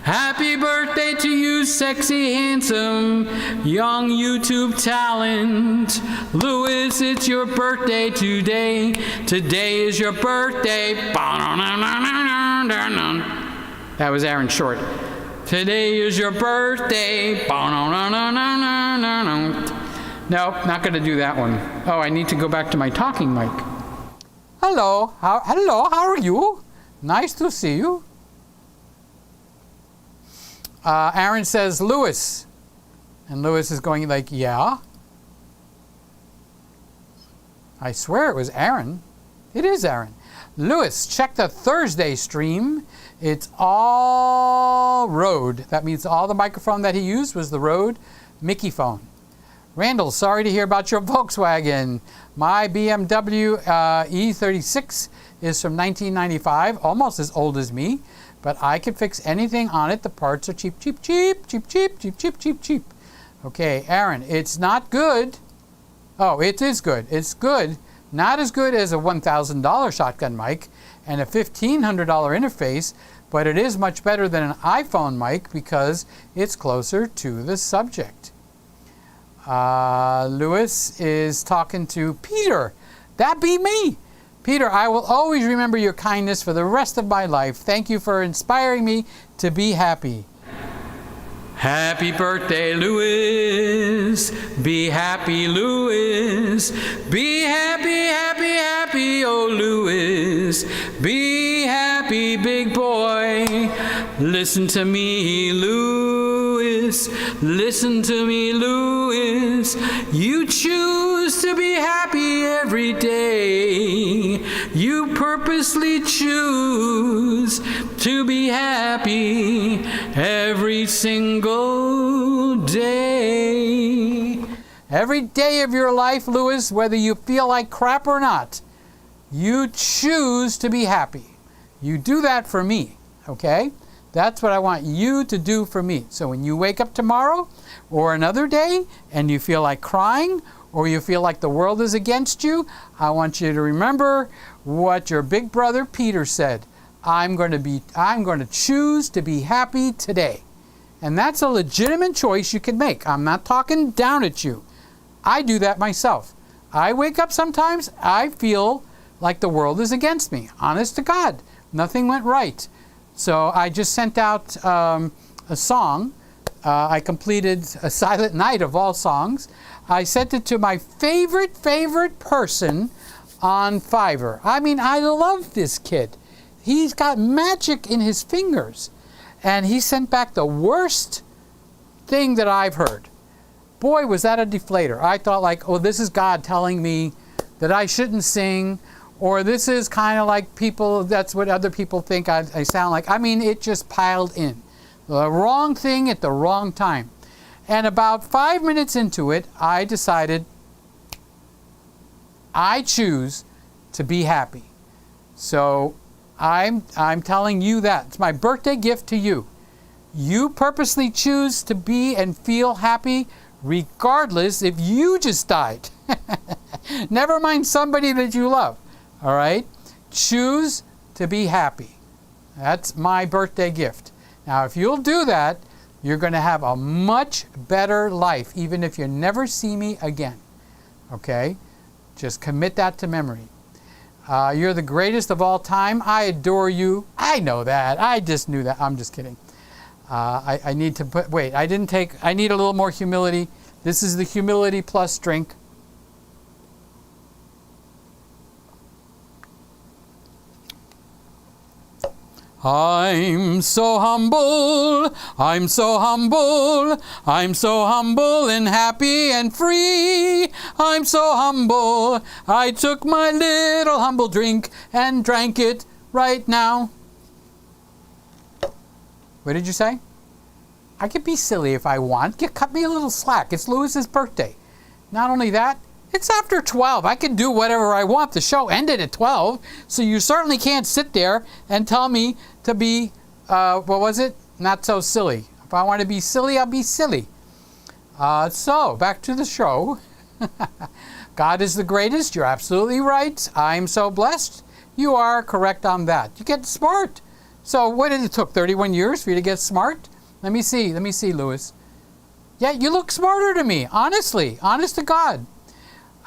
Happy birthday to you, sexy, handsome, young YouTube talent. Louis, it's your birthday today. Today is your birthday. That was Aaron Short. Today is your birthday. No, not going to do that one. Oh, I need to go back to my talking mic. Hello, how are you? Nice to see you. Aaron says, Louis. And Louis is going like, yeah. I swear it was Aaron. It is Aaron. Louis, check the Thursday stream. It's all Rode. That means all the microphone that he used was the Rode Mickey phone. Randall, sorry to hear about your Volkswagen. My BMW E36 is from 1995, almost as old as me. But I can fix anything on it. The parts are cheap, cheap, cheap, cheap, cheap, cheap, cheap, cheap, cheap. Okay, Aaron, it's not good. Oh, it is good. It's good. Not as good as a $1,000 shotgun mic and a $1,500 interface, but it is much better than an iPhone mic because it's closer to the subject. Louis is talking to Peter. That be me. Peter, I will always remember your kindness for the rest of my life. Thank you for inspiring me to be happy. Happy birthday, Louis. Be happy, Louis. Be happy, happy, happy, oh Louis. Be happy, big boy. Listen to me, Louis. Listen to me, Louis. You choose to be happy every day. You purposely choose to be happy every single day. Every day of your life, Louis, whether you feel like crap or not, you choose to be happy. You do that for me, okay? That's what I want you to do for me. So when you wake up tomorrow or another day and you feel like crying or you feel like the world is against you, I want you to remember what your big brother Peter said. I'm going to choose to be happy today. And that's a legitimate choice you can make. I'm not talking down at you. I do that myself. I wake up sometimes, I feel like the world is against me. Honest to God, nothing went right. So I just sent out a song. I completed a Silent Night of all songs. I sent it to my favorite person on Fiverr. I mean, I love this kid. He's got magic in his fingers. And he sent back the worst thing that I've heard. Boy, was that a deflator. I thought like, oh, this is God telling me that I shouldn't sing, or this is kind of like people, that's what other people think I sound like. I mean, it just piled in. The wrong thing at the wrong time. And about 5 minutes into it, I decided I choose to be happy. So I'm telling you that. It's my birthday gift to you. You purposely choose to be and feel happy regardless if you just died. Never mind somebody that you love. All right? Choose to be happy. That's my birthday gift. Now, if you'll do that, you're going to have a much better life, even if you never see me again. Okay? Just commit that to memory. You're the greatest of all time. I adore you. I know that. I just knew that. I'm just kidding. I need to put, wait, I need a little more humility. This is the Humility Plus drink. I'm so humble, I'm so humble, I'm so humble and happy and free. I'm so humble, I took my little humble drink and drank it right now. What did you say? I could be silly if I want. Cut me a little slack. It's Lewis's birthday. Not only that, it's after 12. I can do whatever I want. The show ended at 12, so you certainly can't sit there and tell me to be, what was it? Not so silly. If I want to be silly, I'll be silly. So, back to the show. God is the greatest. You're absolutely right. I'm so blessed. You are correct on that. You get smart. So, what did it took? 31 years for you to get smart? Let me see, Lewis. Yeah, you look smarter to me, honestly. Honest to God.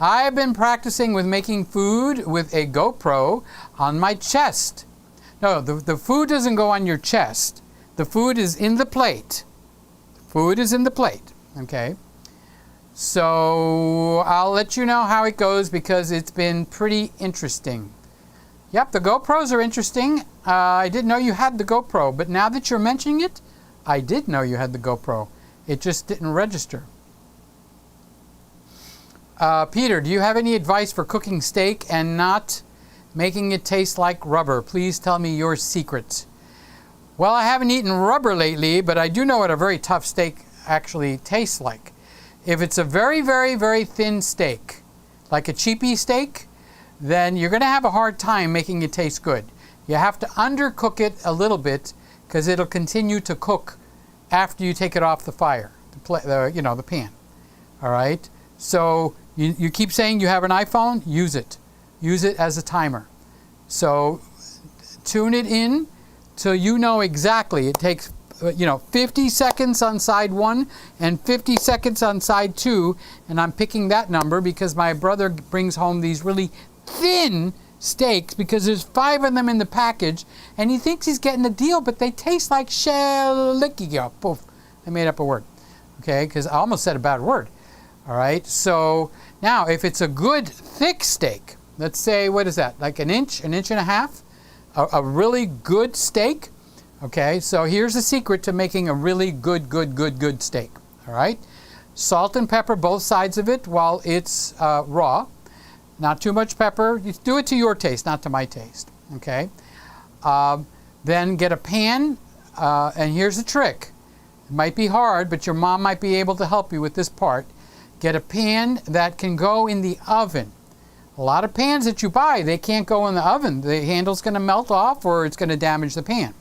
I've been practicing with making food with a GoPro on my chest. No, the food doesn't go on your chest. The food is in the plate. Food is in the plate, okay? So I'll let you know how it goes because it's been pretty interesting. Yep, the GoPros are interesting. I didn't know you had the GoPro, but now that you're mentioning it, I did know you had the GoPro. It just didn't register. Peter, do you have any advice for cooking steak and not making it taste like rubber? Please tell me your secrets. Well, I haven't eaten rubber lately, but I do know what a very tough steak actually tastes like. If it's a very, very, very thin steak, like a cheapy steak, then you're going to have a hard time making it taste good. You have to undercook it a little bit because it'll continue to cook after you take it off the fire, the pan. All right? So you keep saying you have an iPhone, use it. Use it as a timer. So tune it in till you know exactly. It takes 50 seconds on side 1 and 50 seconds on side 2, and I'm picking that number because my brother brings home these really thin steaks because there's 5 of them in the package, and he thinks he's getting a deal, but they taste like shell-licky. Poof, I made up a word. Okay, because I almost said a bad word. All right, so now if it's a good thick steak, let's say, what is that, like an inch and a half? A really good steak. Okay, so here's the secret to making a really good steak. All right, salt and pepper both sides of it while it's raw. Not too much pepper. You do it to your taste, not to my taste. Okay, then get a pan, and here's the trick. It might be hard, but your mom might be able to help you with this part. Get a pan that can go in the oven. A lot of pans that you buy, they can't go in the oven. The handle's going to melt off or it's going to damage the pan.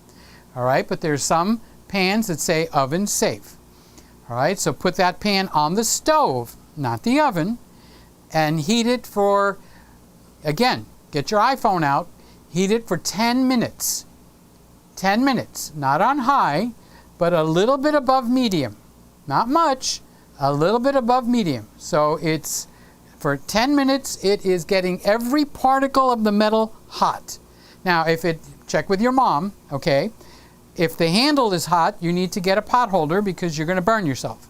All right, but there's some pans that say oven safe. All right, so put that pan on the stove, not the oven, and heat it for, again, get your iPhone out, heat it for 10 minutes. 10 minutes, not on high, but a little bit above medium. Not much, a little bit above medium. So it's, for 10 minutes, it is getting every particle of the metal hot. Now, check with your mom, okay? If the handle is hot, you need to get a pot holder because you're going to burn yourself.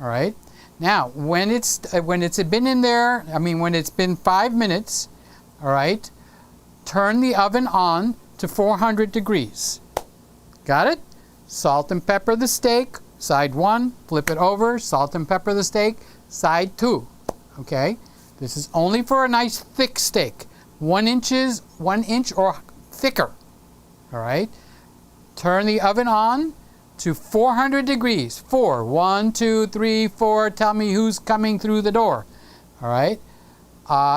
All right? Now, when it's been in there, when it's been 5 minutes, all right, turn the oven on to 400 degrees. Got it? Salt and pepper the steak, side 1, flip it over, salt and pepper the steak, side 2. Okay? This is only for a nice thick steak, 1 inch or thicker. All right. Turn the oven on to 400 degrees. 4. 1, 2, 3, 4. Tell me who's coming through the door. All right.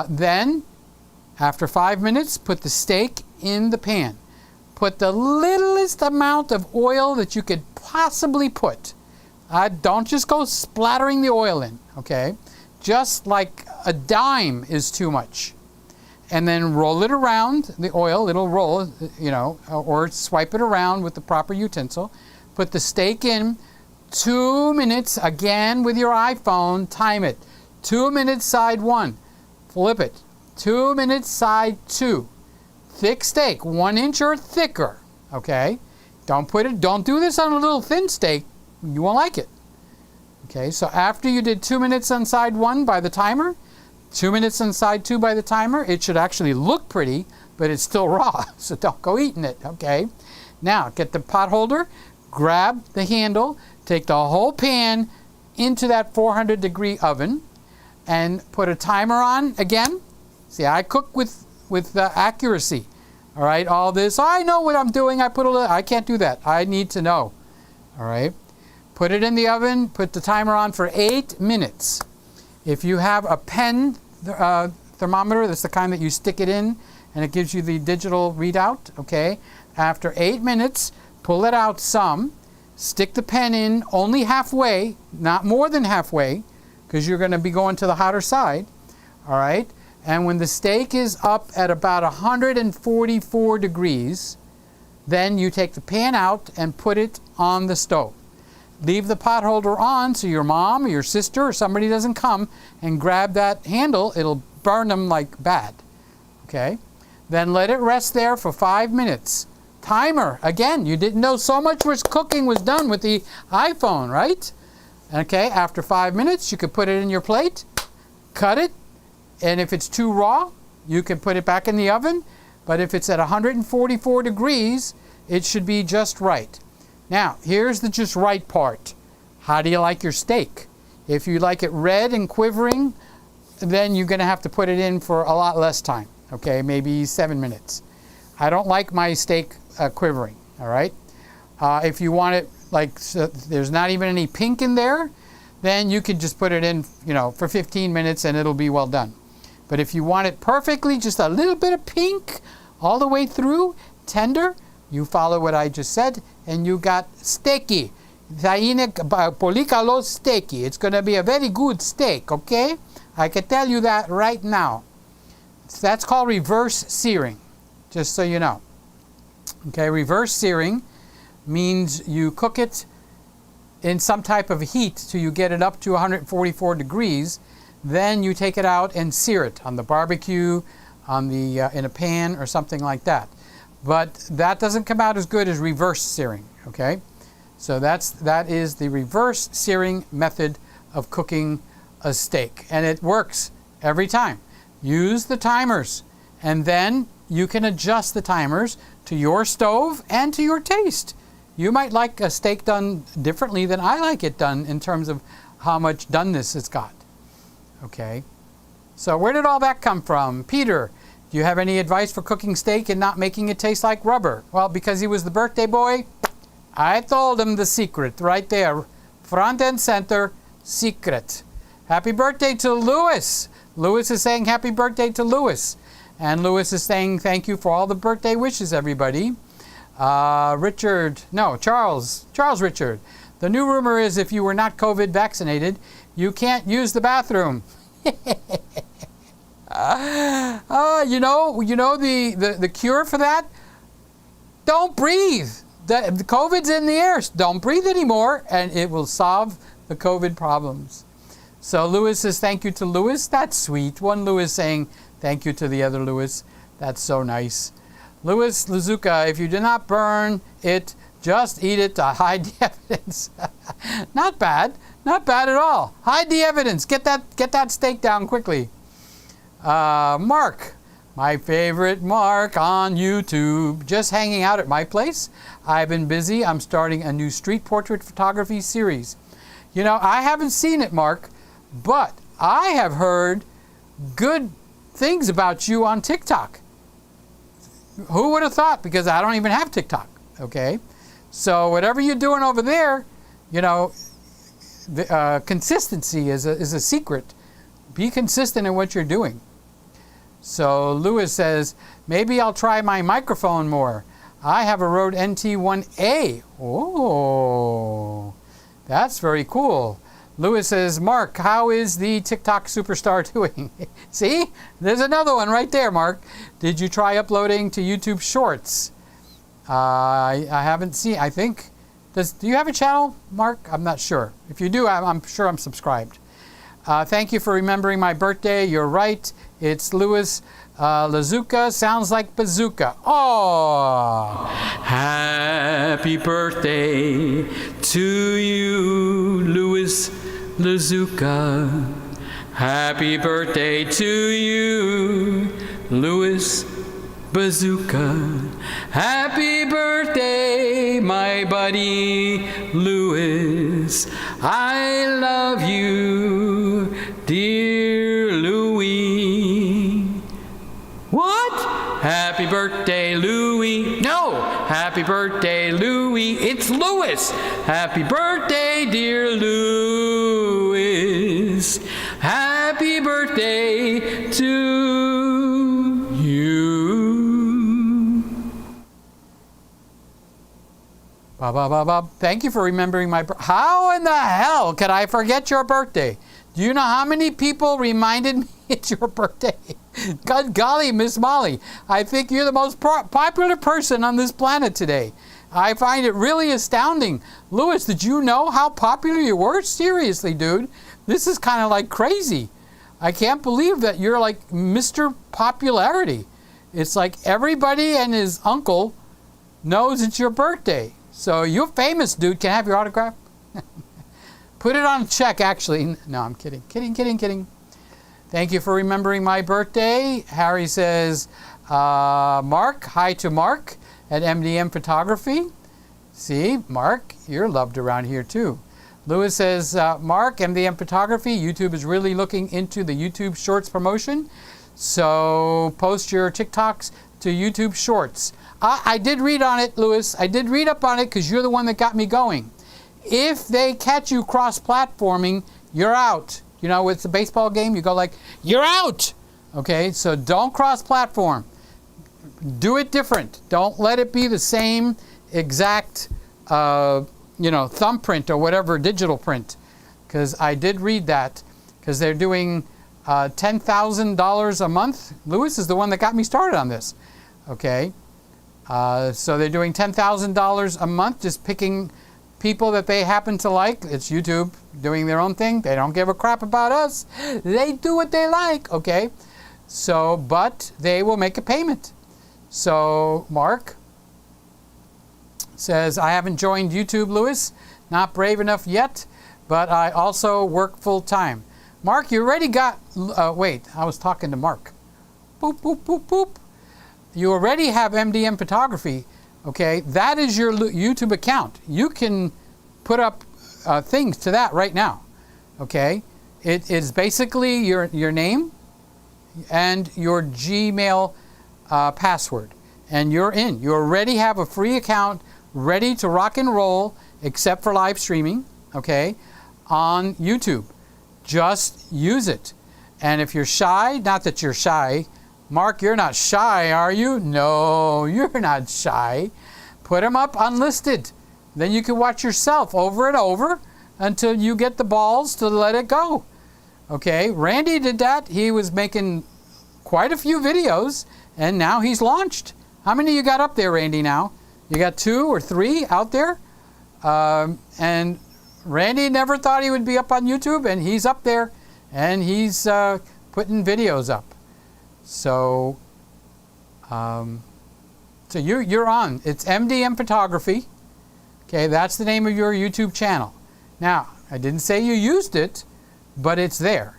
Then, after 5 minutes, put the steak in the pan. Put the littlest amount of oil that you could possibly put. Don't just go splattering the oil in, okay? Just like a dime is too much. And then roll it around, the oil, it'll roll, or swipe it around with the proper utensil. Put the steak in, 2 minutes, again with your iPhone, time it. 2 minutes side 1, flip it. 2 minutes side 2. Thick steak, 1 inch or thicker, okay? Don't do this on a little thin steak, you won't like it. Okay, so after you did 2 minutes on side 1 by the timer, 2 minutes on side 2 by the timer, it should actually look pretty, but it's still raw, so don't go eating it, okay? Now, get the pot holder, grab the handle, take the whole pan into that 400 degree oven, and put a timer on again. See, I cook with accuracy, all right? All this, I know what I'm doing, I can't do that. I need to know, all right? Put it in the oven, put the timer on for 8 minutes. If you have a pen thermometer, that's the kind that you stick it in and it gives you the digital readout, okay? After 8 minutes, pull it out some, stick the pen in only halfway, not more than halfway, because you're going to be going to the hotter side, all right? And when the steak is up at about 144 degrees, then you take the pan out and put it on the stove. Leave the pot holder on so your mom or your sister or somebody doesn't come and grab that handle. It'll burn them like bad. Okay? Then let it rest there for 5 minutes. Timer. Again, you didn't know so much cooking was done with the iPhone, right? Okay, after 5 minutes, you could put it in your plate, cut it, and if it's too raw, you can put it back in the oven. But if it's at 144 degrees, it should be just right. Now, here's the just right part. How do you like your steak? If you like it red and quivering, then you're going to have to put it in for a lot less time. Okay, maybe 7 minutes. I don't like my steak quivering, all right? If you want it so there's not even any pink in there, then you can just put it in, for 15 minutes and it'll be well done. But if you want it perfectly, just a little bit of pink all the way through, tender, you follow what I just said, and you got steaky. Polikalo steaky. It's going to be a very good steak, okay? I can tell you that right now. That's called reverse searing, just so you know. Okay, reverse searing means you cook it in some type of heat till you get it up to 144 degrees. Then you take it out and sear it on the barbecue, in a pan or something like that. But that doesn't come out as good as reverse searing, okay? So that is the reverse searing method of cooking a steak. And it works every time. Use the timers, and then you can adjust the timers to your stove and to your taste. You might like a steak done differently than I like it done in terms of how much doneness it's got, okay? So where did all that come from? Peter, do you have any advice for cooking steak and not making it taste like rubber? Well, because he was the birthday boy, I told him the secret right there. Front and center, secret. Happy birthday to Louis. Louis is saying happy birthday to Louis. And Louis is saying thank you for all the birthday wishes, everybody. Charles Richard. The new rumor is if you were not COVID vaccinated, you can't use the bathroom. The cure for that? Don't breathe. The COVID's in the air. Don't breathe anymore, and it will solve the COVID problems. So Louis says thank you to Louis. That's sweet. One Louis saying thank you to the other Louis. That's so nice. Louis Lazuka, if you do not burn it, just eat it to hide the evidence. Not bad. Not bad at all. Hide the evidence. Get that steak down quickly. Mark, my favorite Mark on YouTube, just hanging out at my place. I've been busy. I'm starting a new street portrait photography series. I haven't seen it, Mark, but I have heard good things about you on TikTok. Who would have thought? Because I don't even have TikTok, okay? So whatever you're doing over there, you know, consistency is a secret. Be consistent in what you're doing. So Lewis says, maybe I'll try my microphone more. I have a Rode NT1A. Oh, that's very cool. Lewis says, Mark, how is the TikTok superstar doing? See, there's another one right there, Mark. Did you try uploading to YouTube Shorts? I haven't seen, I think. Do you have a channel, Mark? I'm not sure. If you do, I'm sure I'm subscribed. Thank you for remembering my birthday. You're right. It's Louis Lazuka. Sounds like bazooka. Oh, happy birthday to you, Louis Lazuka. Happy birthday to you, Louis Bazooka. Happy birthday, my buddy Louis. I love you, dear Louis. What? Happy birthday, Louis. No, happy birthday, Louis. It's Louis. Happy birthday, dear Louis. Happy birthday to you. Thank you for remembering my birthday. How in the hell could I forget your birthday? Do you know how many people reminded me it's your birthday? God golly, Miss Molly, I think you're the most popular person on this planet today. I find it really astounding. Louis, did you know how popular you were? Seriously, dude, this is kind of like crazy. I can't believe that you're like Mr. Popularity. It's like everybody and his uncle knows it's your birthday. So you're famous, dude. Can I have your autograph? Put it on a check, actually. No, I'm kidding. Kidding. Thank you for remembering my birthday. Harry says, Mark, hi to Mark at MDM Photography. See, Mark, you're loved around here too. Lewis says, Mark, MDM Photography, YouTube is really looking into the YouTube Shorts promotion. So post your TikToks to YouTube Shorts. I did read on it, Lewis. I did read up on it because you're the one that got me going. If they catch you cross-platforming, you're out. You know, it's a baseball game, you go like, you're out! Okay, so don't cross-platform. Do it different. Don't let it be the same exact, thumbprint or whatever, digital print. Because I did read that, because they're doing $10,000 a month. Lewis is the one that got me started on this. Okay, so they're doing $10,000 a month, just picking people that they happen to like. It's YouTube doing their own thing. They don't give a crap about us. They do what they like, okay? So, but they will make a payment. So, Mark says, I haven't joined YouTube, Lewis. Not brave enough yet, but I also work full time. Mark, you already got, wait, I was talking to Mark. Boop, boop, boop, boop. You already have MDM Photography. Okay, that is your YouTube account. You can put up things to that right now. Okay, it is basically your name and your Gmail password, and you're in. You already have a free account ready to rock and roll, except for live streaming. Okay, on YouTube, just use it. And if you're shy, not that you're shy. Mark, you're not shy, are you? No, you're not shy. Put them up unlisted. Then you can watch yourself over and over until you get the balls to let it go. Okay, Randy did that. He was making quite a few videos, and now he's launched. How many you got up there, Randy, now? You got 2 or 3 out there? And Randy never thought he would be up on YouTube, and he's up there, and he's putting videos up. So, you're on. It's MDM Photography. Okay, that's the name of your YouTube channel. Now, I didn't say you used it, but it's there.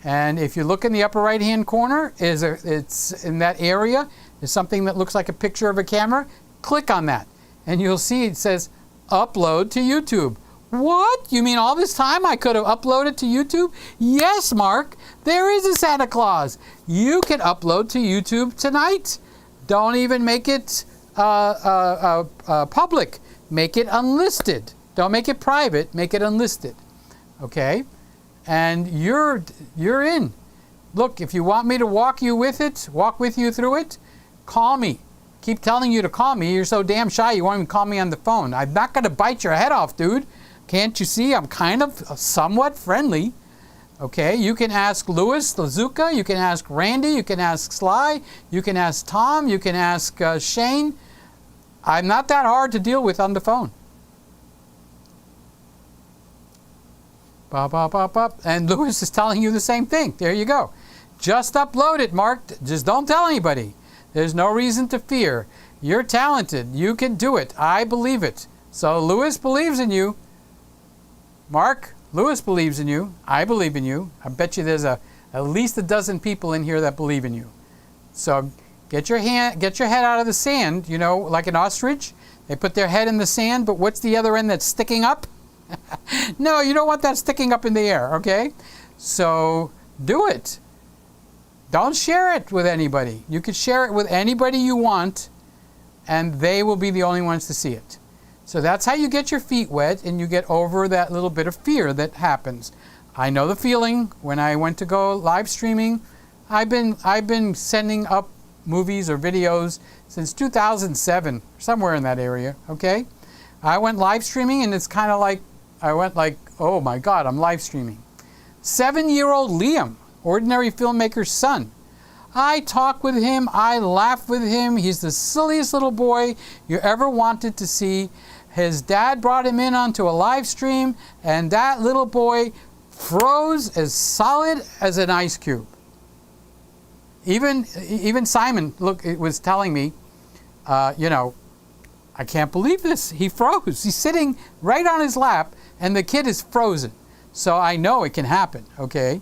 And if you look in the upper right-hand corner, it's in that area. There's something that looks like a picture of a camera. Click on that, and you'll see it says Upload to YouTube. What? You mean all this time I could have uploaded to YouTube? Yes, Mark, there is a Santa Claus. You can upload to YouTube tonight. Don't even make it public. Make it unlisted. Don't make it private. Make it unlisted. Okay? And you're in. Look, if you want me to walk with you through it, call me. Keep telling you to call me. You're so damn shy you won't even call me on the phone. I'm not going to bite your head off, dude. Can't you see I'm kind of somewhat friendly? Okay, you can ask Louis Lazuka, you can ask Randy, you can ask Sly, you can ask Tom, you can ask Shane. I'm not that hard to deal with on the phone. Bop, bop, bop, bop. And Louis is telling you the same thing. There you go. Just upload it, Mark. Just don't tell anybody. There's no reason to fear. You're talented. You can do it. I believe it. So Louis believes in you. Mark, Louis believes in you. I believe in you. I bet you there's at least a dozen people in here that believe in you. So get your head out of the sand, you know, like an ostrich. They put their head in the sand, but what's the other end that's sticking up? No, you don't want that sticking up in the air, okay? So do it. Don't share it with anybody. You can share it with anybody you want, and they will be the only ones to see it. So that's how you get your feet wet and you get over that little bit of fear that happens. I know the feeling. When I went to go live streaming, I've been sending up movies or videos since 2007, somewhere in that area, okay? I went live streaming and it's kind of like, I went like, oh my God, I'm live streaming. 7-year-old Liam, ordinary filmmaker's son. I talk with him, I laugh with him. He's the silliest little boy you ever wanted to see. His dad brought him in onto a live stream, and that little boy froze as solid as an ice cube. Even Simon, look, it was telling me, you know, I can't believe this. He froze. He's sitting right on his lap, and the kid is frozen. So I know it can happen, okay?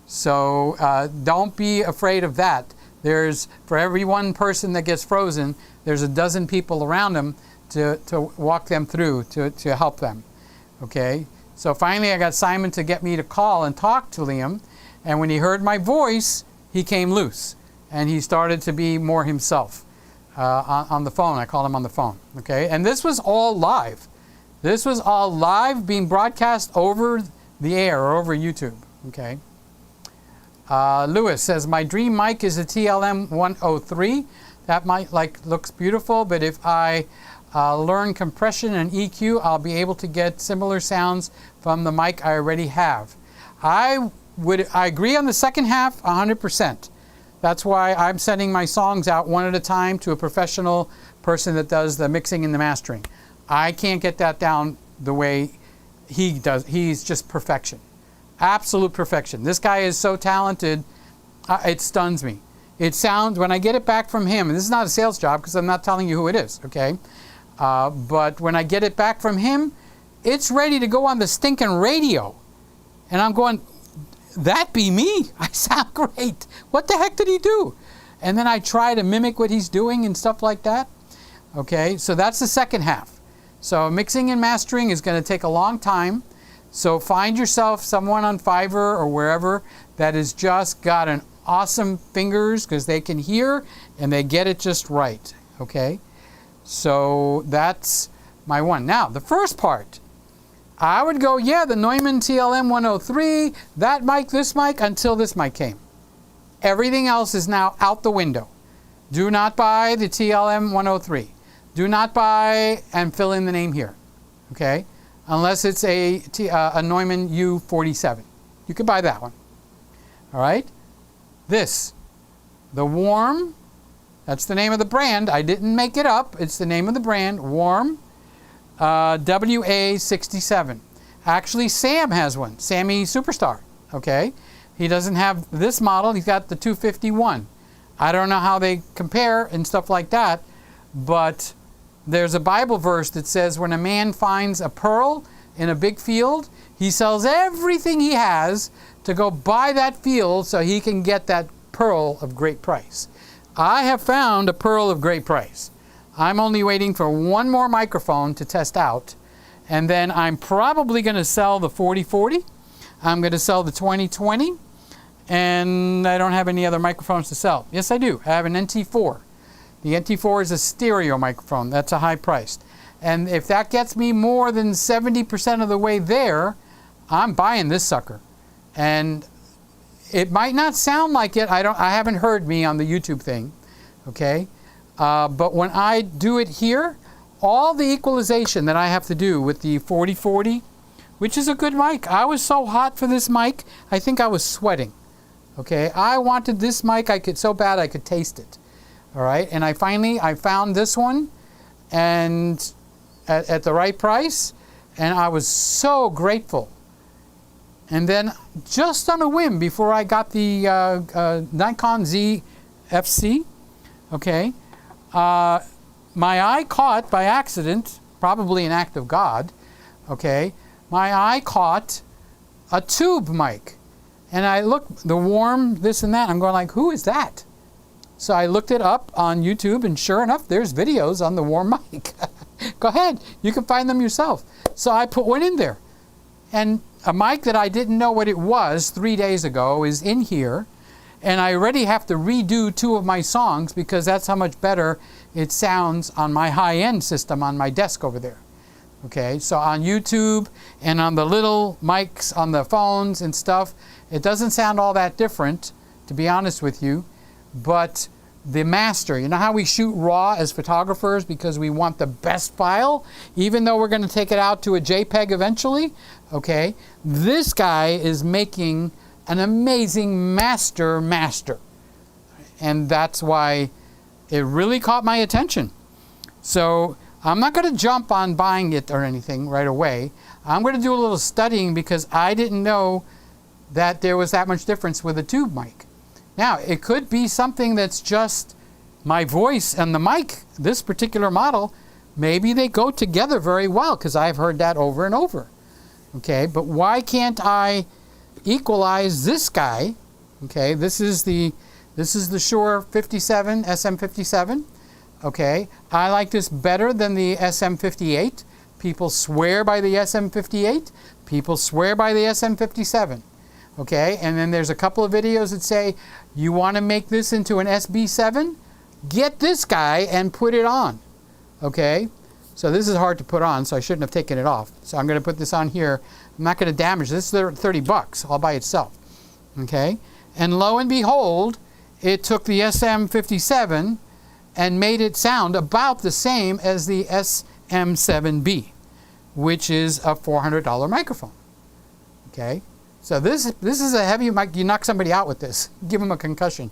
So don't be afraid of that. For every one person that gets frozen, there's a dozen people around him to walk them through, to help them, okay? So finally I got Simon to get me to call and talk to Liam, and when he heard my voice, he came loose, and he started to be more himself on the phone. I called him on the phone, okay? And this was all live. This was all live, being broadcast over the air or over YouTube, okay? Lewis says, my dream mic is a TLM 103. That mic looks beautiful, but if I learn compression and EQ, I'll be able to get similar sounds from the mic I already have. I agree on the second half 100%. That's why I'm sending my songs out one at a time to a professional person that does the mixing and the mastering. I can't get that down the way he does. He's just perfection. Absolute perfection. This guy is so talented, it stuns me. It sounds, when I get it back from him, and this is not a sales job because I'm not telling you who it is, okay? But when I get it back from him, it's ready to go on the stinking radio. And I'm going, that be me. I sound great. What the heck did he do? And then I try to mimic what he's doing and stuff like that. Okay, so that's the second half. So mixing and mastering is going to take a long time. So find yourself someone on Fiverr or wherever that has just got an awesome fingers, because they can hear and they get it just right. Okay, so that's my one. Now the first part, I would go, yeah, the Neumann TLM 103, that mic, this mic, until this mic came. Everything else is now out the window. Do not buy the TLM 103. Do not buy and fill in the name here. Okay, unless it's a Neumann U47. You could buy that one. All right. This, the Warm, that's the name of the brand. I didn't make it up. It's the name of the brand, Warm WA67. Actually, Sam has one, Sammy Superstar. Okay, he doesn't have this model. He's got the 251. I don't know how they compare and stuff like that, but there's a Bible verse that says when a man finds a pearl in a big field, he sells everything he has to go buy that field so he can get that pearl of great price. I have found a pearl of great price. I'm only waiting for one more microphone to test out, And then I'm probably going to sell the 4040. I'm going to sell the 2020. And I don't have any other microphones to sell. Yes, I do. I have an NT4. The NT4 is a stereo microphone. That's a high priced. And if that gets me more than 70% of the way there, I'm buying this sucker. And it might not sound like it. I haven't heard me on the YouTube thing. Okay? But when I do it here, all the equalization that I have to do with the 4040, which is a good mic. I was so hot for this mic, I think I was sweating. Okay, I wanted this mic so bad I could taste it. All right, and I found this one, and at the right price, and I was so grateful. And then just on a whim, before I got the Nikon Z FC, okay, my eye caught by accident, probably an act of God, okay, my eye caught a tube mic. And I looked, the warm, this and that, I'm going like, who is that? So I looked it up on YouTube, and sure enough, there's videos on the warm mic. Go ahead, you can find them yourself. So I put one in there. And a mic that I didn't know what it was 3 days ago is in here. And I already have to redo 2 of my songs because that's how much better it sounds on my high-end system on my desk over there. Okay, so on YouTube and on the little mics on the phones and stuff, it doesn't sound all that different, to be honest with you. But the master, you know how we shoot raw as photographers because we want the best file, even though we're going to take it out to a JPEG eventually? Okay, this guy is making an amazing master. And that's why it really caught my attention. So I'm not going to jump on buying it or anything right away. I'm going to do a little studying because I didn't know that there was that much difference with a tube mic. Now, it could be something that's just my voice and the mic, this particular model. Maybe they go together very well because I've heard that over and over. Okay, but why can't I equalize this guy? Okay, this is the Shure 57 SM57. Okay, I like this better than the SM58. People swear by the SM58. People swear by the SM57. Okay, and then there's a couple of videos that say, you want to make this into an SB7? Get this guy and put it on. Okay, so this is hard to put on, so I shouldn't have taken it off. So I'm going to put this on here. I'm not going to damage this. This is $30 all by itself. Okay, and lo and behold, it took the SM57 and made it sound about the same as the SM7B, which is a $400 microphone. Okay, so this is a heavy mic. You knock somebody out with this, give them a concussion.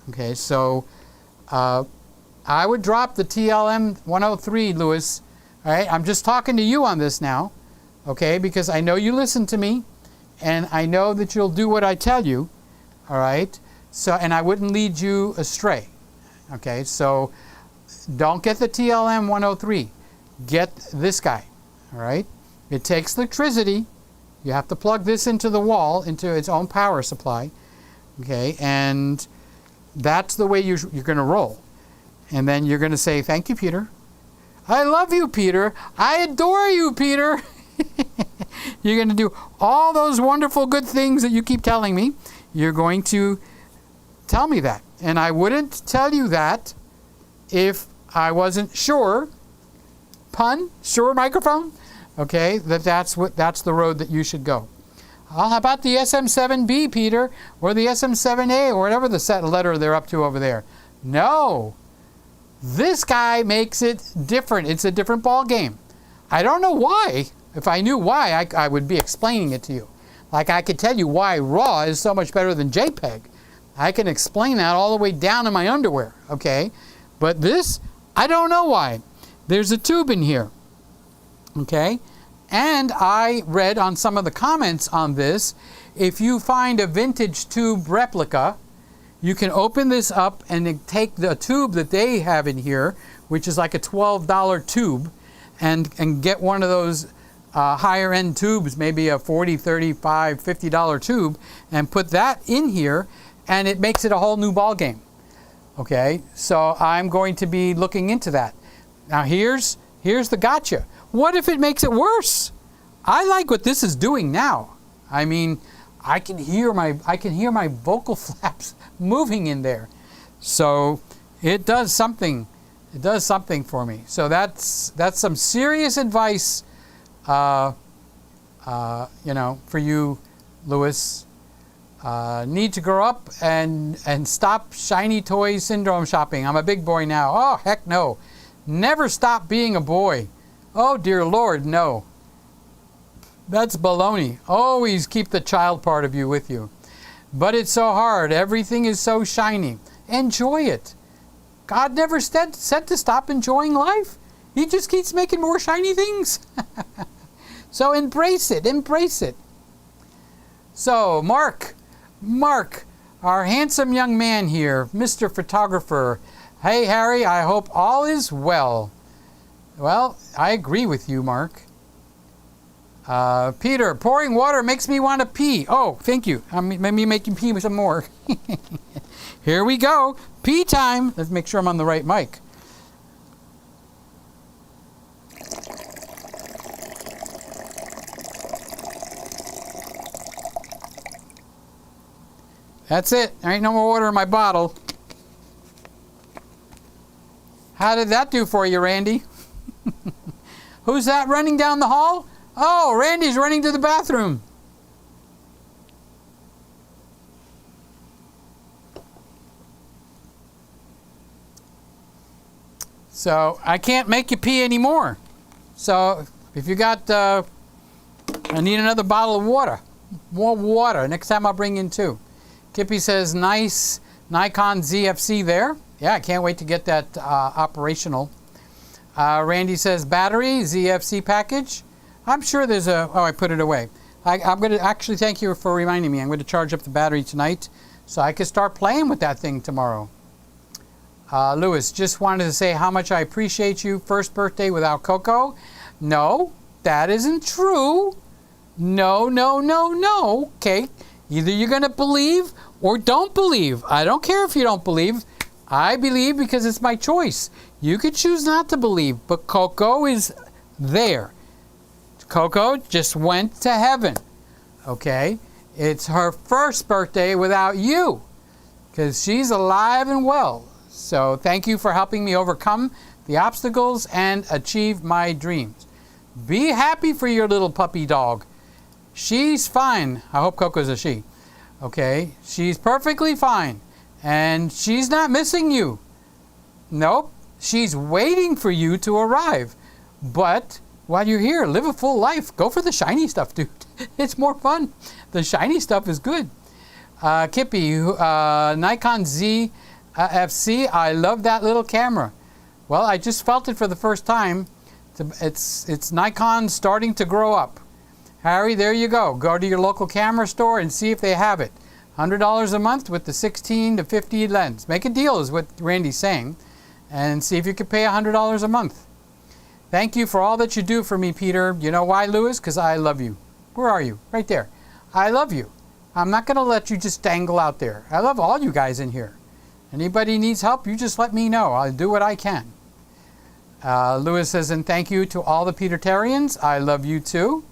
Okay, so I would drop the TLM 103, Lewis. All right, I'm just talking to you on this now, okay, because I know you listen to me, and I know that you'll do what I tell you. All right, so and I wouldn't lead you astray. Okay, so don't get the TLM 103. Get this guy. All right, it takes electricity. You have to plug this into the wall, into its own power supply. Okay, and that's the way you're going to roll. And then you're going to say, thank you, Peter. I love you, Peter. I adore you, Peter. You're going to do all those wonderful good things that you keep telling me. You're going to tell me that. And I wouldn't tell you that if I wasn't sure, sure microphone, okay, that's the road that you should go. How about the SM7B, Peter, or the SM7A, or whatever the set letter they're up to over there? No. This guy makes it different. It's a different ball game. I don't know why. If I knew why, I would be explaining it to you. Like I could tell you why RAW is so much better than JPEG. I can explain that all the way down in my underwear, okay? But this, I don't know why. There's a tube in here, okay? And I read on some of the comments on this, if you find a vintage tube replica, you can open this up and take the tube that they have in here, which is like a $12 tube, and get one of those higher end tubes, maybe a $40, $35, $50 tube, and put that in here, and it makes it a whole new ball game. Okay, so I'm going to be looking into that. Now here's the gotcha. What if it makes it worse? I like what this is doing now. I mean, I can hear my vocal flaps moving in there. So it does something. It does something for me. So that's some serious advice, for you, Lewis. Need to grow up and stop shiny toy syndrome shopping. I'm a big boy now. Oh, heck no. Never stop being a boy. Oh, dear Lord, no. That's baloney. Always keep the child part of you with you. But it's so hard. Everything is so shiny. Enjoy it. God never said to stop enjoying life. He just keeps making more shiny things. So embrace it. Embrace it. So, Mark, our handsome young man here, Mr. Photographer. Hey, Harry, I hope all is well. Well, I agree with you, Mark. Peter, pouring water makes me want to pee. Oh, thank you. Maybe making pee some more. Here we go. Pee time. Let's make sure I'm on the right mic. That's it. There ain't no more water in my bottle. How did that do for you, Randy? Who's that running down the hall? Oh, Randy's running to the bathroom. So I can't make you pee anymore. So if you got, I need another bottle of water. More water. Next time I'll bring in 2. Kippy says, nice Nikon ZFC there. Yeah, I can't wait to get that operational. Randy says, battery, ZFC package. I'm sure there's I put it away. I'm going to actually thank you for reminding me. I'm going to charge up the battery tonight so I can start playing with that thing tomorrow. Lewis, just wanted to say how much I appreciate you. First birthday without Coco. No, that isn't true. No. Okay, either you're going to believe or don't believe. I don't care if you don't believe. I believe because it's my choice. You could choose not to believe, but Coco is there. Coco just went to heaven. Okay? It's her first birthday without you because she's alive and well. So thank you for helping me overcome the obstacles and achieve my dreams. Be happy for your little puppy dog. She's fine. I hope Coco's a she. Okay? She's perfectly fine. And she's not missing you. Nope. She's waiting for you to arrive. But while you're here, live a full life. Go for the shiny stuff, dude. It's more fun. The shiny stuff is good. Kippy, Nikon Z FC, I love that little camera. Well, I just felt it for the first time. It's Nikon starting to grow up. Harry, there you go. Go to your local camera store and see if they have it. $100 a month with the 16 to 50 lens. Make a deal is what Randy's saying. And see if you can pay $100 a month. Thank you for all that you do for me, Peter. You know why, Lewis? Because I love you. Where are you? Right there. I love you. I'm not going to let you just dangle out there. I love all you guys in here. Anybody needs help, you just let me know. I'll do what I can. Lewis says, and thank you to all the Petertarians. I love you too.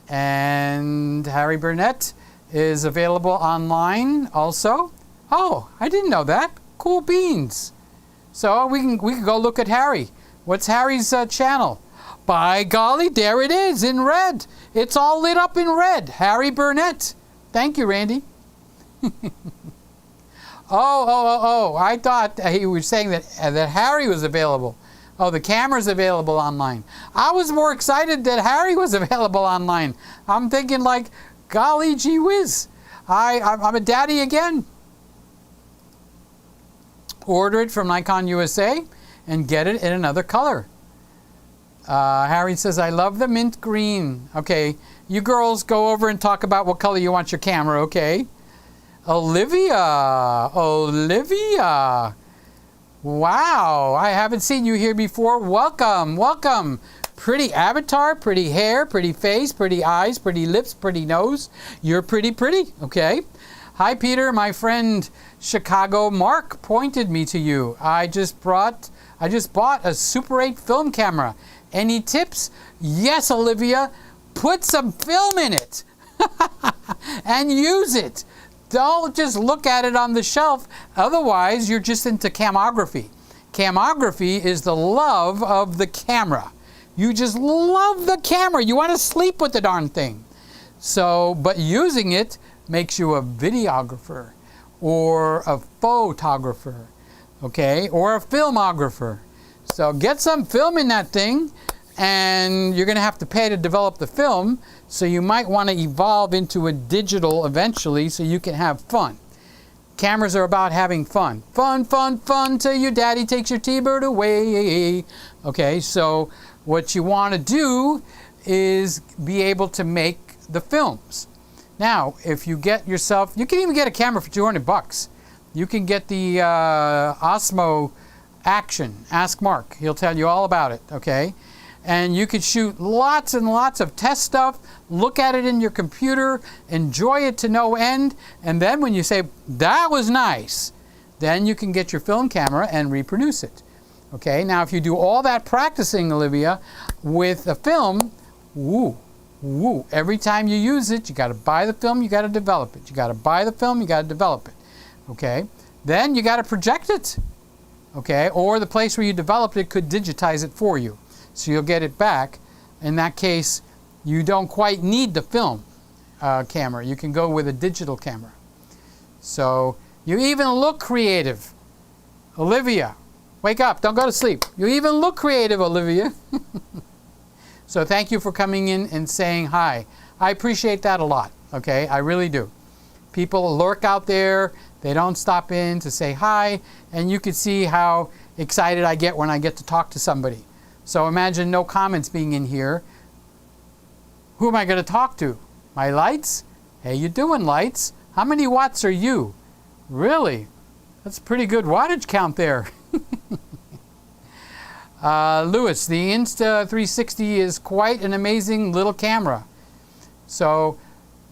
And Harry Burnett is available online also. Oh, I didn't know that. Cool beans. So we can go look at Harry. What's Harry's channel? By golly, there it is in red. It's all lit up in red. Harry Burnett. Thank you, Randy. Oh, I thought he was saying that Harry was available. Oh, the camera's available online. I was more excited that Harry was available online. I'm thinking like, golly gee whiz. I'm a daddy again. Order it from Nikon USA and get it in another color. Harry says, I love the mint green. Okay, you girls go over and talk about what color you want your camera, okay? Olivia. Wow, I haven't seen you here before. Welcome. Pretty avatar, pretty hair, pretty face, pretty eyes, pretty lips, pretty nose. You're pretty, okay? Hi, Peter. My friend Chicago Mark pointed me to you. I just bought a Super 8 film camera. Any tips? Yes, Olivia. Put some film in it and use it. Don't just look at it on the shelf. Otherwise, you're just into camography. Camography is the love of the camera. You just love the camera. You want to sleep with the darn thing. So, but using it makes you a videographer or a photographer, okay, or a filmographer. So get some film in that thing, and you're going to have to pay to develop the film, so you might want to evolve into a digital eventually so you can have fun. Cameras are about having fun. Fun, fun, fun till your daddy takes your T-bird away. Okay, so what you want to do is be able to make the films. Now, if you get yourself, you can even get a camera for $200. You can get the Osmo Action. Ask Mark. He'll tell you all about it, okay? And you could shoot lots and lots of test stuff, look at it in your computer, enjoy it to no end, and then when you say, that was nice, then you can get your film camera and reproduce it. Okay, now if you do all that practicing, Olivia, with a film, every time you use it, you got to buy the film, you got to develop it. You got to buy the film, you got to develop it. Okay, then you got to project it. Okay, or the place where you developed it could digitize it for you. So you'll get it back. In that case, you don't quite need the film camera. You can go with a digital camera. So you even look creative. Olivia, wake up. Don't go to sleep. You even look creative, Olivia. So thank you for coming in and saying hi. I appreciate that a lot, okay? I really do. People lurk out there. They don't stop in to say hi. And you can see how excited I get when I get to talk to somebody. So imagine no comments being in here. Who am I going to talk to? My lights? Hey, you doing, lights? How many watts are you? Really? That's a pretty good wattage count there. Lewis, the Insta360 is quite an amazing little camera. So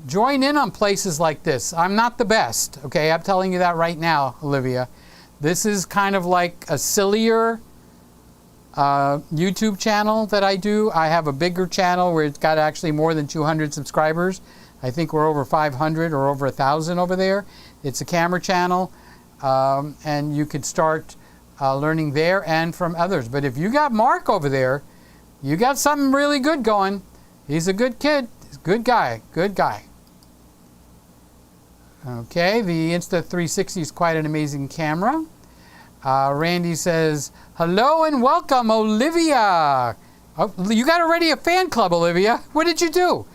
join in on places like this. I'm not the best, okay? I'm telling you that right now, Olivia. This is kind of like a sillier YouTube channel that I do. I have a bigger channel where it's got actually more than 200 subscribers. I think we're over 500 or over 1,000 over there. It's a camera channel, and you could start learning there and from others. But if you got Mark over there, you got something really good going. He's a good kid. He's a good guy. Good guy. Okay, the Insta360 is quite an amazing camera. Randy says, hello and welcome, Olivia. Oh, you got already a fan club, Olivia. What did you do?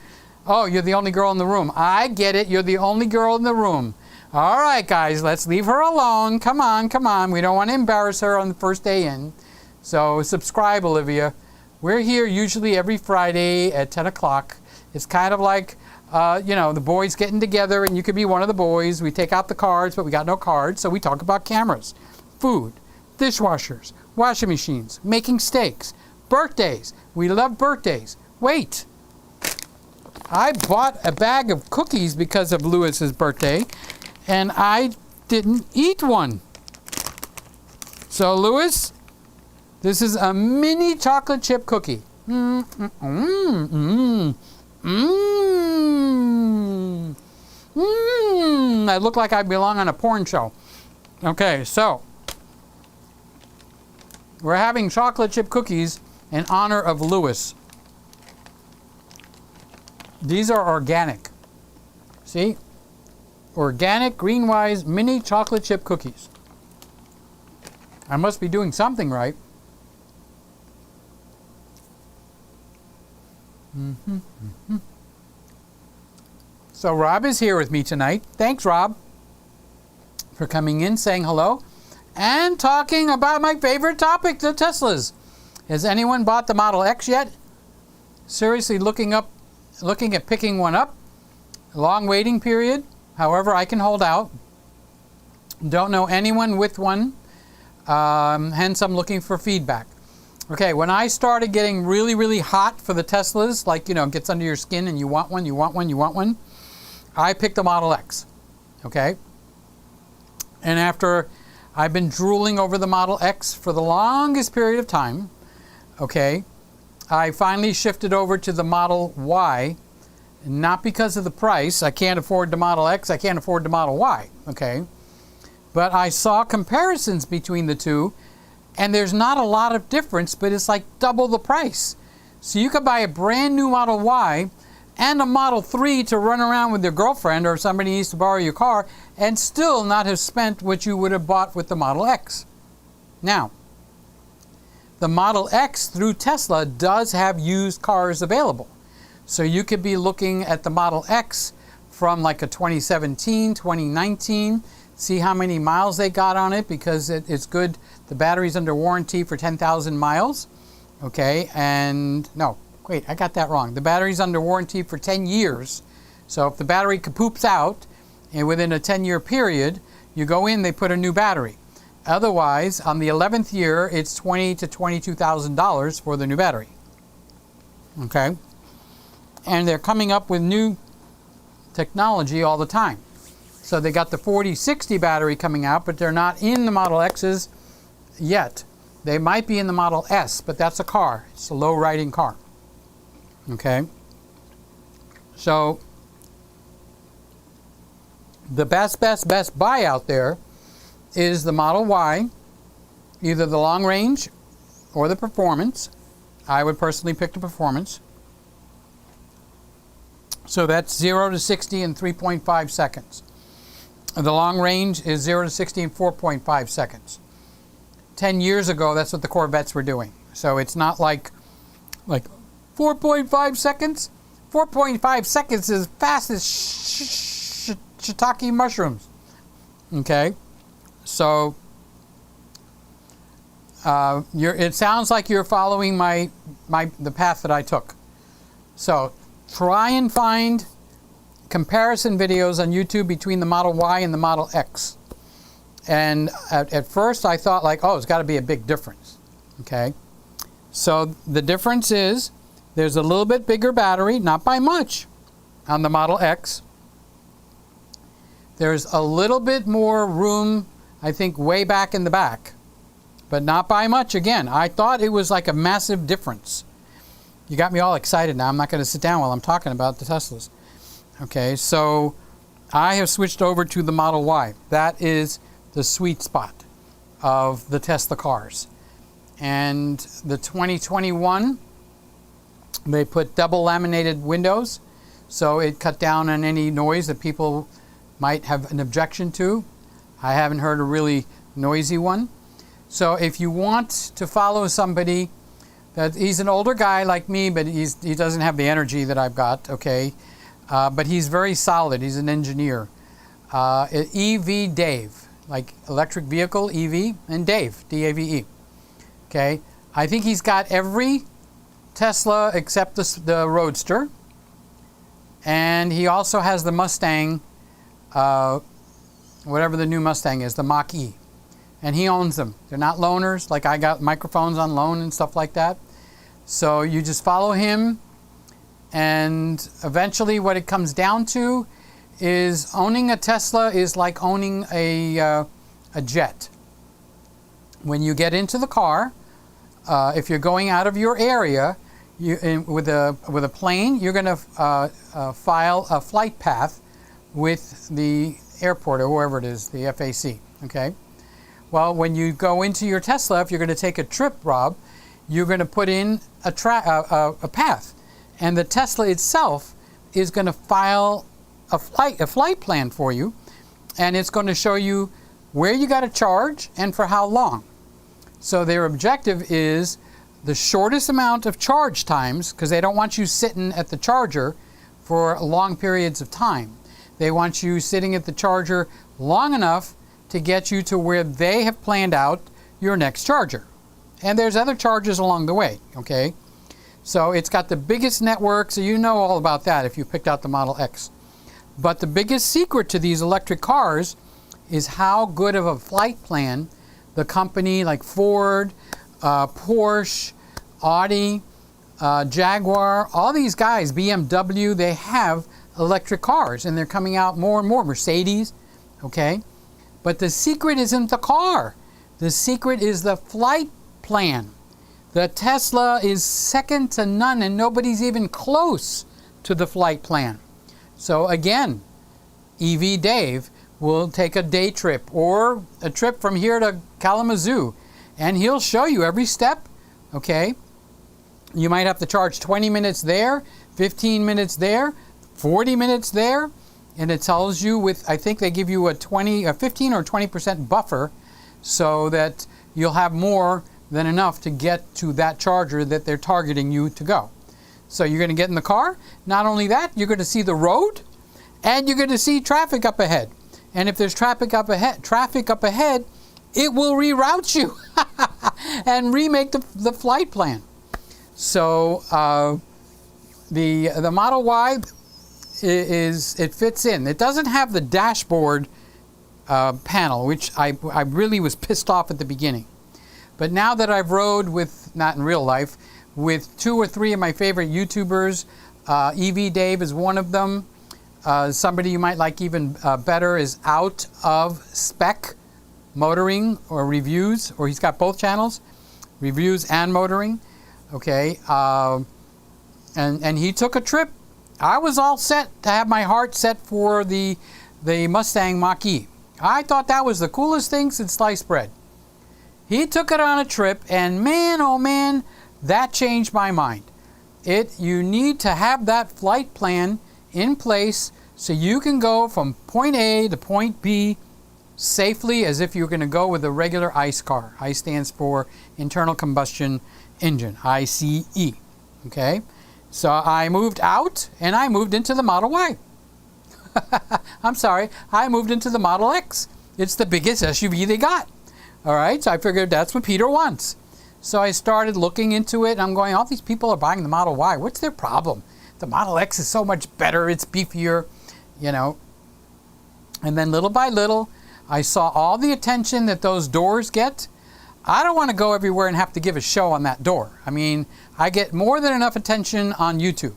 Oh, you're the only girl in the room. I get it. You're the only girl in the room. All right, guys, let's leave her alone. Come on, come on. We don't want to embarrass her on the first day in. So subscribe, Olivia. We're here usually every Friday at 10 o'clock. It's kind of like, the boys getting together, and you could be one of the boys. We take out the cards, but we got no cards, so we talk about cameras, food, dishwashers, washing machines, making steaks, birthdays. We love birthdays. Wait. I bought a bag of cookies because of Lewis's birthday, and I didn't eat one. So, Lewis, this is a mini chocolate chip cookie. I look like I belong on a porn show. Okay, so we're having chocolate chip cookies in honor of Lewis. These are organic. See? Organic, Greenwise, mini chocolate chip cookies. I must be doing something right. So Rob is here with me tonight. Thanks, Rob, for coming in, saying hello, and talking about my favorite topic, the Teslas. Has anyone bought the Model X yet? Seriously looking at picking one up. Long waiting period. However, I can hold out. Don't know anyone with one. Hence, I'm looking for feedback. Okay, when I started getting really, really hot for the Teslas, like, gets under your skin and you want one, I picked the Model X. okay? And after I've been drooling over the Model X for the longest period of time, okay, I finally shifted over to the Model Y, not because of the price. I can't afford the Model X, I can't afford the Model Y, okay? But I saw comparisons between the two, and there's not a lot of difference, but it's like double the price. So you could buy a brand new Model Y and a Model 3 to run around with your girlfriend or somebody needs to borrow your car and still not have spent what you would have bought with the Model X. Now, the Model X through Tesla does have used cars available. So you could be looking at the Model X from like a 2017, 2019, see how many miles they got on it because it's good. The battery's under warranty for 10,000 miles. Okay, and no, wait, I got that wrong. The battery's under warranty for 10 years. So if the battery kapoops out and within a 10-year period, you go in, they put a new battery. Otherwise, on the 11th year, it's $20,000 to $22,000 for the new battery. Okay, and they're coming up with new technology all the time. So they got the 4060 battery coming out, but they're not in the Model X's yet. They might be in the Model S, but that's a car. It's a low-riding car. Okay? So the best buy out there is the Model Y, either the long range or the performance. I would personally pick the performance. So that's 0 to 60 in 3.5 seconds. The long range is 0 to 60 in 4.5 seconds. 10 years ago, that's what the Corvettes were doing. So it's not like 4.5 seconds. 4.5 seconds is fast as shiitake mushrooms. Okay? So it sounds like you're following the path that I took. So try and find comparison videos on YouTube between the Model Y and the Model X. And at first I thought like, oh, it's got to be a big difference. Okay? So the difference is there's a little bit bigger battery, not by much, on the Model X. There's a little bit more room, I think, way back in the back, but not by much again. I thought it was like a massive difference. You got me all excited now. I'm not going to sit down while I'm talking about the Teslas. Okay, so I have switched over to the Model Y. That is the sweet spot of the Tesla cars. And the 2021, they put double laminated windows, so it cut down on any noise that people might have an objection to. I haven't heard a really noisy one. So if you want to follow somebody, that he's an older guy like me, but he doesn't have the energy that I've got, okay? But he's very solid. He's an engineer. EV Dave, like electric vehicle, EV, and Dave, D-A-V-E. Okay? I think he's got every Tesla except the Roadster. And he also has the Mustang, whatever the new Mustang is, the Mach-E. And he owns them. They're not loaners, like I got microphones on loan and stuff like that. So you just follow him, and eventually what it comes down to is owning a Tesla is like owning a jet. When you get into the car, if you're going out of your area with a plane, you're going to file a flight path with the airport or whoever it is, the FAC. Okay. Well, when you go into your Tesla, if you're going to take a trip, Rob, you're going to put in a path, and the Tesla itself is going to file a flight plan for you, and it's going to show you where you got to charge and for how long. So their objective is the shortest amount of charge times, because they don't want you sitting at the charger for long periods of time. They want you sitting at the charger long enough to get you to where they have planned out your next charger. And there's other chargers along the way, okay? So it's got the biggest network, so you know all about that if you picked out the Model X. But the biggest secret to these electric cars is how good of a flight plan the company like Ford, Porsche, Audi, Jaguar, all these guys, BMW, they have electric cars, and they're coming out more and more. Mercedes, okay? But the secret isn't the car. The secret is the flight plan. The Tesla is second to none, and nobody's even close to the flight plan. So again, EV Dave will take a day trip or a trip from here to Kalamazoo, and he'll show you every step, okay? You might have to charge 20 minutes there, 15 minutes there, 40 minutes there, and it tells you with, I think they give you a 15 or 20% buffer so that you'll have more than enough to get to that charger that they're targeting you to go. So you're going to get in the car. Not only that, you're going to see the road, and you're going to see traffic up ahead. And if there's traffic up ahead, it will reroute you and remake the flight plan. So the Model Y it fits in. It doesn't have the dashboard panel, which I really was pissed off at the beginning. But now that I've rode with, not in real life, with 2 or 3 of my favorite YouTubers, EV Dave is one of them. Somebody you might like even better is Out of Spec Motoring or Reviews, or he's got both channels, Reviews and Motoring. Okay, and he took a trip. I was all set to have my heart set for the Mustang Mach-E. I thought that was the coolest thing since sliced bread. He took it on a trip, and man, oh man, that changed my mind. You need to have that flight plan in place so you can go from point A to point B safely as if you're going to go with a regular ICE car. ICE stands for internal combustion engine, ICE. Okay? So I moved out and I moved into the Model Y. I'm sorry, I moved into the Model X. It's the biggest SUV they got. All right, so I figured that's what Peter wants. So I started looking into it, and I'm going, all these people are buying the Model Y. What's their problem? The Model X is so much better. It's beefier, you know. And then little by little, I saw all the attention that those doors get. I don't want to go everywhere and have to give a show on that door. I mean, I get more than enough attention on YouTube.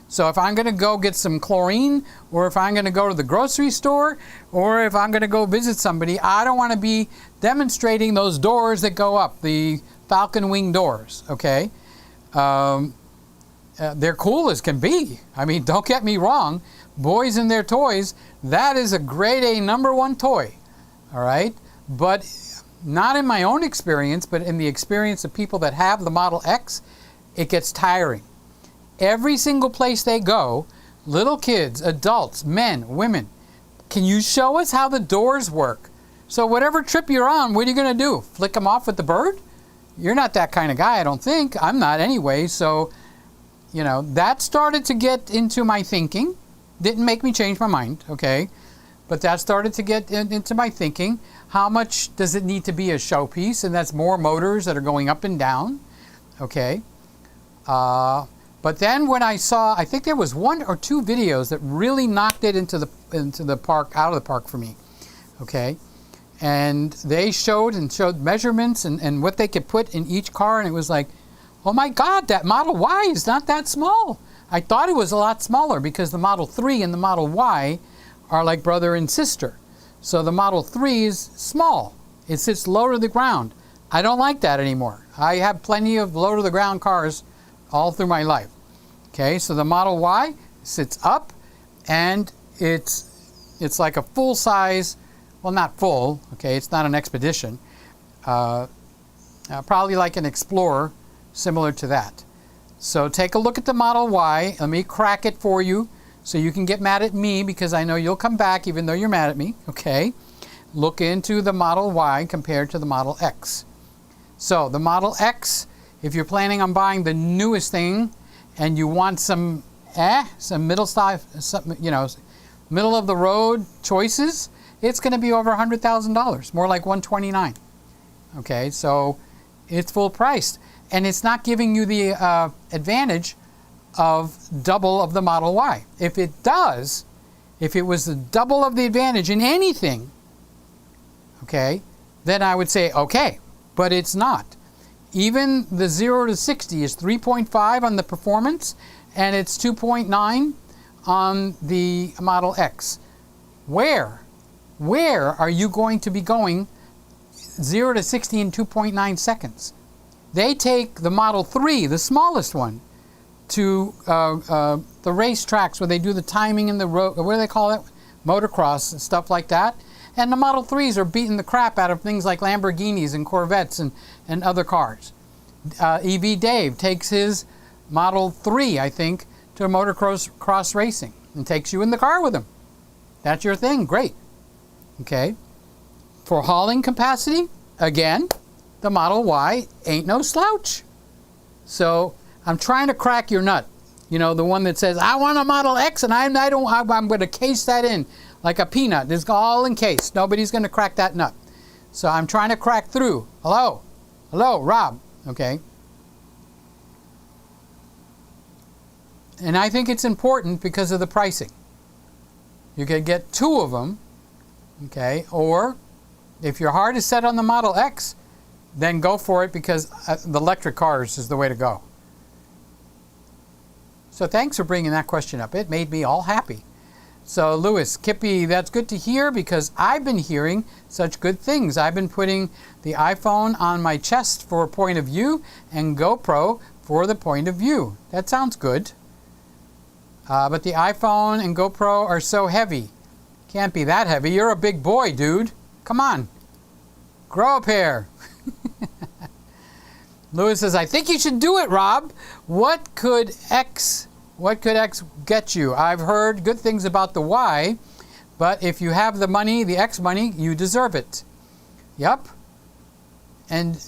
So if I'm going to go get some chlorine, or if I'm going to go to the grocery store, or if I'm going to go visit somebody, I don't want to be demonstrating those doors that go up, the falcon wing doors, okay? They're cool as can be. I mean, don't get me wrong. Boys and their toys, that is a grade A #1 toy, all right? But not in my own experience, but in the experience of people that have the Model X, it gets tiring. Every single place they go, little kids, adults, men, women, can you show us how the doors work? So whatever trip you're on, what are you going to do? Flick them off with the bird? You're not that kind of guy, I don't think. I'm not anyway. So, you know, that started to get into my thinking. Didn't make me change my mind, okay? But that started to get into my thinking. How much does it need to be a showpiece? And that's more motors that are going up and down, okay? But then when I saw, I think there was 1 or 2 videos that really knocked it into the park, out of the park for me, okay? And they showed measurements and what they could put in each car, and it was like, oh my God, that Model Y is not that small. I thought it was a lot smaller because the Model 3 and the Model Y are like brother and sister. So the Model 3 is small. It sits low to the ground. I don't like that anymore. I have plenty of low to the ground cars all through my life. Okay, so the Model Y sits up, and it's like a full size, well, not full, okay, it's not an Expedition, probably like an Explorer, similar to that. So take a look at the Model Y. Let me crack it for you so you can get mad at me, because I know you'll come back even though you're mad at me, okay? Look into the Model Y compared to the Model X. So the Model X, if you're planning on buying the newest thing, and you want some middle style, you know, middle of the road choices, it's going to be over $100,000, more like $129,000. Okay, so it's full priced, and it's not giving you the advantage of double of the Model Y. If it does, if it was the double of the advantage in anything, okay, then I would say okay, but it's not. Even the 0 to 60 is 3.5 on the performance, and it's 2.9 on the Model X. Where Where are you going to be going 0 to 60 in 2.9 seconds? They take the Model 3, the smallest one, to the race tracks where they do the timing in the road, what do they call it? Motocross and stuff like that. And the Model 3s are beating the crap out of things like Lamborghinis and Corvettes and other cars. EV Dave takes his Model 3, I think, to motocross racing and takes you in the car with him. That's your thing. Great. Okay. For hauling capacity, again, the Model Y ain't no slouch. So I'm trying to crack your nut. You know, the one that says, I want a Model X, and I'm going to case that in like a peanut. It's all encased. Nobody's going to crack that nut. So I'm trying to crack through. Hello? Hello, Rob. Okay. And I think it's important because of the pricing. You could get 2 of them, okay? Or if your heart is set on the Model X, then go for it because the electric cars is the way to go. So thanks for bringing that question up. It made me all happy. So Lewis, Kippy, that's good to hear because I've been hearing such good things. I've been putting the iPhone on my chest for a point of view and GoPro for the point of view. That sounds good. But the iPhone and GoPro are so heavy. Can't be that heavy. You're a big boy, dude. Come on. Grow up here. Lewis says, I think you should do it, Rob. What could X get you? I've heard good things about the Y, but if you have the money, the X money, you deserve it. Yep. And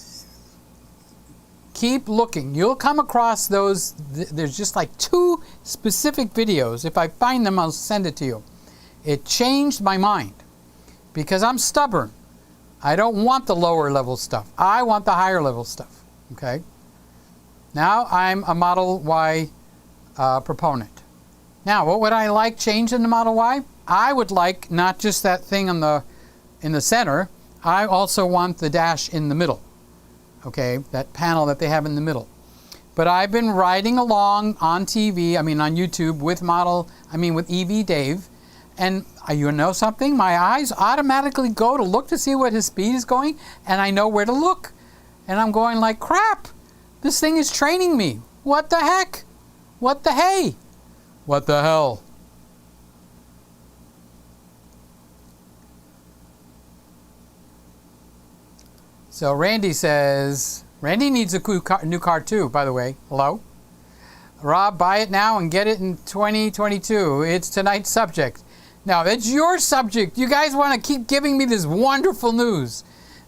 keep looking. You'll come across those. There's just like 2 specific videos. If I find them, I'll send it to you. It changed my mind because I'm stubborn. I don't want the lower level stuff. I want the higher level stuff. Okay. Now I'm a Model Y proponent. Now, what would I like changed in the Model Y? I would like not just that thing in the center. I also want the dash in the middle. Okay, that panel that they have in the middle. But I've been riding along on TV, on YouTube with EV Dave, and you know something? My eyes automatically go to look to see what his speed is going, and I know where to look. And I'm going like, crap, this thing is training me. What the heck? What the hey? What the hell? So Randy says, Randy needs a new car too, by the way. Hello? Rob, buy it now and get it in 2022. It's tonight's subject. Now, it's your subject. You guys want to keep giving me this wonderful news.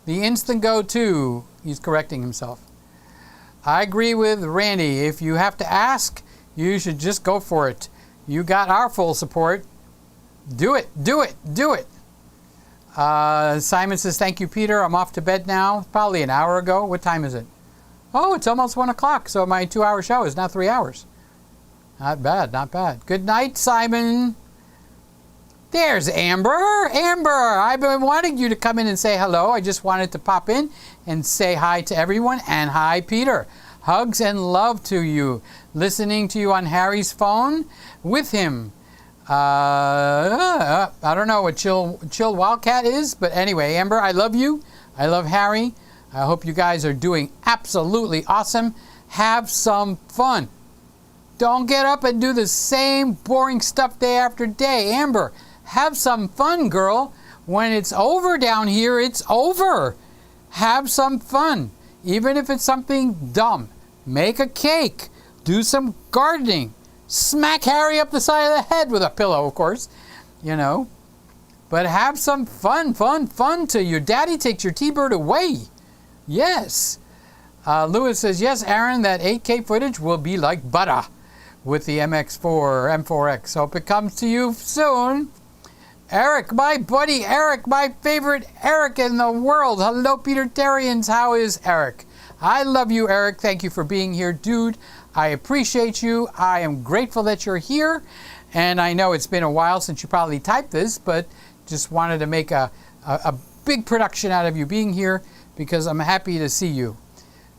The instant go to, he's correcting himself. I agree with Randy. If you have to ask, you should just go for it. You got our full support. Do it, do it, do it. Simon says, thank you, Peter. I'm off to bed now. Probably an hour ago. What time is it? Oh, it's almost 1 o'clock. So my 2-hour show is now 3 hours. Not bad, not bad. Good night, Simon. There's Amber. Amber, I've been wanting you to come in and say hello. I just wanted to pop in and say hi to everyone. And hi, Peter. Hugs and love to you. Listening to you on Harry's phone with him. I don't know what Chill Wildcat is, but anyway, Amber, I love you. I love Harry. I hope you guys are doing absolutely awesome. Have some fun. Don't get up and do the same boring stuff day after day. Amber, have some fun, girl. When it's over down here, it's over. Have some fun. Even if it's something dumb. Make a cake. Do some gardening. Smack Harry up the side of the head with a pillow, of course. You know. But have some fun, fun, fun till your daddy takes your T-Bird away. Yes. Lewis says, yes, Aaron, that 8K footage will be like butter with the M4X. Hope it comes to you soon. Eric, my buddy Eric, my favorite Eric in the world. Hello, Petertarians. How is Eric? I love you, Eric. Thank you for being here, dude. I appreciate you. I am grateful that you're here. And I know it's been a while since you probably typed this, but just wanted to make a big production out of you being here because I'm happy to see you.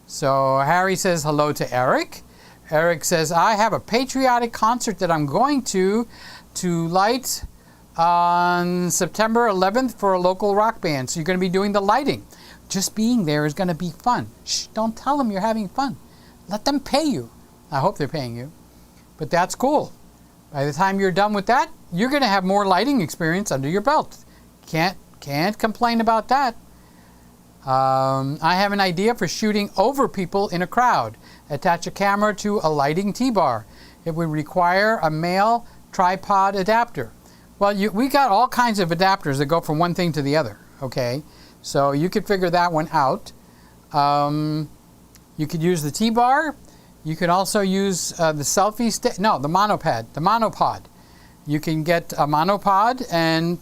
So Harry says hello to Eric. Eric says, I have a patriotic concert that I'm going to light on September 11th for a local rock band. So you're going to be doing the lighting. Just being there is going to be fun. Shh, don't tell them you're having fun. Let them pay you. I hope they're paying you. But that's cool. By the time you're done with that, you're going to have more lighting experience under your belt. Can't complain about that. I have an idea for shooting over people in a crowd. Attach a camera to a lighting T-bar. It would require a male tripod adapter. Well, we got all kinds of adapters that go from one thing to the other, okay? So you could figure that one out. You could use the T-bar. You could also use the selfie stick. No, the monopod. You can get a monopod and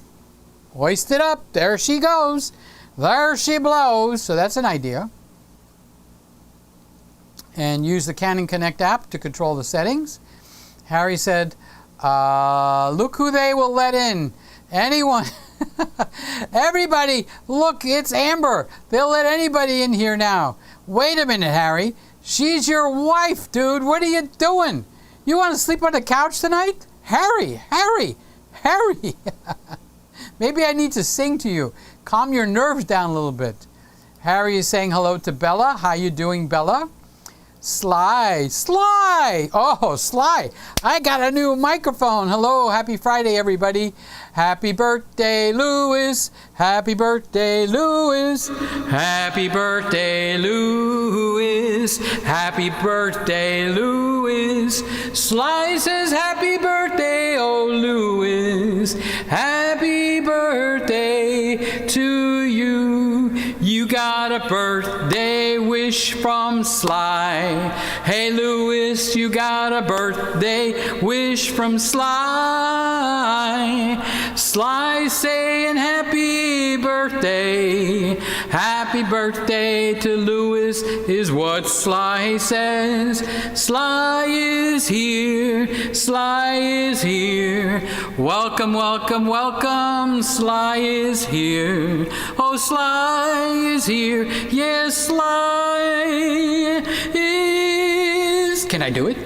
hoist it up. There she goes. There she blows. So that's an idea. And use the Canon Connect app to control the settings. Harry said, look who they will let in. Anyone. Everybody, look, it's Amber. They'll let anybody in here now. Wait a minute, Harry. She's your wife, dude. What are you doing? You want to sleep on the couch tonight? Harry. Maybe I need to sing to you. Calm your nerves down a little bit. Harry is saying hello to Bella. How you doing, Bella? Sly. Oh, Sly. I got a new microphone. Hello, happy Friday, everybody. Happy birthday, Louis. Happy birthday, Louis. Happy birthday, Louis. Happy birthday, Louis. Sly says happy birthday, oh Louis. Happy birthday to you. You got a birthday wish from Sly. Hey Louis, you got a birthday wish from Sly. Sly saying happy birthday. Happy birthday to Louis is what Sly says. Sly is here. Sly is here. Welcome, welcome, welcome. Sly is here. Oh, Sly is here. Yes, Sly is. Can I do it?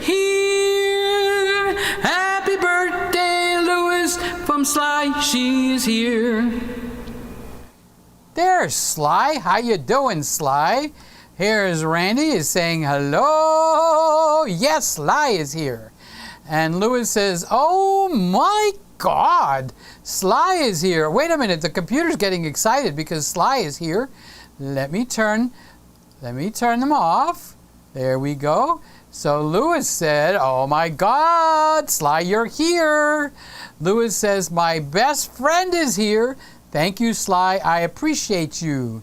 Here. Happy birthday, Louis, from Sly. She's here. There's Sly. How you doing, Sly? Here's Randy is saying hello. Yes, Sly is here. And Louis says, oh my God, Sly is here. Wait a minute, the computer's getting excited because Sly is here. Let me turn them off. There we go. So Louis said, oh my God, Sly, you're here. Louis says, my best friend is here. Thank you, Sly. I appreciate you.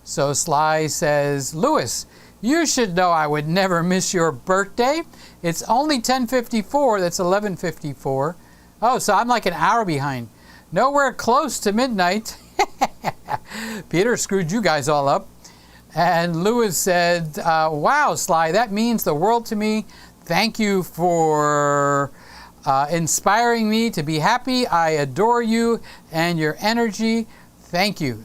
So Sly says, Louis, you should know I would never miss your birthday. It's only 10:54. That's 11:54. Oh, so I'm like an hour behind. Nowhere close to midnight. Peter screwed you guys all up. And Louis said, wow, Sly, that means the world to me. Thank you for inspiring me to be happy. I adore you and your energy. Thank you.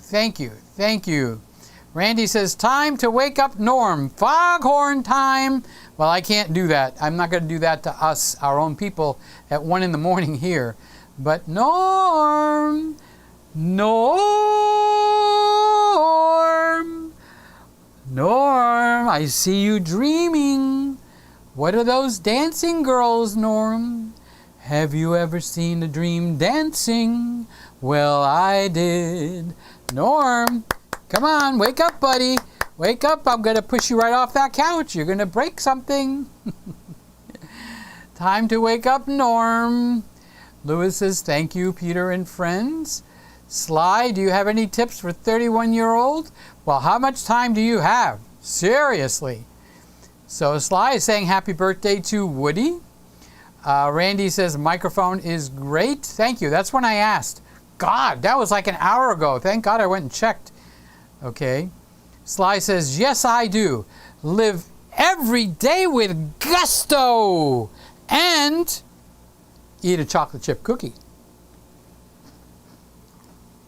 Randy says, time to wake up Norm. Foghorn time. Well, I can't do that. I'm not going to do that to us, our own people, at 1 in the morning here. But Norm, I see you dreaming. What are those dancing girls, Norm? Have you ever seen a dream dancing? Well, I did. Norm, come on, wake up, buddy. Wake up, I'm going to push you right off that couch. You're going to break something. Time to wake up, Norm. Louis says, thank you, Peter and friends. Sly, do you have any tips for 31-year-old? Well, how much time do you have? Seriously. So Sly is saying happy birthday to Woody. Randy says microphone is great. Thank you. That's when I asked. God, that was like an hour ago. Thank God I went and checked. Okay. Sly says, yes, I do. Live every day with gusto. And eat a chocolate chip cookie.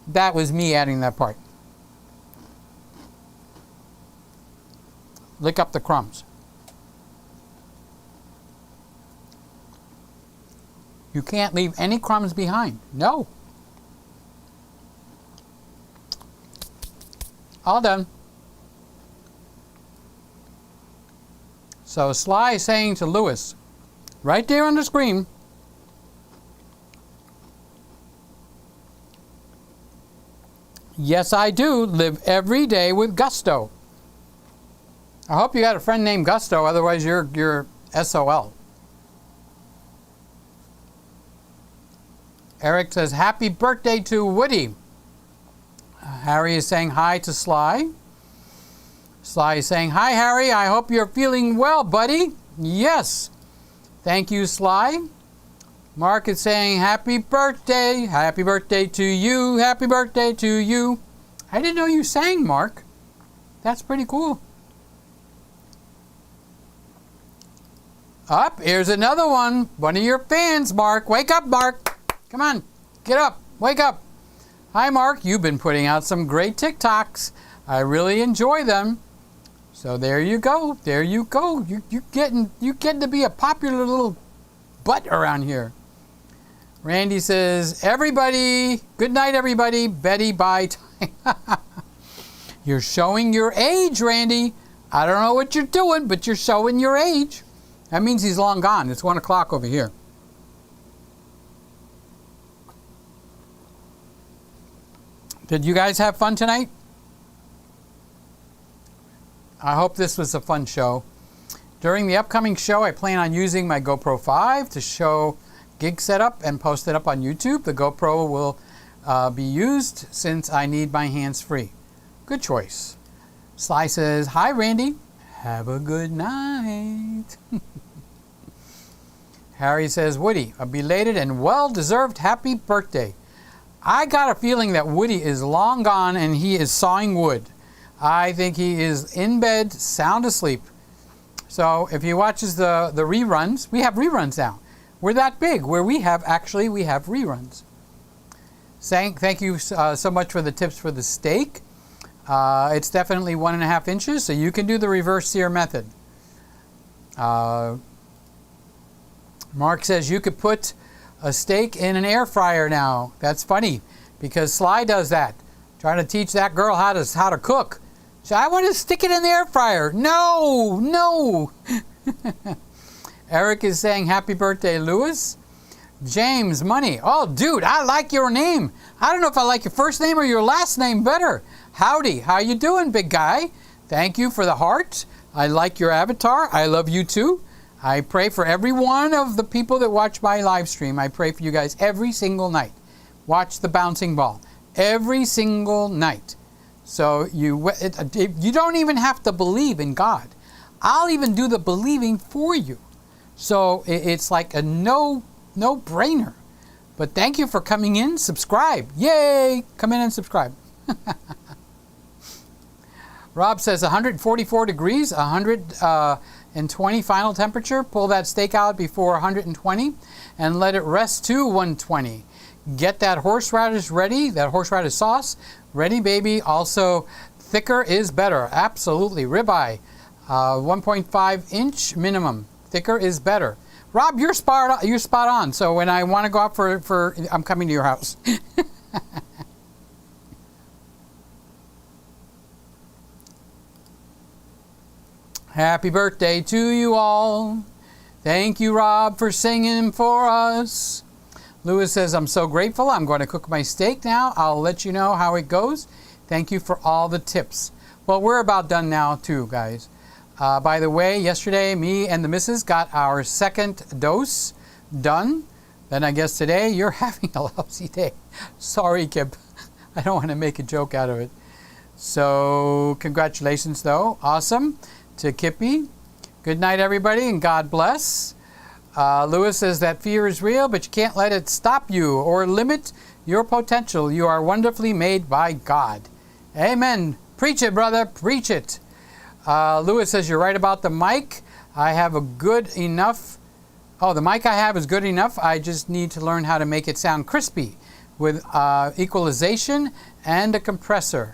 That was me adding that part. Lick up the crumbs. You can't leave any crumbs behind. No. All done. So Sly is saying to Lewis, right there on the screen, yes, I do live every day with gusto. I hope you got a friend named Gusto, otherwise you're SOL. Eric says, happy birthday to Woody. Harry is saying hi to Sly. Sly is saying, hi, Harry. I hope you're feeling well, buddy. Yes. Thank you, Sly. Mark is saying, happy birthday. Happy birthday to you. Happy birthday to you. I didn't know you sang, Mark. That's pretty cool. Up, here's another one. One of your fans, Mark. Wake up, Mark. Come on. Get up. Wake up. Hi, Mark. You've been putting out some great TikToks. I really enjoy them. So there you go. There you go. You getting to be a popular little butt around here. Randy says, everybody, good night, everybody. Betty, bye. You're showing your age, Randy. I don't know what you're doing, but you're showing your age. That means he's long gone. It's 1 o'clock over here. Did you guys have fun tonight? I hope this was a fun show. During the upcoming show, I plan on using my GoPro 5 to show gig setup and post it up on YouTube. The GoPro will be used since I need my hands free. Good choice. Sly says, hi, Randy. Have a good night. Harry says, Woody, a belated and well-deserved happy birthday. I got a feeling that Woody is long gone and he is sawing wood. I think he is in bed, sound asleep. So if he watches the reruns, we have reruns now. We're that big where we have reruns. Thank you so much for the tips for the steak. It's definitely 1.5 inches, so you can do the reverse sear method. Mark says you could put a steak in an air fryer now. That's funny because Sly does that. Trying to teach that girl how to cook. So I want to stick it in the air fryer. No. Eric is saying happy birthday, Lewis. James, money. Oh, dude, I like your name. I don't know if I like your first name or your last name better. Howdy, how you doing, big guy? Thank you for the heart. I like your avatar. I love you too. I pray for every one of the people that watch my live stream. I pray for you guys every single night. Watch the bouncing ball every single night. So you don't even have to believe in God. I'll even do the believing for you. So it's like a no-brainer. But thank you for coming in. Subscribe. Yay! Come in and subscribe. Rob says 144 degrees, 120 final temperature. Pull that steak out before 120 and let it rest to 120. Get that horseradish ready, that horseradish sauce ready, baby. Also, thicker is better. Absolutely. Ribeye, 1.5 inch minimum. Thicker is better. Rob, you're spot on. So when I want to go out for I'm coming to your house. Happy birthday to you all. Thank you, Rob, for singing for us. Lewis says, I'm so grateful. I'm going to cook my steak now. I'll let you know how it goes. Thank you for all the tips. Well, we're about done now, too, guys. By the way, yesterday, me and the missus got our second dose done. Then I guess today, you're having a lousy day. Sorry, Kip. I don't want to make a joke out of it. So, congratulations, though. Awesome. To Kippy. Good night, everybody, and God bless. Lewis says that fear is real, but you can't let it stop you or limit your potential. You are wonderfully made by God. Amen. Preach it, brother. Preach it. Lewis says you're right about the mic. I have a good enough. Oh, the mic I have is good enough. I just need to learn how to make it sound crispy with equalization and a compressor.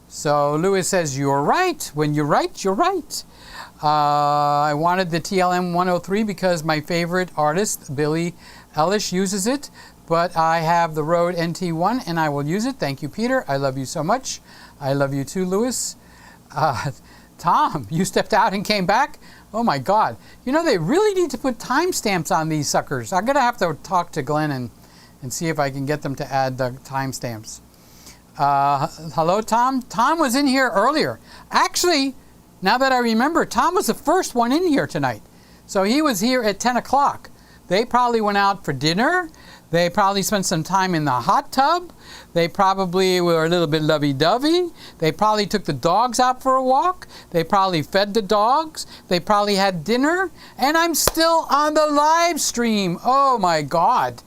So Lewis says, you're right. When you're right, you're right. I wanted the TLM 103 because my favorite artist, Billy Elish uses it, but I have the Rode NT1 and I will use it. Thank you, Peter. I love you so much. I love you too, Louis. Tom, you stepped out and came back? Oh my God. You know, they really need to put timestamps on these suckers. I'm going to have to talk to Glenn and see if I can get them to add the timestamps. Hello, Tom. Tom was in here earlier. Actually, now that I remember, Tom was the first one in here tonight. So he was here at 10 o'clock. They probably went out for dinner. They probably spent some time in the hot tub. They probably were a little bit lovey-dovey. They probably took the dogs out for a walk. They probably fed the dogs. They probably had dinner. And I'm still on the live stream. Oh my God.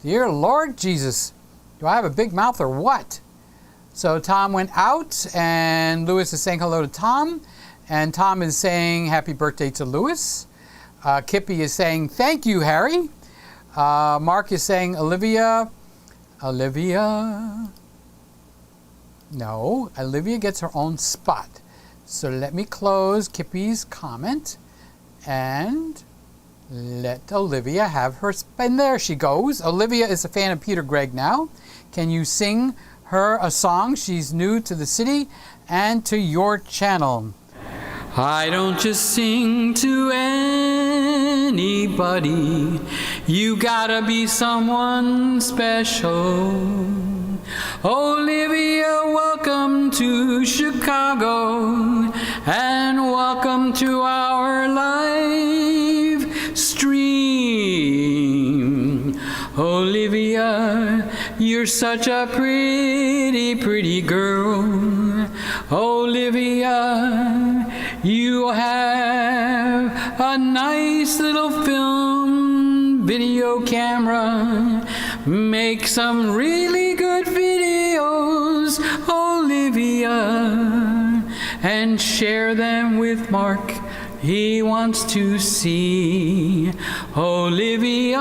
Dear Lord Jesus. Do I have a big mouth or what? So Tom went out and Louis is saying hello to Tom. And Tom is saying happy birthday to Louis. Kippy is saying thank you, Harry. Mark is saying Olivia. No, Olivia gets her own spot. So let me close Kippy's comment and let Olivia have her spot. And there she goes. Olivia is a fan of Peter Gregg now. Can you sing her a song? She's new to the city and to your channel. I don't just sing to anybody. You gotta be someone special. Olivia, welcome to Chicago and welcome to our live stream. Olivia, you're such a pretty, pretty girl. Olivia, you have a nice little film video camera. Make some really good videos, Olivia, and share them with Mark. He wants to see. Olivia,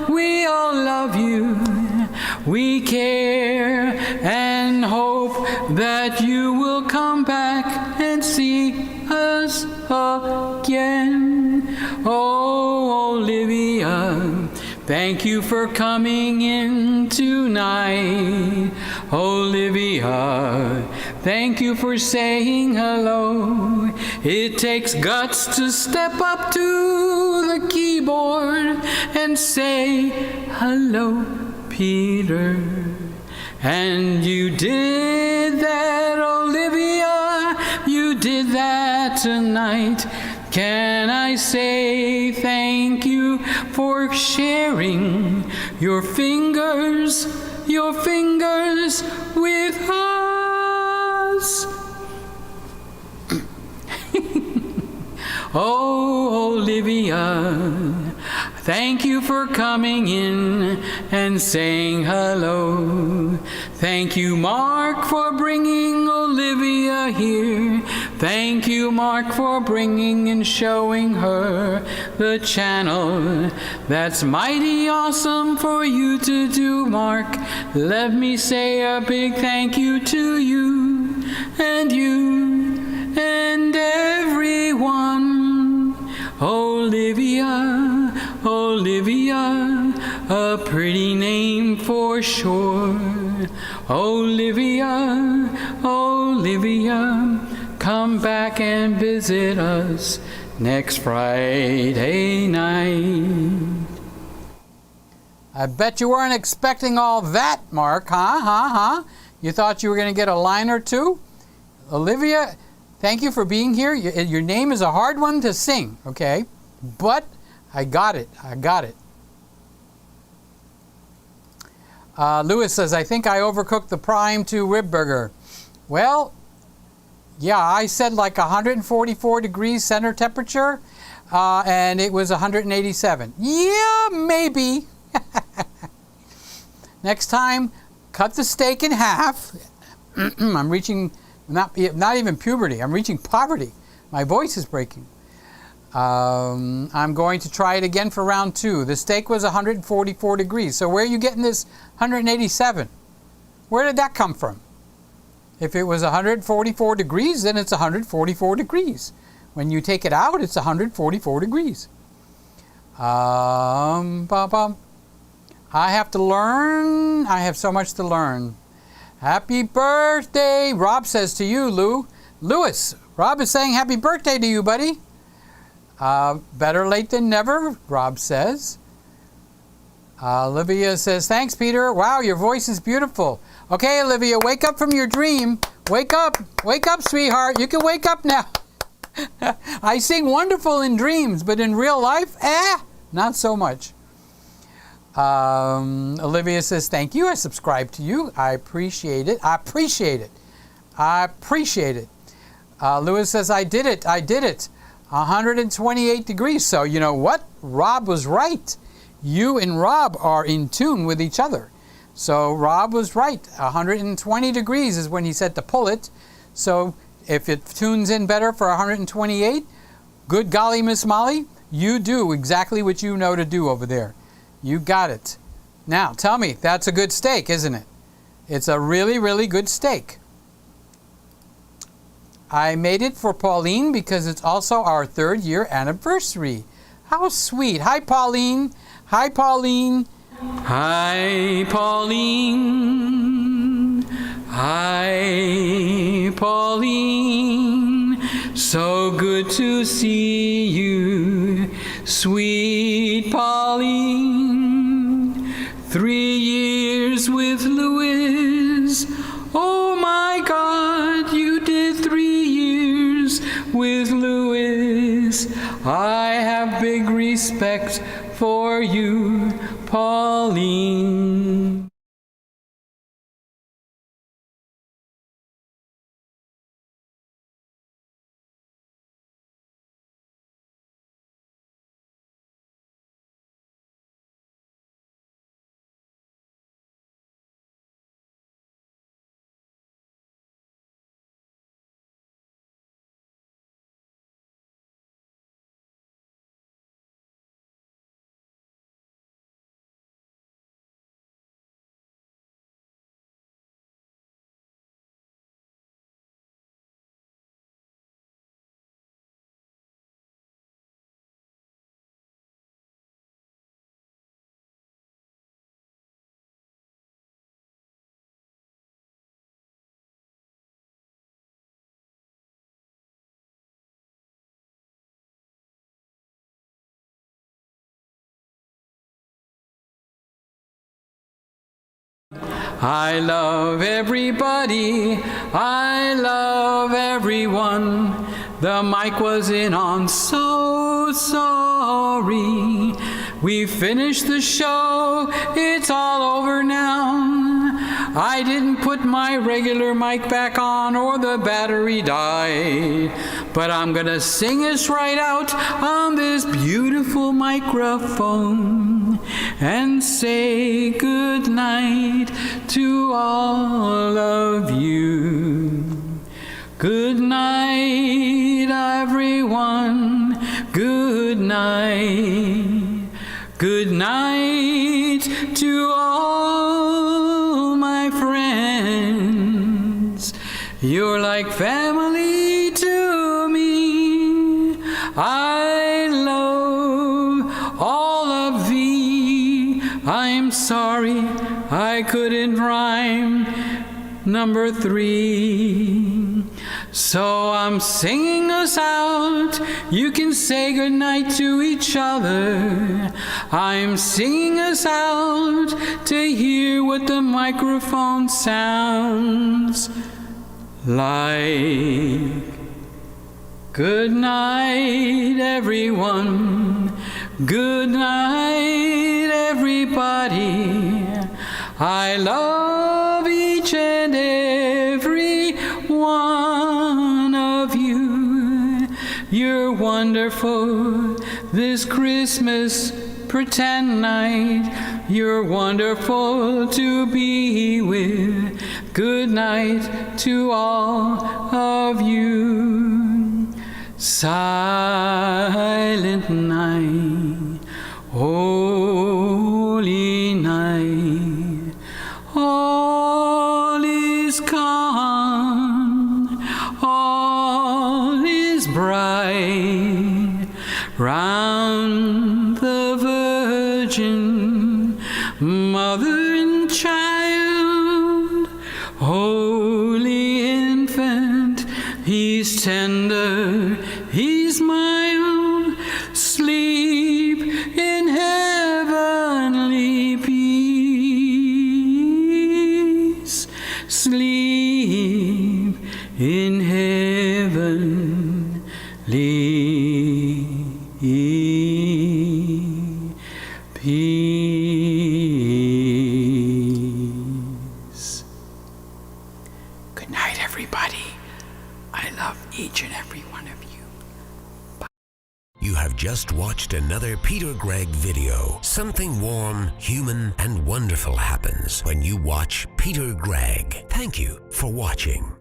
we all love you. We care and hope that you will come back and see us again. Oh, Olivia, thank you for coming in tonight. Olivia, thank you for saying hello. It takes guts to step up to the keyboard and say hello, Peter. And you did that, Olivia. You did that tonight. Can I say thank you for sharing your fingers with us? Oh, Olivia, thank you for coming in and saying hello. Thank you, Mark, for bringing Olivia here. Thank you, Mark, for bringing and showing her the channel. That's mighty awesome for you to do, Mark. Let me say a big thank you to you and everyone. Olivia, Olivia, a pretty name for sure. Olivia, Olivia, come back and visit us next Friday night. I bet you weren't expecting all that, Mark, huh? You thought you were going to get a line or two? Olivia, thank you for being here. Your name is a hard one to sing, okay? But I got it. Lewis says, I think I overcooked the prime 2 rib burger. Well, yeah, I said like 144 degrees center temperature, and it was 187. Yeah, maybe. Next time, cut the steak in half. I'm reaching, not even puberty, I'm reaching poverty. My voice is breaking. I'm going to try it again for round 2. The steak was 144 degrees. So where are you getting this 187? Where did that come from? If it was 144 degrees, then it's 144 degrees. When you take it out, it's 144 degrees. Bum, bum. I have to learn. I have so much to learn. Happy birthday, Rob says to you, Lewis, Rob is saying happy birthday to you, buddy. Better late than never, Rob says. Olivia says, thanks, Peter. Wow, your voice is beautiful. Okay, Olivia, wake up from your dream. Wake up, sweetheart. You can wake up now. I sing wonderful in dreams, but in real life, not so much. Olivia says, thank you. I subscribe to you. I appreciate it. Lewis says, I did it. 128 degrees. So you know what? Rob was right. You and Rob are in tune with each other. So Rob was right. 120 degrees is when he said to pull it. So if it tunes in better for 128, good golly, Miss Molly, you do exactly what you know to do over there. You got it. Now, tell me, that's a good steak, isn't it? It's a really, really good steak. I made it for Pauline because it's also our 3rd year anniversary. How sweet. Hi, Pauline. Hi, Pauline. Hi, Pauline. Hi, Pauline. So good to see you, sweet Pauline. 3 years with Louis. Oh my God, you did 3 years with Louis. I have big respect for you, Pauline. I love everybody, I love everyone. The mic wasn't on, so sorry. We finished the show, it's all over now. I didn't put my regular mic back on or the battery died. But I'm gonna sing us right out on this beautiful microphone and say good night to all of you. Good night, everyone. Good night. Good night to all my friends. You're like family to me. I love all of thee. I'm sorry I couldn't rhyme number 3. So I'm singing us out. You can say goodnight to each other. I'm singing us out to hear what the microphone sounds like. Good night, everyone. Good night, everybody. I love each and every one of you. You're wonderful this Christmas pretend night. You're wonderful to be with. Good night to all of you. Silent night, holy night, all is calm, all is bright, round the He's tender, he's mild, sleep in heavenly peace. Sleep in heavenly peace. Good night, everybody. I love each and every one of you. Bye. You have just watched another Peter Gregg video. Something warm, human, and wonderful happens when you watch Peter Gregg. Thank you for watching.